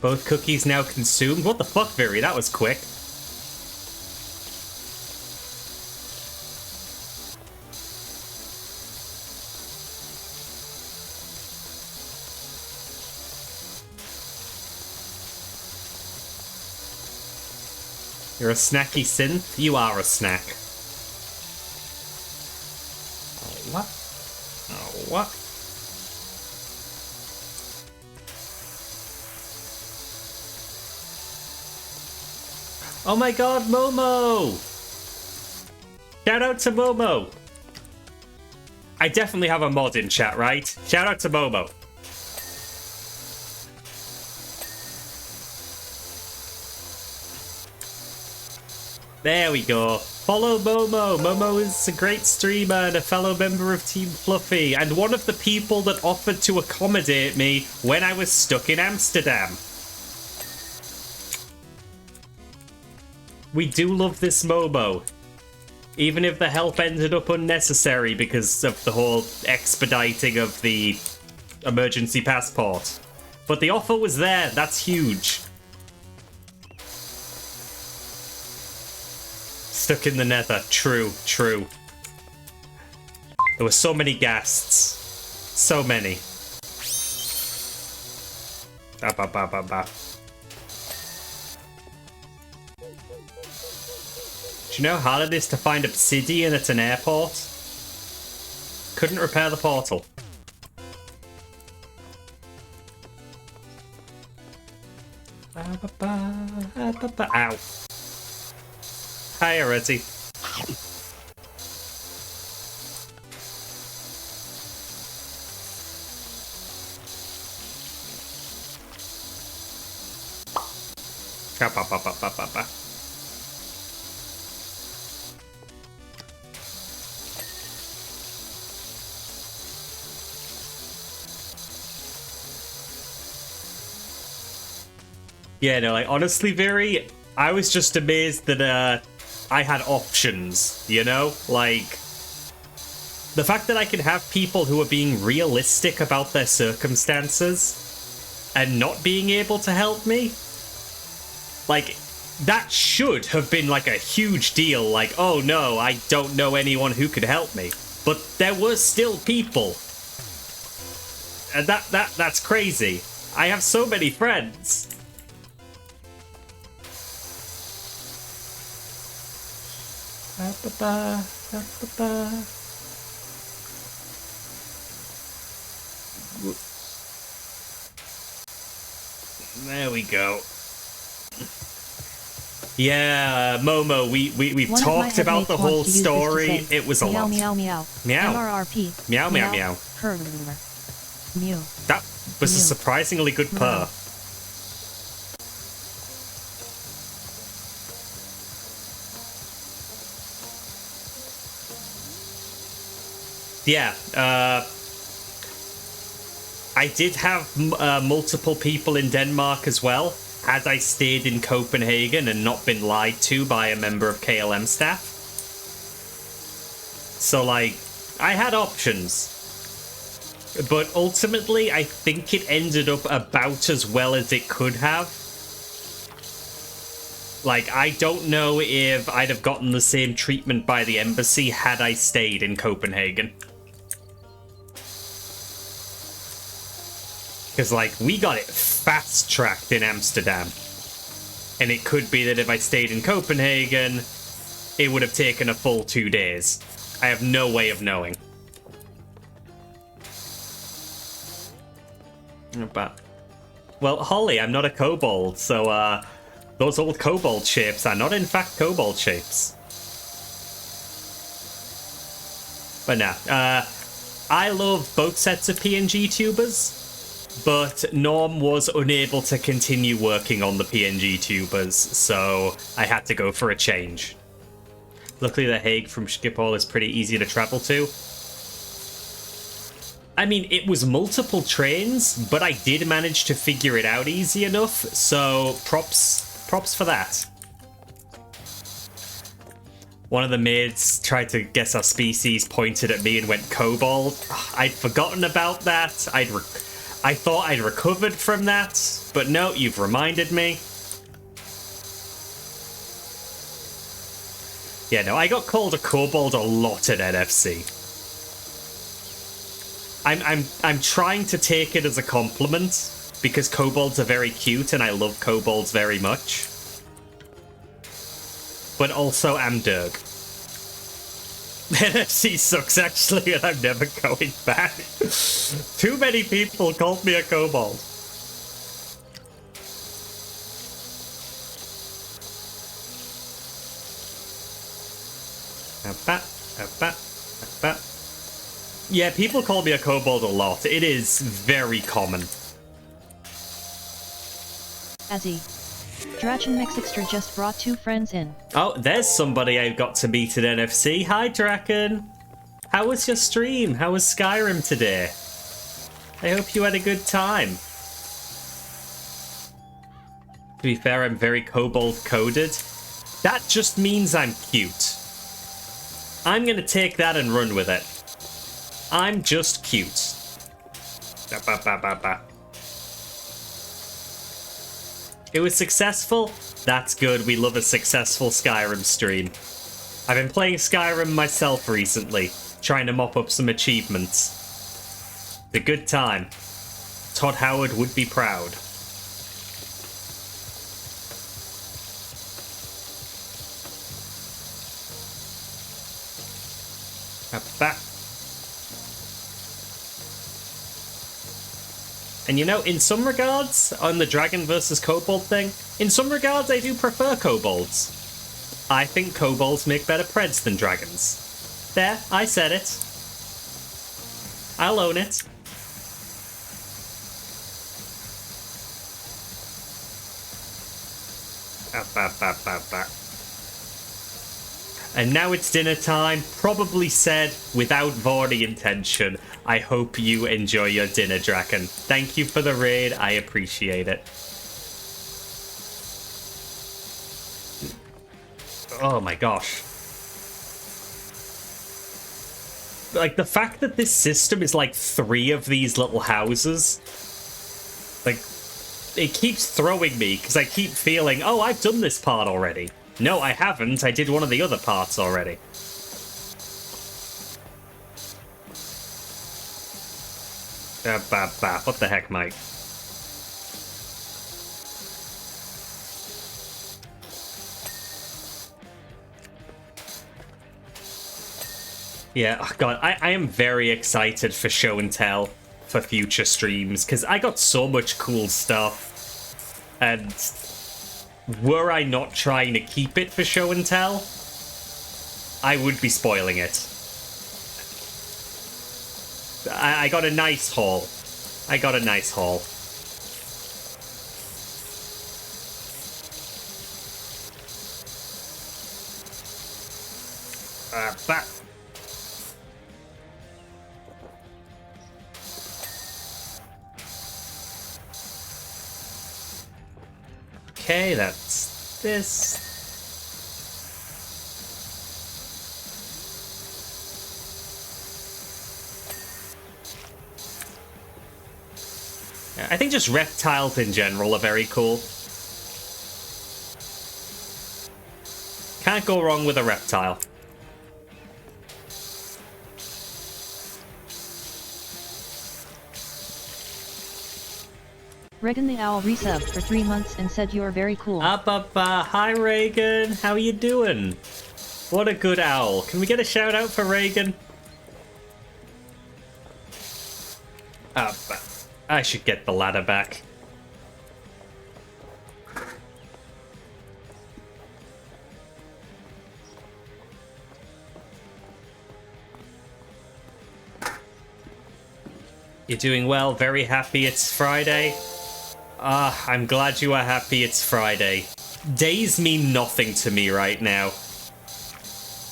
Both cookies now consumed? What the fuck, Viri? That was quick. You're a snacky synth? You are a snack. Oh, what? Oh, what? Oh my god, Momo! Shout out to Momo! I definitely have a mod in chat, right? Shout out to Momo. There we go. Follow Momo. Momo is a great streamer and a fellow member of Team Fluffy, and one of the people that offered to accommodate me when I was stuck in Amsterdam. We do love this Momo. Even if the help ended up unnecessary because of the whole expediting of the emergency passport. But the offer was there. That's huge. stuck in the nether. True, true. There were so many ghasts. So many. Ba ba ba ba ba. Do you know how hard it is to find obsidian at an airport? Couldn't repair the portal. Ow. Hiya, Redzy. Yeah, no, like, honestly, Viri, I was just amazed that, I had options, you know? Like, the fact that I can have people who are being realistic about their circumstances and not being able to help me, like, that should have been, like, a huge deal. Like, oh, no, I don't know anyone who could help me. But there were still people. And that's crazy. I have so many friends. There we go. Yeah, Momo, we've talked about the whole story. It was a lot. Meow, meow. Meow. MRRP. Meow, meow, meow. Mew. That was a surprisingly good purr. Yeah, I did have multiple people in Denmark as well, had I stayed in Copenhagen and not been lied to by a member of KLM staff. So, like, I had options. But ultimately, I think it ended up about as well as it could have. Like, I don't know if I'd have gotten the same treatment by the embassy had I stayed in Copenhagen. Because, like, we got it fast-tracked in Amsterdam. And it could be that if I stayed in Copenhagen, it would have taken a full 2 days. I have no way of knowing. But, well, Holly, I'm not a kobold, so, those old kobold shapes are not in fact kobold shapes. But nah, I love both sets of PNG tubers, but Norm was unable to continue working on the PNG tubers, so I had to go for a change. Luckily, The Hague from Schiphol is pretty easy to travel to. I mean, it was multiple trains, but I did manage to figure it out easy enough, so props for that. One of the maids tried to guess our species, pointed at me and went kobold. I'd forgotten about that. I thought I'd recovered from that, but no, you've reminded me. Yeah, no, I got called a kobold a lot at NFC. I'm trying to take it as a compliment, because kobolds are very cute and I love kobolds very much. But also am Dirg. NFC sucks actually, and I'm never going back. Too many people called me a kobold. Yeah, people call me a kobold a lot. It is very common. Azzy. Drachen Mix Extra just brought 2 friends in. Oh, there's somebody I got to meet at NFC. Hi, Draken. How was your stream? How was Skyrim today? I hope you had a good time. To be fair, I'm very kobold-coded. That just means I'm cute. I'm gonna take that and run with it. I'm just cute. It was successful? That's good. We love a successful Skyrim stream. I've been playing Skyrim myself recently, trying to mop up some achievements. It's a good time. Todd Howard would be proud. And you know, in some regards, on the dragon versus kobold thing, in some regards I do prefer kobolds. I think kobolds make better preds than dragons. There, I said it. I'll own it. And now it's dinner time, probably said without Vordy intention. I hope you enjoy your dinner, Draken. Thank you for the raid, I appreciate it. Oh my gosh. Like, the fact that this system is like 3 of these little houses, like, it keeps throwing me, because I keep feeling, oh, I've done this part already. No, I haven't. I did one of the other parts already. What the heck, Mike? Yeah, oh God, I am very excited for show and tell for future streams, because I got so much cool stuff, and were I not trying to keep it for show and tell, I would be spoiling it. I got a nice haul. I got a nice haul. Okay, that's this. I think just reptiles in general are very cool. Can't go wrong with a reptile. Reagan the Owl resubbed for 3 months and said you're very cool. Hi Reagan, how are you doing? What a good owl. Can we get a shout out for Reagan? I should get the ladder back. You're doing well, very happy it's Friday. I'm glad you are happy it's Friday. Days mean nothing to me right now.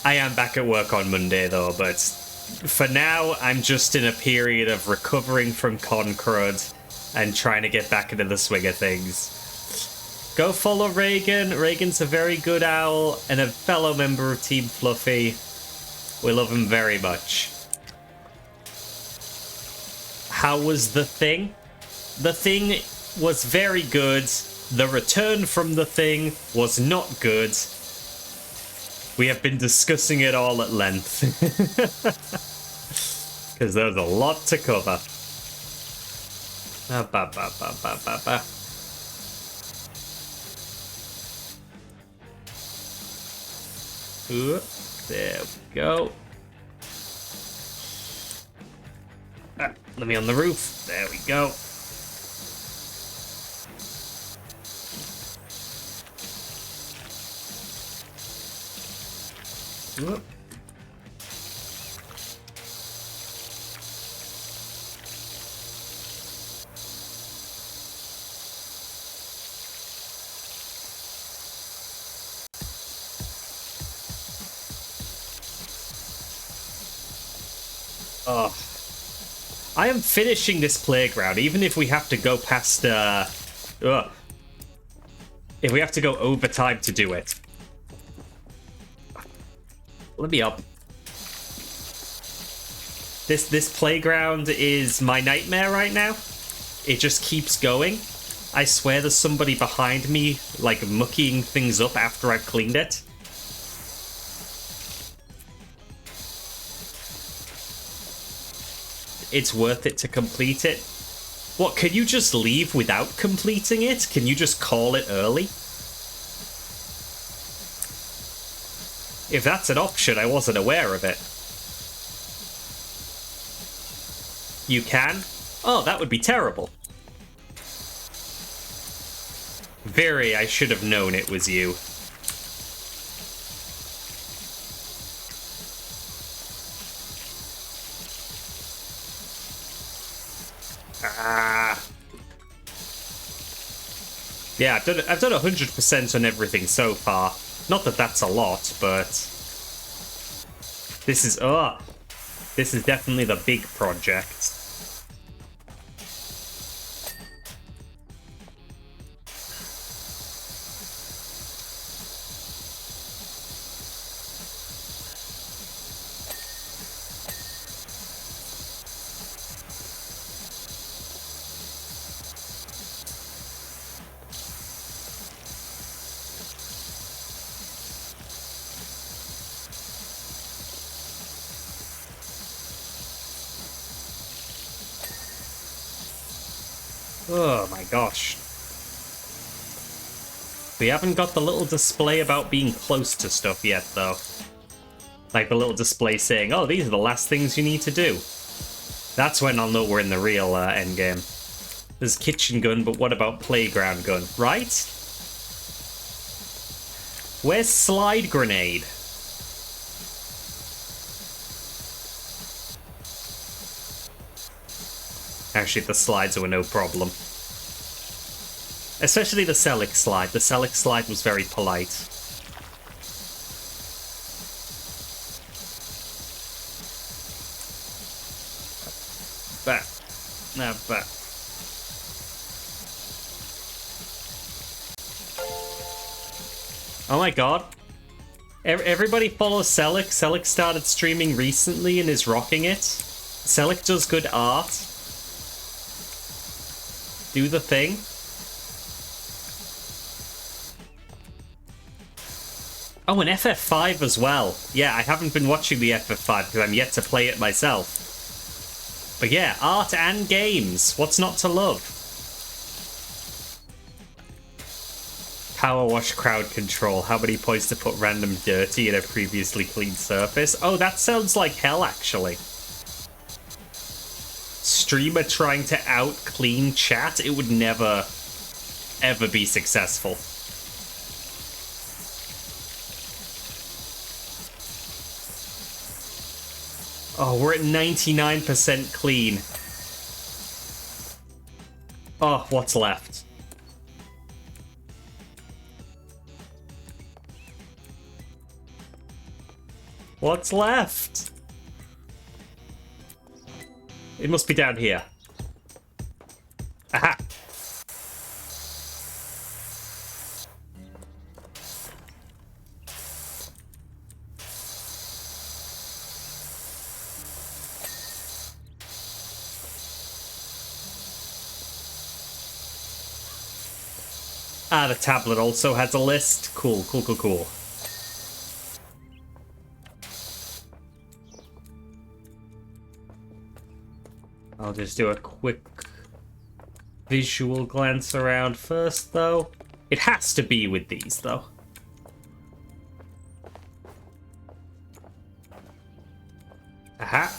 I am back at work on Monday though, but for now, I'm just in a period of recovering from con crud and trying to get back into the swing of things. Go follow Reagan. Reagan's a very good owl and a fellow member of Team Fluffy. We love him very much. How was The Thing? The Thing was very good. The return from The Thing was not good. We have been discussing it all at length. Because there's a lot to cover. Ooh, there we go. Let me on the roof. There we go. Whoop. Oh. I am finishing this playground, even if we have to go past, if we have to go overtime to do it. Let me up. This playground is my nightmare right now. It just keeps going. I swear there's somebody behind me, like, mucking things up after I've cleaned it. it's worth it to complete it. What, can you just leave without completing it? Can you just call it early? If that's an option, I wasn't aware of it. You can? Oh, that would be terrible. Very, I should have known it was you. Ah. Yeah, I've done 100% on everything so far. Not that that's a lot, but this is definitely the big project. Oh my gosh. We haven't got the little display about being close to stuff yet, though. Like the little display saying, oh, these are the last things you need to do. That's when I'll know we're in the real endgame. There's kitchen gun, but what about playground gun, right? Where's slide grenade? Actually, the slides were no problem. Especially the Celic slide. The Celic slide was very polite. But. Oh my god. Everybody follows Celic. Celic started streaming recently and is rocking it. Celic does good art. Do the thing. Oh, and FF5 as well. Yeah, I haven't been watching the FF5 because I'm yet to play it myself. But yeah, art and games. What's not to love? PowerWash crowd control. How many points to put random dirty in a previously clean surface? Oh, that sounds like hell, actually. Streamer trying to out-clean chat? It would never, ever be successful. Oh, we're at 99% clean. Oh, what's left? What's left? It must be down here. Aha! Ah, the tablet also has a list. Cool, cool, cool, cool. I'll just do a quick visual glance around first, though. It has to be with these, though. Aha.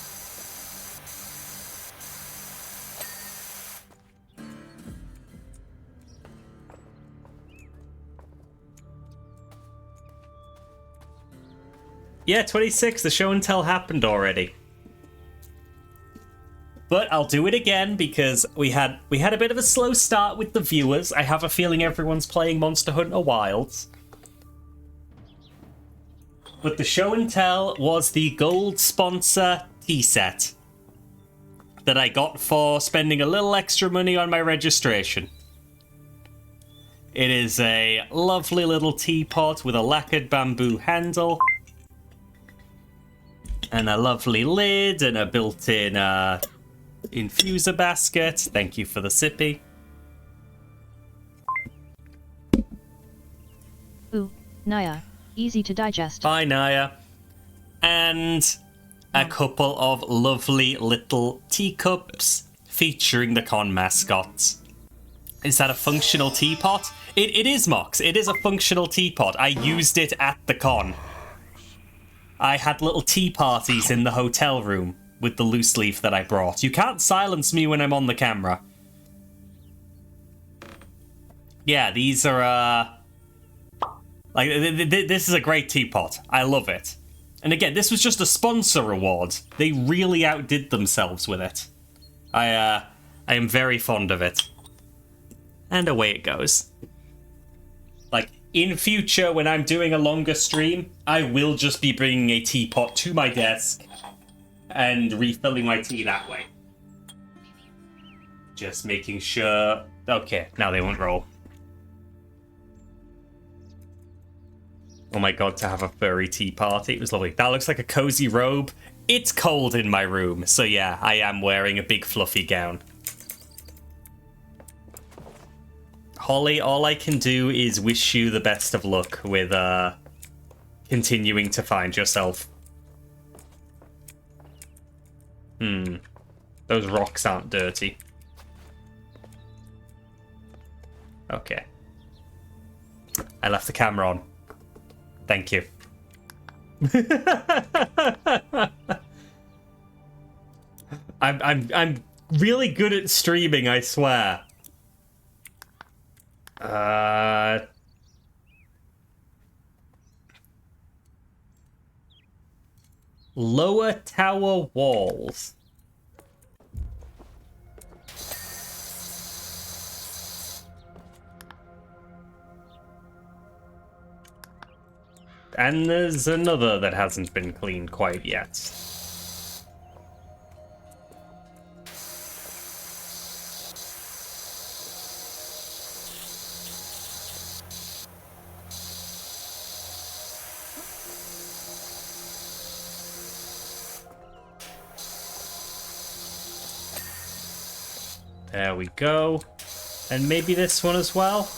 Yeah, 26, the show and tell happened already. But I'll do it again because we had a bit of a slow start with the viewers. I have a feeling everyone's playing Monster Hunter Wilds. But the show and tell was the gold sponsor tea set that I got for spending a little extra money on my registration. It is a lovely little teapot with a lacquered bamboo handle and a lovely lid and a built-in infuser basket. Thank you for the sippy. Ooh, Naya. Easy to digest. Hi, Naya. And a couple of lovely little teacups featuring the con mascots. Is that a functional teapot? It is, Mox. It is a functional teapot. I used it at the con. I had little tea parties in the hotel room with the loose leaf that I brought. You can't silence me when I'm on the camera. Yeah, these are, like, this is a great teapot. I love it. And again, this was just a sponsor award. They really outdid themselves with it. I am very fond of it. And away it goes. Like, in future, when I'm doing a longer stream, I will just be bringing a teapot to my desk and refilling my tea that way. Just making sure... Okay, now they won't roll. Oh my god, to have a furry tea party. It was lovely. That looks like a cozy robe. It's cold in my room, so yeah, I am wearing a big fluffy gown. Holly, all I can do is wish you the best of luck with continuing to find yourself. Those rocks aren't dirty. Okay. I left the camera on. Thank you. I'm really good at streaming, I swear. Lower tower walls. And there's another that hasn't been cleaned quite yet. There we go. And maybe this one as well.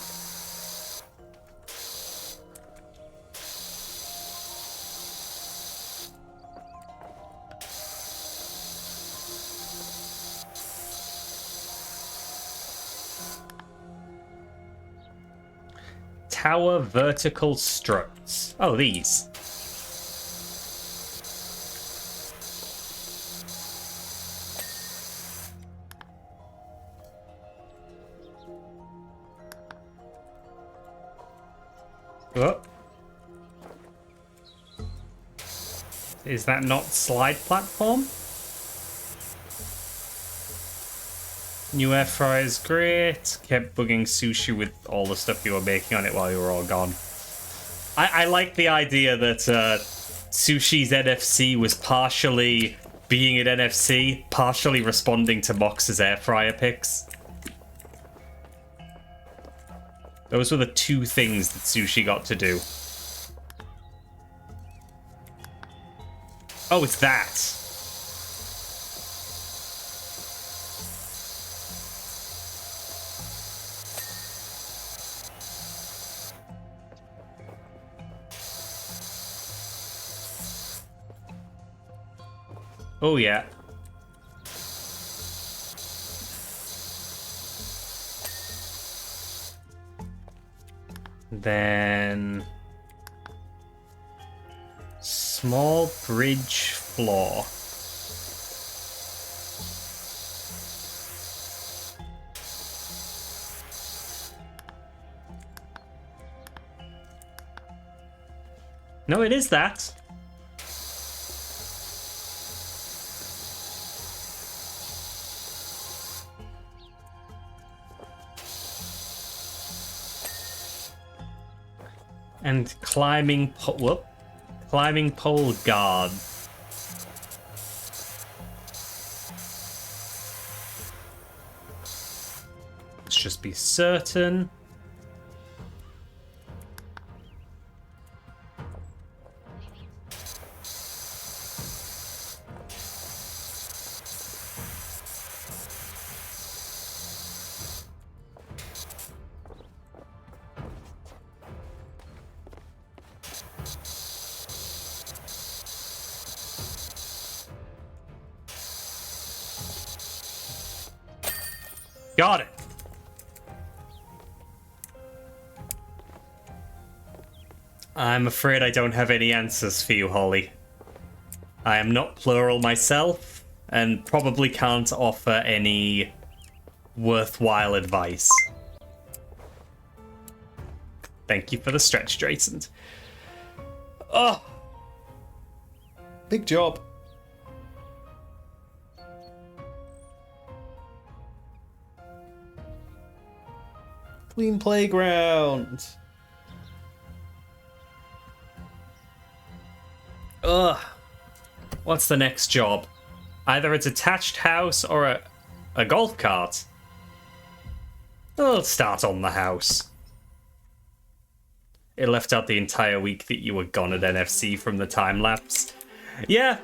Tower vertical struts. Oh, these. Oh. Is that not slide platform? New air fryer is great. Kept bugging sushi with all the stuff you were making on it while you were all gone. I like the idea that Sushi's NFC was partially being at NFC, partially responding to Mox's air fryer pics. Those were the two things that Sushi got to do. Oh, it's that. Oh, yeah. Then... small bridge floor. No, it is that. And climbing pole guard. Let's just be certain. Got it. I'm afraid I don't have any answers for you, Holly. I am not plural myself, and probably can't offer any worthwhile advice. Thank you for the stretch, Jason. Oh! Big job. Clean playground. Ugh. What's the next job? Either a detached house or a golf cart. I'll start on the house. It left out the entire week that you were gone at NFC from the time lapse. Yeah,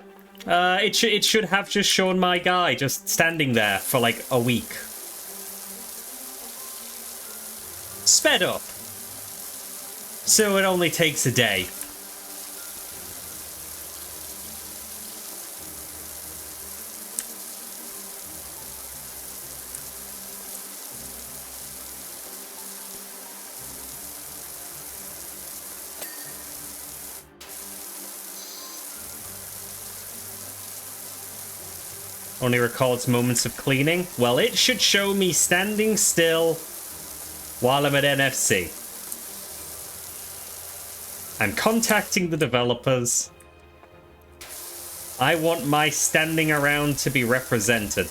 it should have just shown my guy just standing there for like a week. Sped up. So it only takes a day. Only records moments of cleaning. Well, it should show me standing still while I'm at NFC. I'm contacting the developers. I want my standing around to be represented.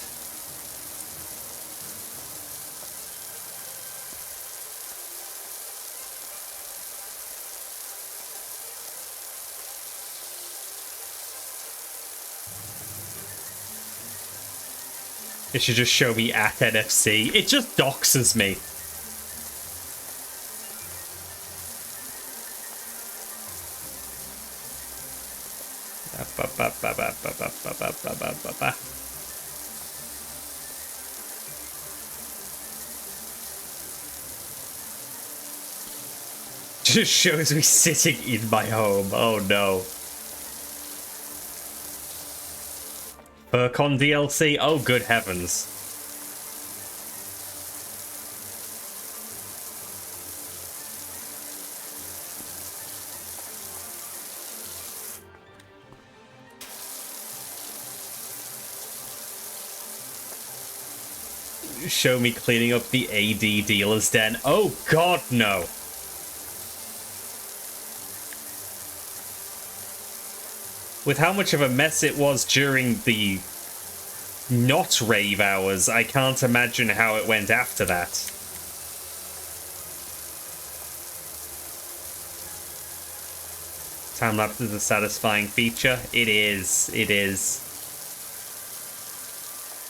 It should just show me at NFC. It just doxes me. Just shows me sitting in my home. Oh no. Furcon DLC? Oh, good heavens. Show me cleaning up the AD dealer's den. Oh, God, no. With how much of a mess it was during the not rave hours, I can't imagine how it went after that. Time-lapse is a satisfying feature. It is. It is.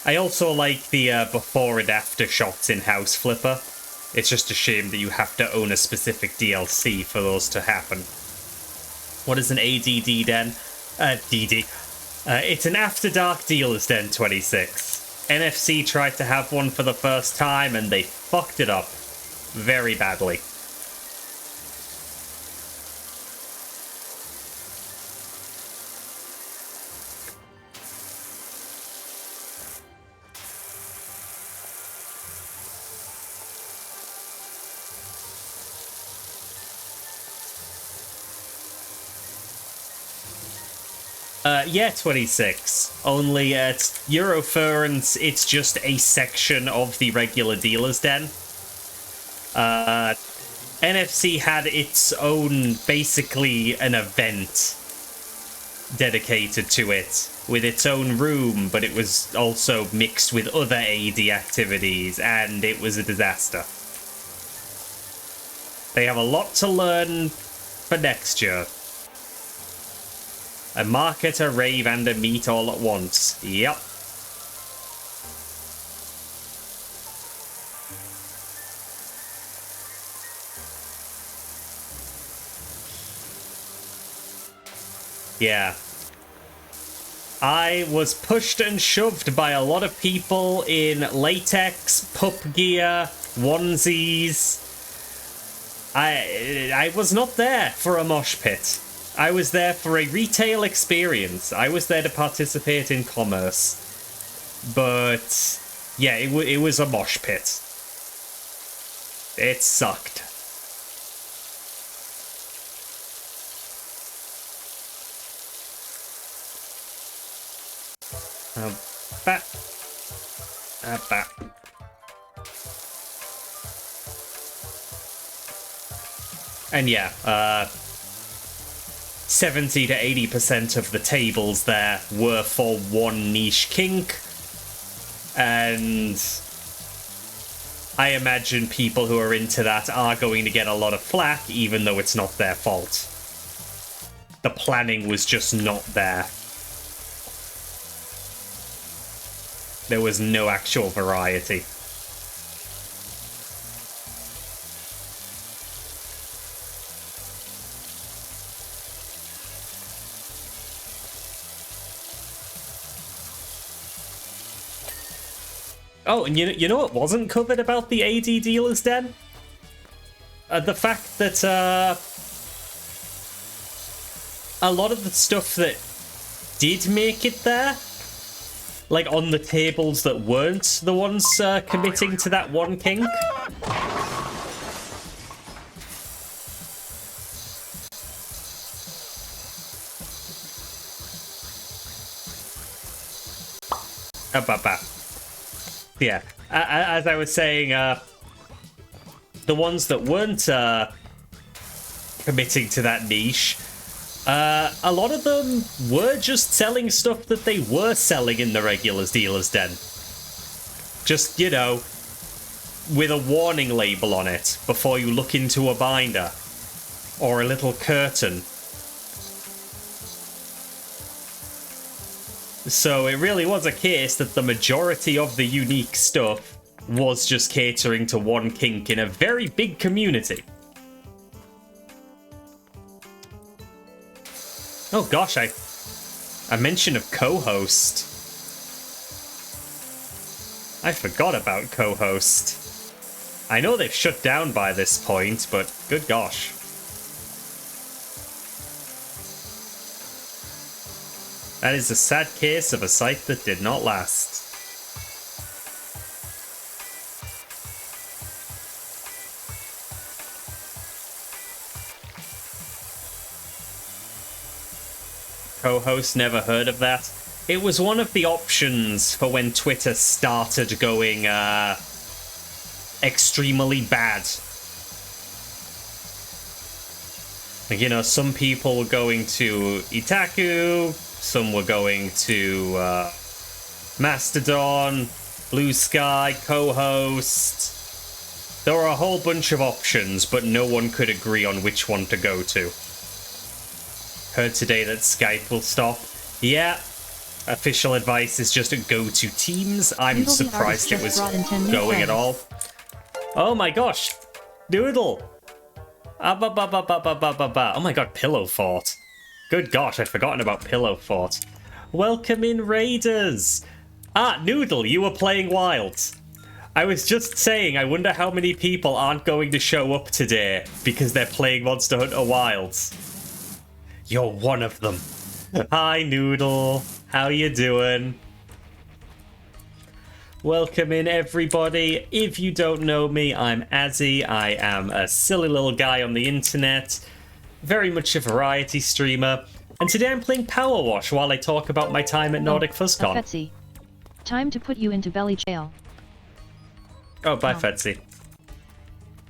I also like the before and after shots in House Flipper. It's just a shame that you have to own a specific DLC for those to happen. What is an ADD den? DD. It's an After Dark Dealer's Den 26. NFC tried to have one for the first time and they fucked it up very badly. Yeah, 26. Only at Eurofurence, it's just a section of the regular dealer's den. NFC had its own, basically an event dedicated to it, with its own room, but it was also mixed with other AD activities, and it was a disaster. They have a lot to learn for next year. A market, a rave, and a meet all at once. Yep. Yeah. I was pushed and shoved by a lot of people in latex, pup gear, onesies. I was not there for a mosh pit. I was there for a retail experience. I was there to participate in commerce. But Yeah, it was a mosh pit. It sucked. Bat. Bat. And yeah, 70 to 80% of the tables there were for one niche kink. And I imagine people who are into that are going to get a lot of flack, even though it's not their fault. The planning was just not there. There was no actual variety. Oh, and you know what wasn't covered about the AD Dealer's Den? The fact that a lot of the stuff that did make it there, like on the tables that weren't the ones committing to that one kink. Yeah, as I was saying, the ones that weren't committing to that niche, a lot of them were just selling stuff that they were selling in the regular dealer's den. Just, you know, with a warning label on it before you look into a binder. Or a little curtain. So it really was a case that the majority of the unique stuff was just catering to one kink in a very big community. Oh gosh, I mentioned of co-host. I forgot about co-host. I know they've shut down by this point, but good gosh. That is a sad case of a site that did not last. Co-host, never heard of that. It was one of the options for when Twitter started going extremely bad. Like, you know, some people were going to Itaku, some were going to Mastodon, Blue Sky, Co-host. There were a whole bunch of options, but no one could agree on which one to go to. Heard today that Skype will stop. Yeah, official advice is just to go to Teams. I'm surprised it was going at all. Oh my gosh, Noodle! Oh my god, Pillow Fort. Good gosh, I'd forgotten about Pillow Fort. Welcome in, Raiders! Ah, Noodle, you were playing Wilds. I was just saying, I wonder how many people aren't going to show up today because they're playing Monster Hunter Wilds. You're one of them. Hi, Noodle. How you doing? Welcome in, everybody. If you don't know me, I'm Azzy. I am a silly little guy on the internet. Very much a variety streamer. And today I'm playing PowerWash while I talk about my time at Nordic FuzzCon. Fetsy. Time to put you into belly jail. Oh, bye, Fetsy.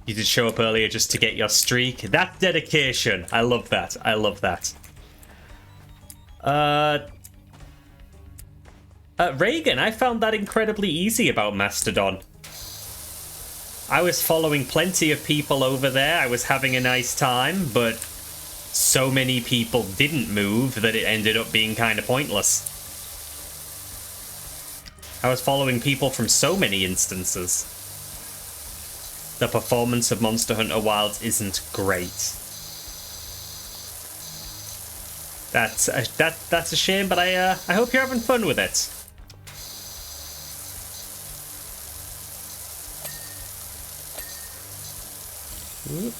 You did show up earlier just to get your streak. That's dedication. I love that. I love that. Reagan, I found that incredibly easy about Mastodon. I was following plenty of people over there. I was having a nice time, but so many people didn't move that it ended up being kind of pointless. I was following people from so many instances. The performance of Monster Hunter Wilds isn't great. That's a shame, but I hope you're having fun with it. Oop.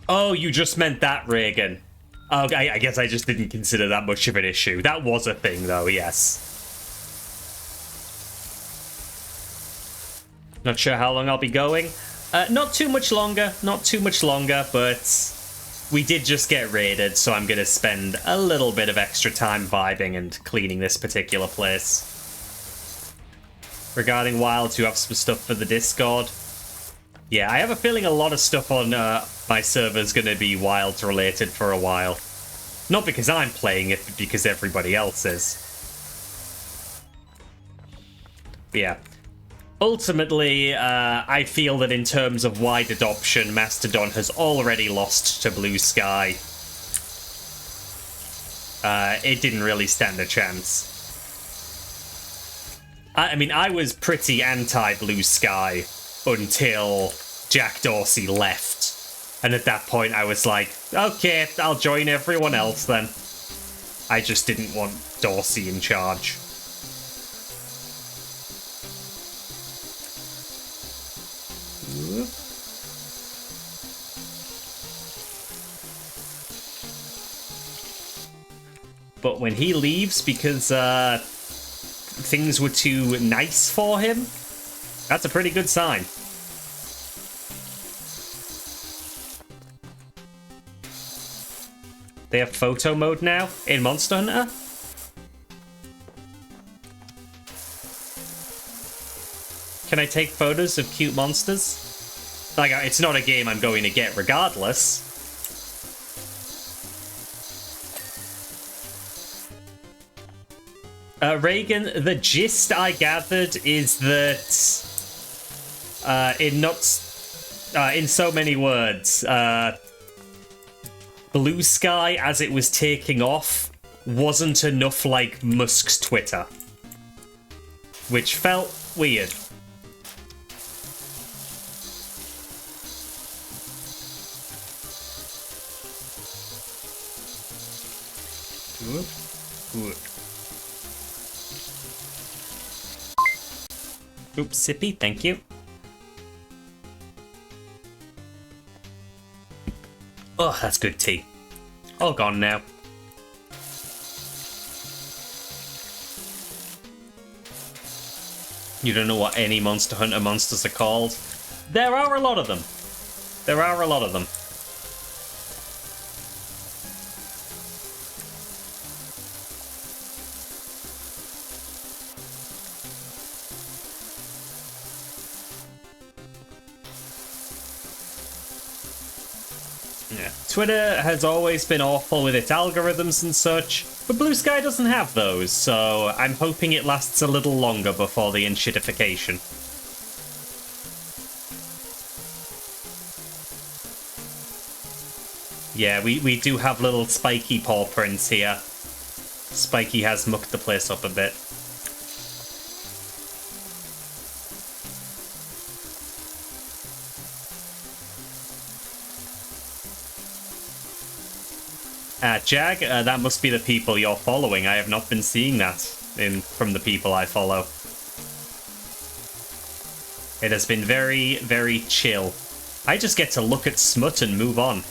Oh, you just meant that, Reagan. Okay, I guess I just didn't consider that much of an issue. That was a thing, though, yes. Not sure how long I'll be going. Not too much longer, but we did just get raided, so I'm going to spend a little bit of extra time vibing and cleaning this particular place. Regarding Wilds, you have some stuff for the Discord. Yeah, I have a feeling a lot of stuff on my server is going to be Wilds related for a while. Not because I'm playing it, but because everybody else is. But yeah. Ultimately, I feel that in terms of wide adoption, Mastodon has already lost to Blue Sky. It didn't really stand a chance. I mean, I was pretty anti-Blue Sky until Jack Dorsey left. And at that point, I was like, okay, I'll join everyone else then. I just didn't want Dorsey in charge. But when he leaves because things were too nice for him, that's a pretty good sign. They have photo mode now in Monster Hunter? Can I take photos of cute monsters? Like, it's not a game I'm going to get regardless. Reagan, the gist I gathered is that in so many words, Blue Sky, as it was taking off, wasn't enough like Musk's Twitter. Which felt weird. Good. Oops, sippy, thank you. Oh, that's good tea. All gone now. You don't know what any Monster Hunter monsters are called? There are a lot of them. There are a lot of them. Yeah. Twitter has always been awful with its algorithms and such, but Blue Sky doesn't have those, so I'm hoping it lasts a little longer before the enshittification. Yeah, we do have little spiky paw prints here. Spiky has mucked the place up a bit. Jag, that must be the people you're following. I have not been seeing that from the people I follow. It has been very, very chill. I just get to look at smut and move on.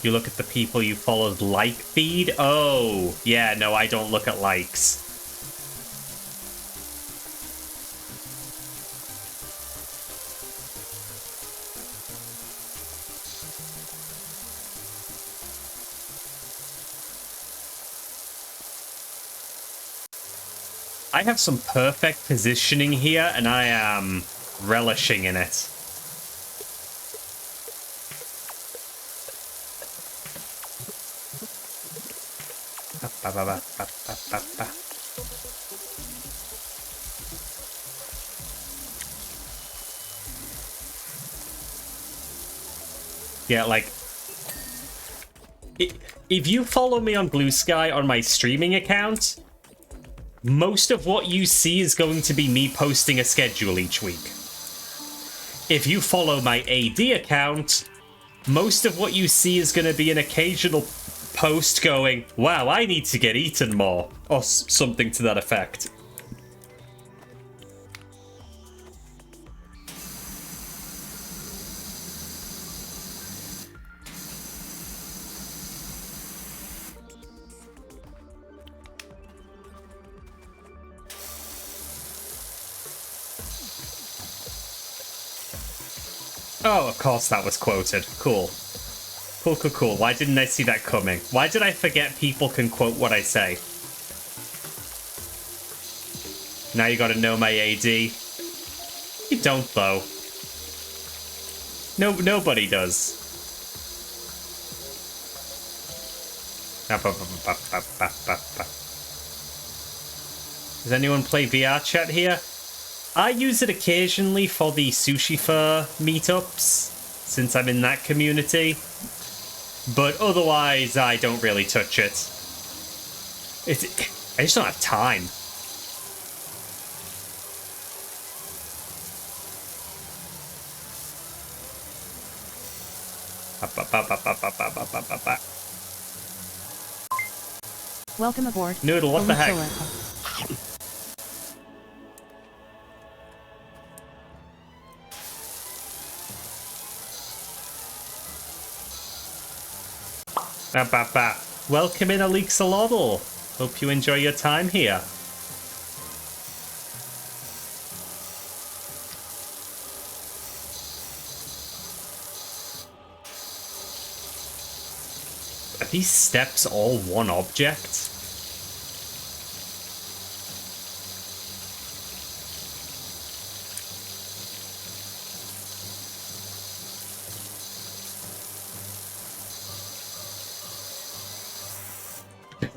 You look at the people you followed like feed? Oh, yeah, no, I don't look at likes. I have some perfect positioning here, and I am relishing in it. Yeah, like, if you follow me on Blue Sky on my streaming account, most of what you see is going to be me posting a schedule each week. if you follow my AD account, most of what you see is going to be an occasional post going, wow, I need to get eaten more, or something to that effect. Oh, of course that was quoted. Cool. Cool, cool, cool. Why didn't I see that coming? Why did I forget people can quote what I say? Now you gotta know my AD. You don't, though. No, nobody does. Does anyone play VR chat here? I use it occasionally for the Sushi Fur meetups, since I'm in that community. But otherwise, I don't really touch it. I just don't have time. Welcome aboard. Noodle, what the heck? Welcome in, Alixolotl. Hope you enjoy your time here. Are these steps all one object?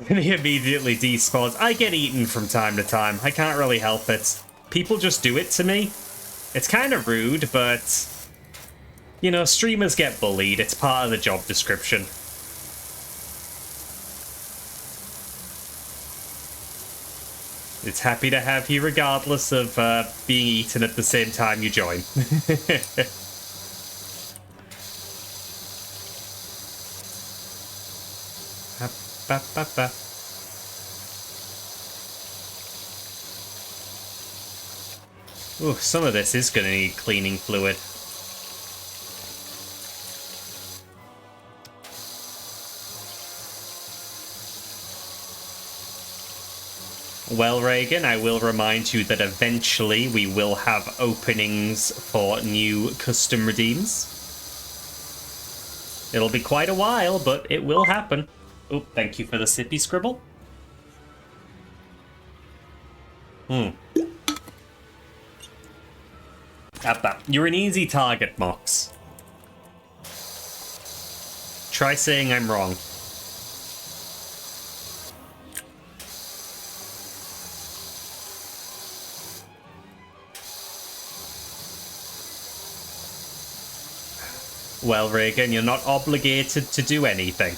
And he immediately despawns. I get eaten from time to time. I can't really help it. People just do it to me. It's kind of rude, but... you know, streamers get bullied. It's part of the job description. It's happy to have you regardless of being eaten at the same time you join. Ooh, some of this is going to need cleaning fluid. Well, Reagan, I will remind you that eventually we will have openings for new custom redeems. It'll be quite a while, but it will happen. Oh, thank you for the sippy scribble. At that. You're an easy target, Mox. Try saying I'm wrong. Well, Reagan, you're not obligated to do anything.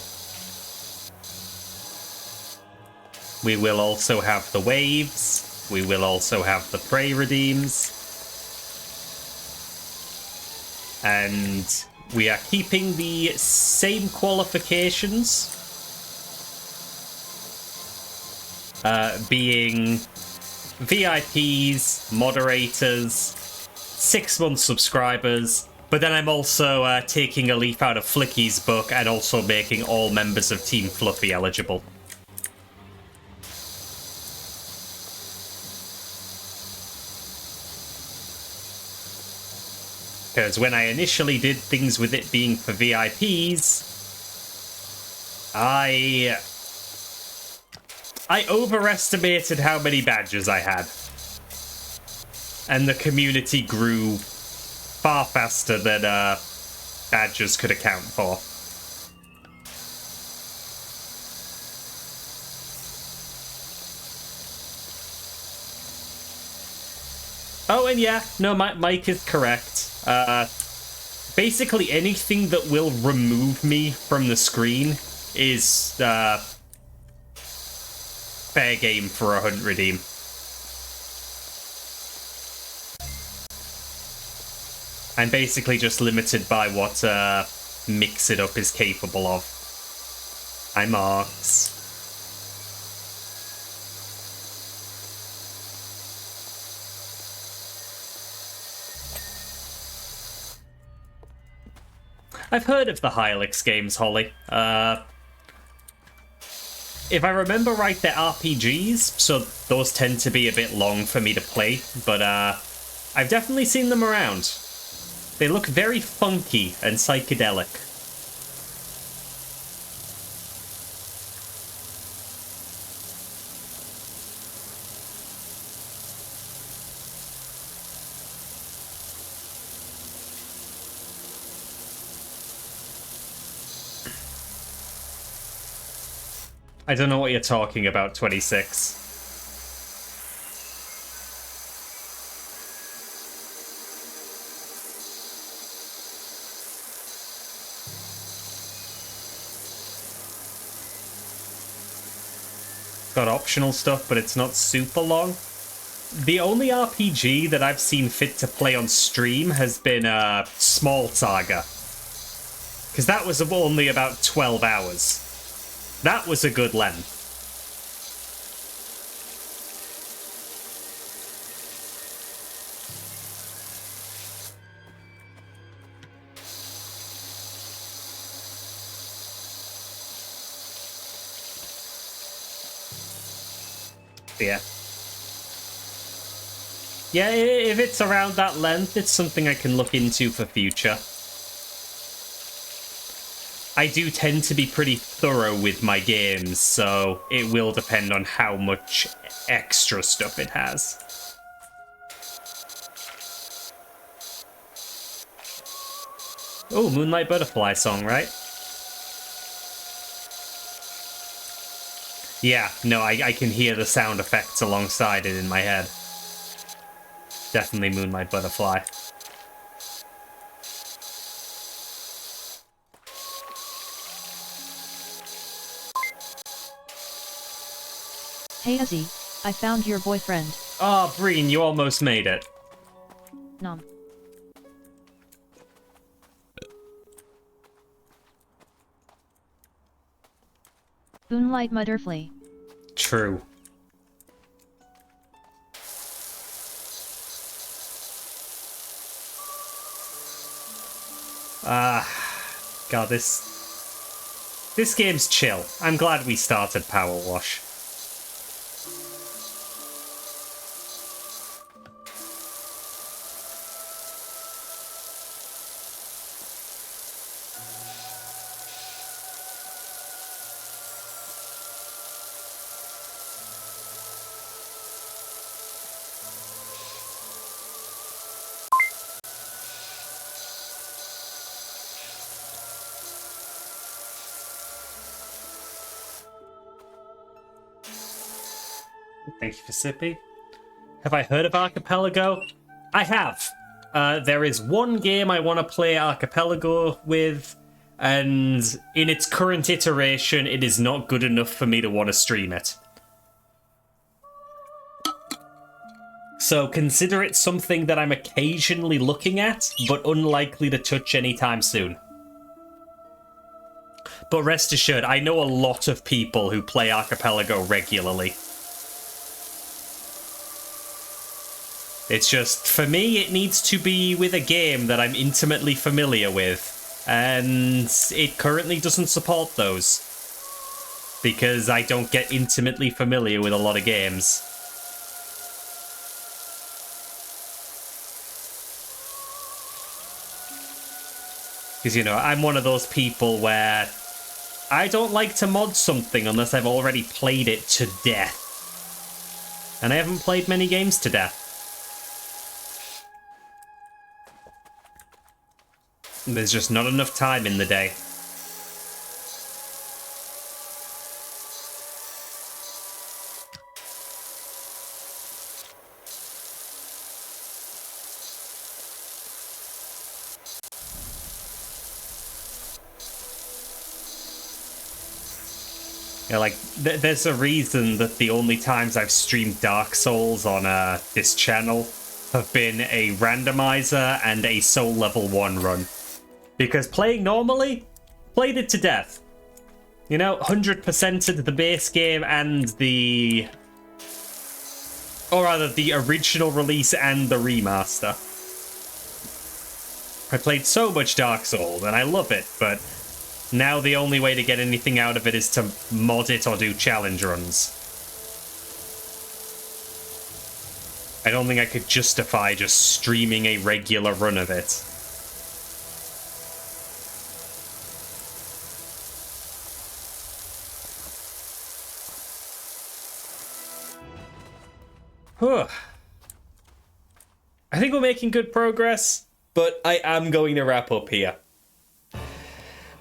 We will also have the waves. We will also have the prey redeems. And we are keeping the same qualifications. Being VIPs, moderators, 6-month subscribers. But then I'm also taking a leaf out of Flicky's book and also making all members of Team Fluffy eligible. Because when I initially did things with it being for VIPs, I overestimated how many badges I had. And the community grew far faster than badges could account for. Oh, and yeah, no, Mike is correct. Basically anything that will remove me from the screen is fair game for a hunt redeem. I'm basically just limited by what Mix It Up is capable of. Hi, Marks. I've heard of the Hylics games, Holly. If I remember right, they're RPGs, so those tend to be a bit long for me to play, but I've definitely seen them around. They look very funky and psychedelic. I don't know what you're talking about, 26. Got optional stuff, but it's not super long. The only RPG that I've seen fit to play on stream has been Small Saga. Because that was only about 12 hours. That was a good length. Yeah. Yeah, if it's around that length, it's something I can look into for future. I do tend to be pretty thorough with my games, so it will depend on how much extra stuff it has. Oh, Moonlight Butterfly song, right? Yeah, no, I can hear the sound effects alongside it in my head. Definitely Moonlight Butterfly. Hey Izzy, I found your boyfriend. Oh, Breen, you almost made it. Nom. Moonlight Butterfly. True. God, this game's chill. I'm glad we started PowerWash. Thank you for Sippy. Have I heard of Archipelago? I have. There is one game I want to play Archipelago with, and in its current iteration, it is not good enough for me to want to stream it. So consider it something that I'm occasionally looking at, but unlikely to touch anytime soon. But rest assured, I know a lot of people who play Archipelago regularly. It's just, for me, it needs to be with a game that I'm intimately familiar with, and it currently doesn't support those. Because I don't get intimately familiar with a lot of games. Because, you know, I'm one of those people where I don't like to mod something unless I've already played it to death. And I haven't played many games to death. There's just not enough time in the day. Yeah, like, there's a reason that the only times I've streamed Dark Souls on this channel have been a randomizer and a soul level 1 run. Because playing normally, played it to death. You know, 100%ed the base game and the... or rather, the original release and the remaster. I played so much Dark Souls, and I love it, but now the only way to get anything out of it is to mod it or do challenge runs. I don't think I could justify just streaming a regular run of it. Whew. I think we're making good progress, but I am going to wrap up here.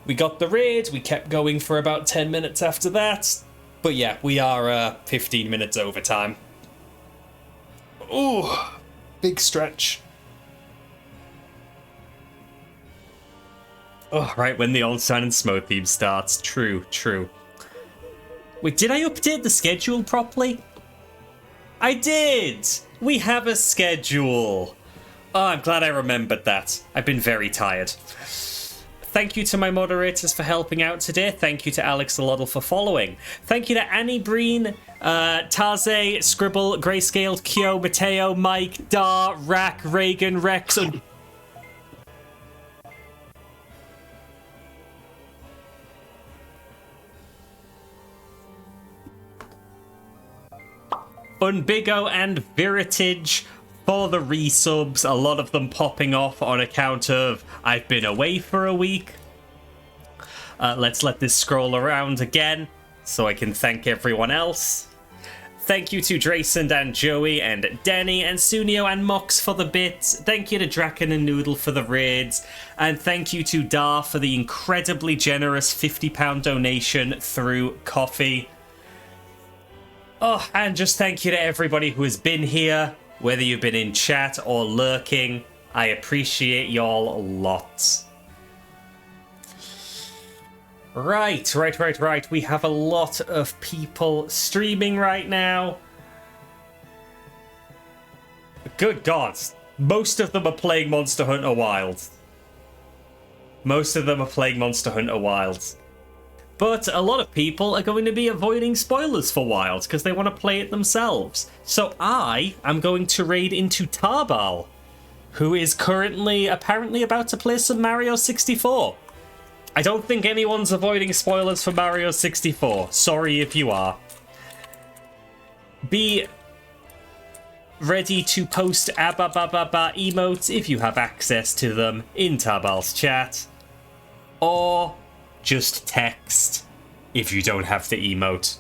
We got the raid, we kept going for about 10 minutes after that, but yeah, we are 15 minutes over time. Ooh, big stretch. Oh, right when the old Sun and Smoke theme starts. True. Wait, did I update the schedule properly? I did! We have a schedule! Oh, I'm glad I remembered that. I've been very tired. Thank you to my moderators for helping out today. Thank you to Alex Alodl for following. Thank you to Annie Breen, Tarze, Scribble, Grayscale, Kyo, Mateo, Mike, Dar, Rack, Reagan, Rex, and... Unbigo and Viritage for the resubs, a lot of them popping off on account of I've been away for a week. Let's let this scroll around again so I can thank everyone else. Thank you to Drayson and Joey and Danny and Sunio and Mox for the bits. Thank you to Draken and Noodle for the raids. And thank you to Dar for the incredibly generous £50 donation through Coffee. Oh, and just thank you to everybody who has been here, whether you've been in chat or lurking. I appreciate y'all lots. Right. We have a lot of people streaming right now. Good God. Most of them are playing Monster Hunter Wilds. But a lot of people are going to be avoiding spoilers for Wilds because they want to play it themselves. So I am going to raid into Tarbal, who is currently apparently about to play some Mario 64. I don't think anyone's avoiding spoilers for Mario 64. Sorry if you are. Be ready to post ababababa emotes if you have access to them in Tarbal's chat. Or just text if you don't have the emote.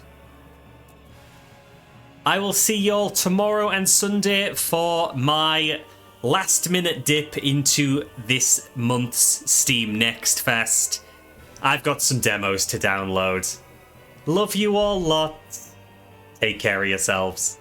I will see y'all tomorrow and Sunday for my last minute dip into this month's Steam Next Fest. I've got some demos to download. Love you all lots. Take care of yourselves.